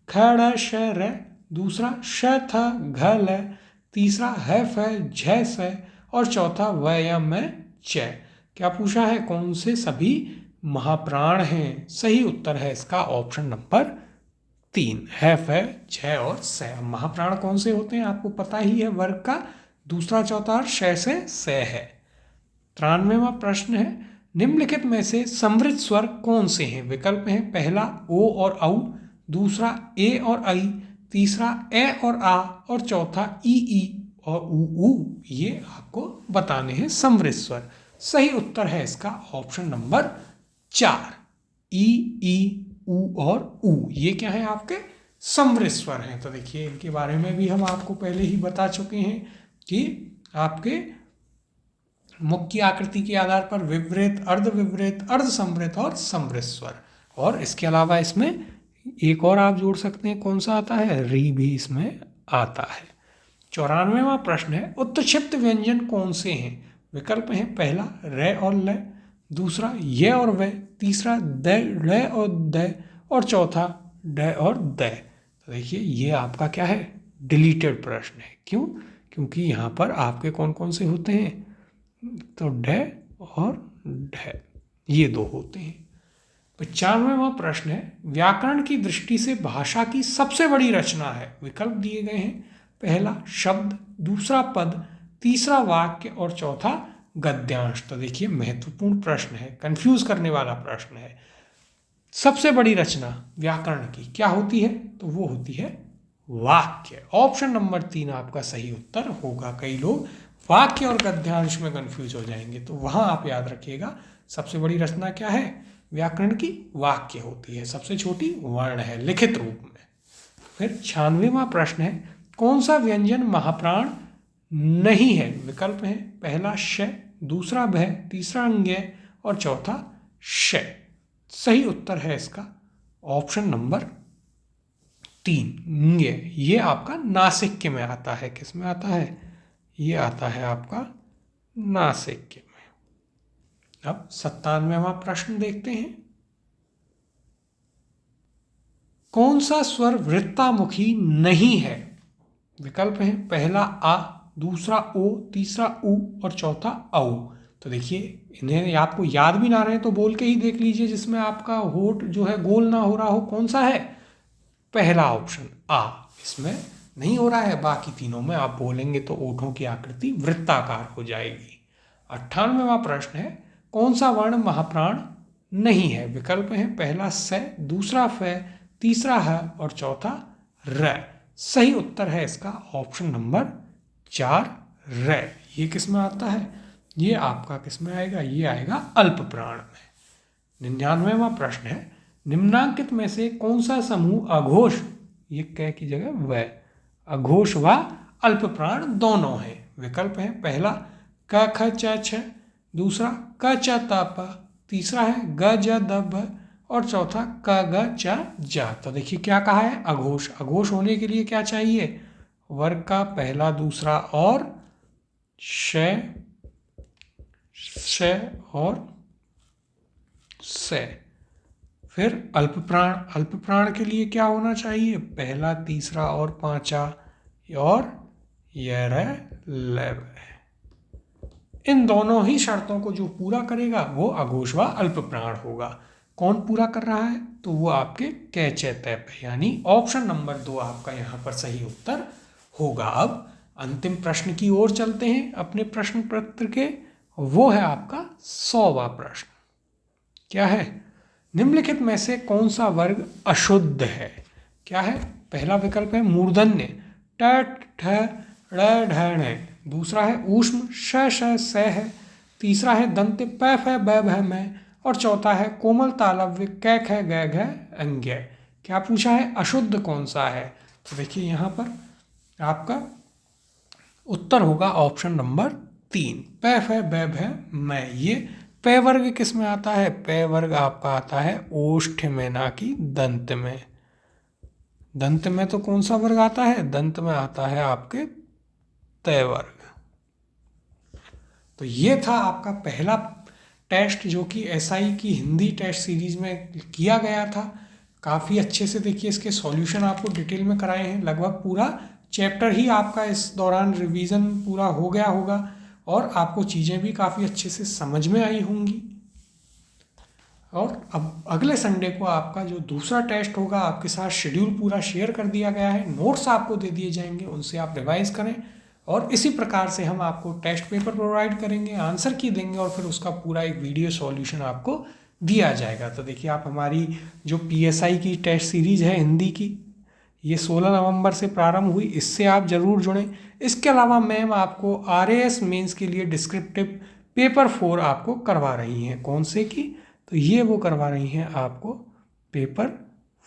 Speaker 1: ख ड़ श र, दूसरा श थ घ ल, तीसरा ह फ झ स और चौथा व य म च। क्या पूछा है? कौन से सभी महाप्राण हैं? सही उत्तर है इसका ऑप्शन नंबर 3 है फ झ और स। महाप्राण कौन से होते हैं आपको पता ही है, वर्ग का दूसरा, चौथा और श से स है। 93वां प्रश्न है, निम्नलिखित में से समृद्ध स्वर कौन से हैं? विकल्प हैं पहला ओ और औ, दूसरा ए और ऐ, तीसरा ए और आ और चौथा ई और ऊ। ये आपको बताने हैं समृद्ध स्वर। सही उत्तर है इसका ऑप्शन नंबर 4 ई ऊ और ऊ। ये क्या है? आपके समृद्ध स्वर हैं। तो देखिए इनके बारे में भी हम आपको पहले ही बता चुके हैं कि आपके मुख्य आकृति के आधार पर विवृत, अर्धविवृत, अर्धसमृद्ध और समृद्ध स्वर। और इसके अलावा इसमें एक और आप जोड़ सकते हैं, कौन सा आता है? री भी इसमें आता है। 94वां प्रश्न है, उत्क्षिप्त व्यंजन कौन से हैं? विकल्प हैं पहला र और ल, दूसरा य और व, तीसरा द ल और द और चौथा ड और द। तो देखिए ये आपका क्या है? डिलीटेड प्रश्न है। क्यों? क्योंकि यहाँ पर आपके कौन कौन से होते हैं? तो ड और ढ ये 2 होते हैं। 95वां प्रश्न है, व्याकरण की दृष्टि से भाषा की सबसे बड़ी रचना है। विकल्प दिए गए हैं पहला शब्द, दूसरा पद, तीसरा वाक्य और चौथा गद्यांश। तो देखिए महत्वपूर्ण प्रश्न है, कंफ्यूज करने वाला प्रश्न है। सबसे बड़ी रचना व्याकरण की क्या होती है? तो वो होती है वाक्य। ऑप्शन नंबर 3 आपका सही उत्तर होगा। कई लोग वाक्य और गद्यांश में कंफ्यूज हो जाएंगे, तो वहां आप याद रखिएगा सबसे बड़ी रचना क्या है व्याकरण की? वाक्य होती है। सबसे छोटी वर्ण है लिखित रूप में। फिर 96वां प्रश्न है, कौन सा व्यंजन महाप्राण नहीं है? विकल्प है पहला श, दूसरा भ, तीसरा अंग्य और चौथा श। सही उत्तर है इसका ऑप्शन नंबर 3 ये आपका नासिक्य में आता है। किस में आता है? ये आता है आपका नासिक्य में। अब 97वां प्रश्न देखते हैं, कौन सा स्वर वृत्तामुखी नहीं है? विकल्प है पहला आ, दूसरा ओ, तीसरा उ और चौथा औ। तो देखिए इन्हें आपको याद भी ना रहे तो बोल के ही देख लीजिए, जिसमें आपका होठ जो है गोल ना हो रहा हो। कौन सा है? पहला ऑप्शन आ। इसमें नहीं हो रहा है, बाकी तीनों में आप बोलेंगे तो ओठों की आकृति वृत्ताकार हो जाएगी। 98वां प्रश्न है, कौन सा वर्ण महाप्राण नहीं है? विकल्प है पहला स, दूसरा फ, तीसरा ह और चौथा र। सही उत्तर है इसका ऑप्शन नंबर 4 र। ये किस में आता है? ये आपका किस में आएगा? ये आएगा अल्प प्राण में। 99वां प्रश्न है, निम्नांकित में से कौन सा समूह अघोष, ये क की जगह व, अघोष व अल्प प्राण दोनों है? विकल्प है पहला क ख च छ, दूसरा क च त प, तीसरा है ग ज द भ और चौथा क ग च ज। तो देखिए क्या कहा है? अघोष। अघोष होने के लिए क्या चाहिए? वर्ग का पहला, दूसरा और श और से। फिर अल्प प्राण, अल्प प्राण के लिए क्या होना चाहिए? पहला, तीसरा और पांचा और यर लव। इन दोनों ही शर्तों को जो पूरा करेगा वो अघोष व अल्प प्राण होगा। कौन पूरा कर रहा है? तो वो आपके कैचे तैप, यानी ऑप्शन नंबर 2 आपका यहाँ पर सही उत्तर होगा। अब अंतिम प्रश्न की ओर चलते हैं अपने प्रश्न पत्र के। वो है आपका 100वां प्रश्न। क्या है? निम्नलिखित में से कौन सा वर्ग अशुद्ध है? क्या है? पहला विकल्प है मूर्धन्य ट ठ ड़ ढ ण, दूसरा है ऊष्म श श स है, तीसरा है दंत्य प फ ब भ म और चौथा है कोमल तालव्य क ख ग घ अंग्य। क्या पूछा है? अशुद्ध कौन सा है? तो देखिए यहाँ पर आपका उत्तर होगा ऑप्शन नंबर 3 प फ ब भ म। ये प वर्ग किस में आता है? प वर्ग आपका आता है ओष्ठ में, ना कि दंत में। दंत में तो कौन सा वर्ग आता है? दंत में आता है आपके तय वर्ग। तो ये था आपका पहला टेस्ट जो कि एसआई की हिंदी टेस्ट सीरीज में किया गया था। काफ़ी अच्छे से देखिए इसके सॉल्यूशन आपको डिटेल में कराए हैं। लगभग पूरा चैप्टर ही आपका इस दौरान रिवीजन पूरा हो गया होगा और आपको चीज़ें भी काफ़ी अच्छे से समझ में आई होंगी। और अब अगले संडे को आपका जो दूसरा टेस्ट होगा आपके साथ शेड्यूल पूरा शेयर कर दिया गया है, नोट्स आपको दे दिए जाएंगे, उनसे आप रिवाइज करें और इसी प्रकार से हम आपको टेस्ट पेपर प्रोवाइड करेंगे, आंसर की देंगे और फिर उसका पूरा एक वीडियो सॉल्यूशन आपको दिया जाएगा। तो देखिए आप हमारी जो पीएसआई की टेस्ट सीरीज है हिंदी की, ये 16 नवंबर से प्रारंभ हुई, इससे आप ज़रूर जुड़ें। इसके अलावा मैम आपको आरएएस मेंस के लिए डिस्क्रिप्टिव पेपर 4 आपको करवा रही हैं। कौन से की? तो ये वो करवा रही हैं आपको पेपर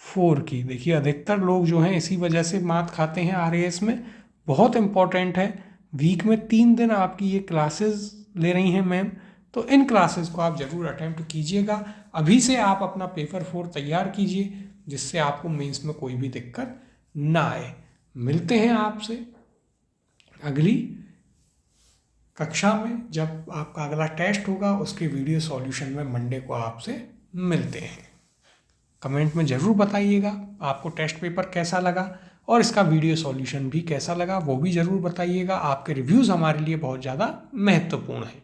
Speaker 1: 4 की। देखिए अधिकतर लोग जो हैं इसी वजह से मात खाते हैं आरएएस में। बहुत इम्पॉर्टेंट है, वीक में 3 दिन आपकी ये क्लासेस ले रही हैं मैम, तो इन क्लासेस को आप ज़रूर अटेम्प्ट कीजिएगा। अभी से आप अपना पेपर 4 तैयार कीजिए जिससे आपको मेंस में कोई भी दिक्कत ना आए। मिलते हैं आपसे अगली कक्षा में, जब आपका अगला टेस्ट होगा उसके वीडियो सॉल्यूशन में मंडे को आपसे मिलते हैं। कमेंट में ज़रूर बताइएगा आपको टेस्ट पेपर कैसा लगा और इसका वीडियो सॉल्यूशन भी कैसा लगा, वो भी ज़रूर बताइएगा। आपके रिव्यूज़ हमारे लिए बहुत ज़्यादा महत्वपूर्ण हैं।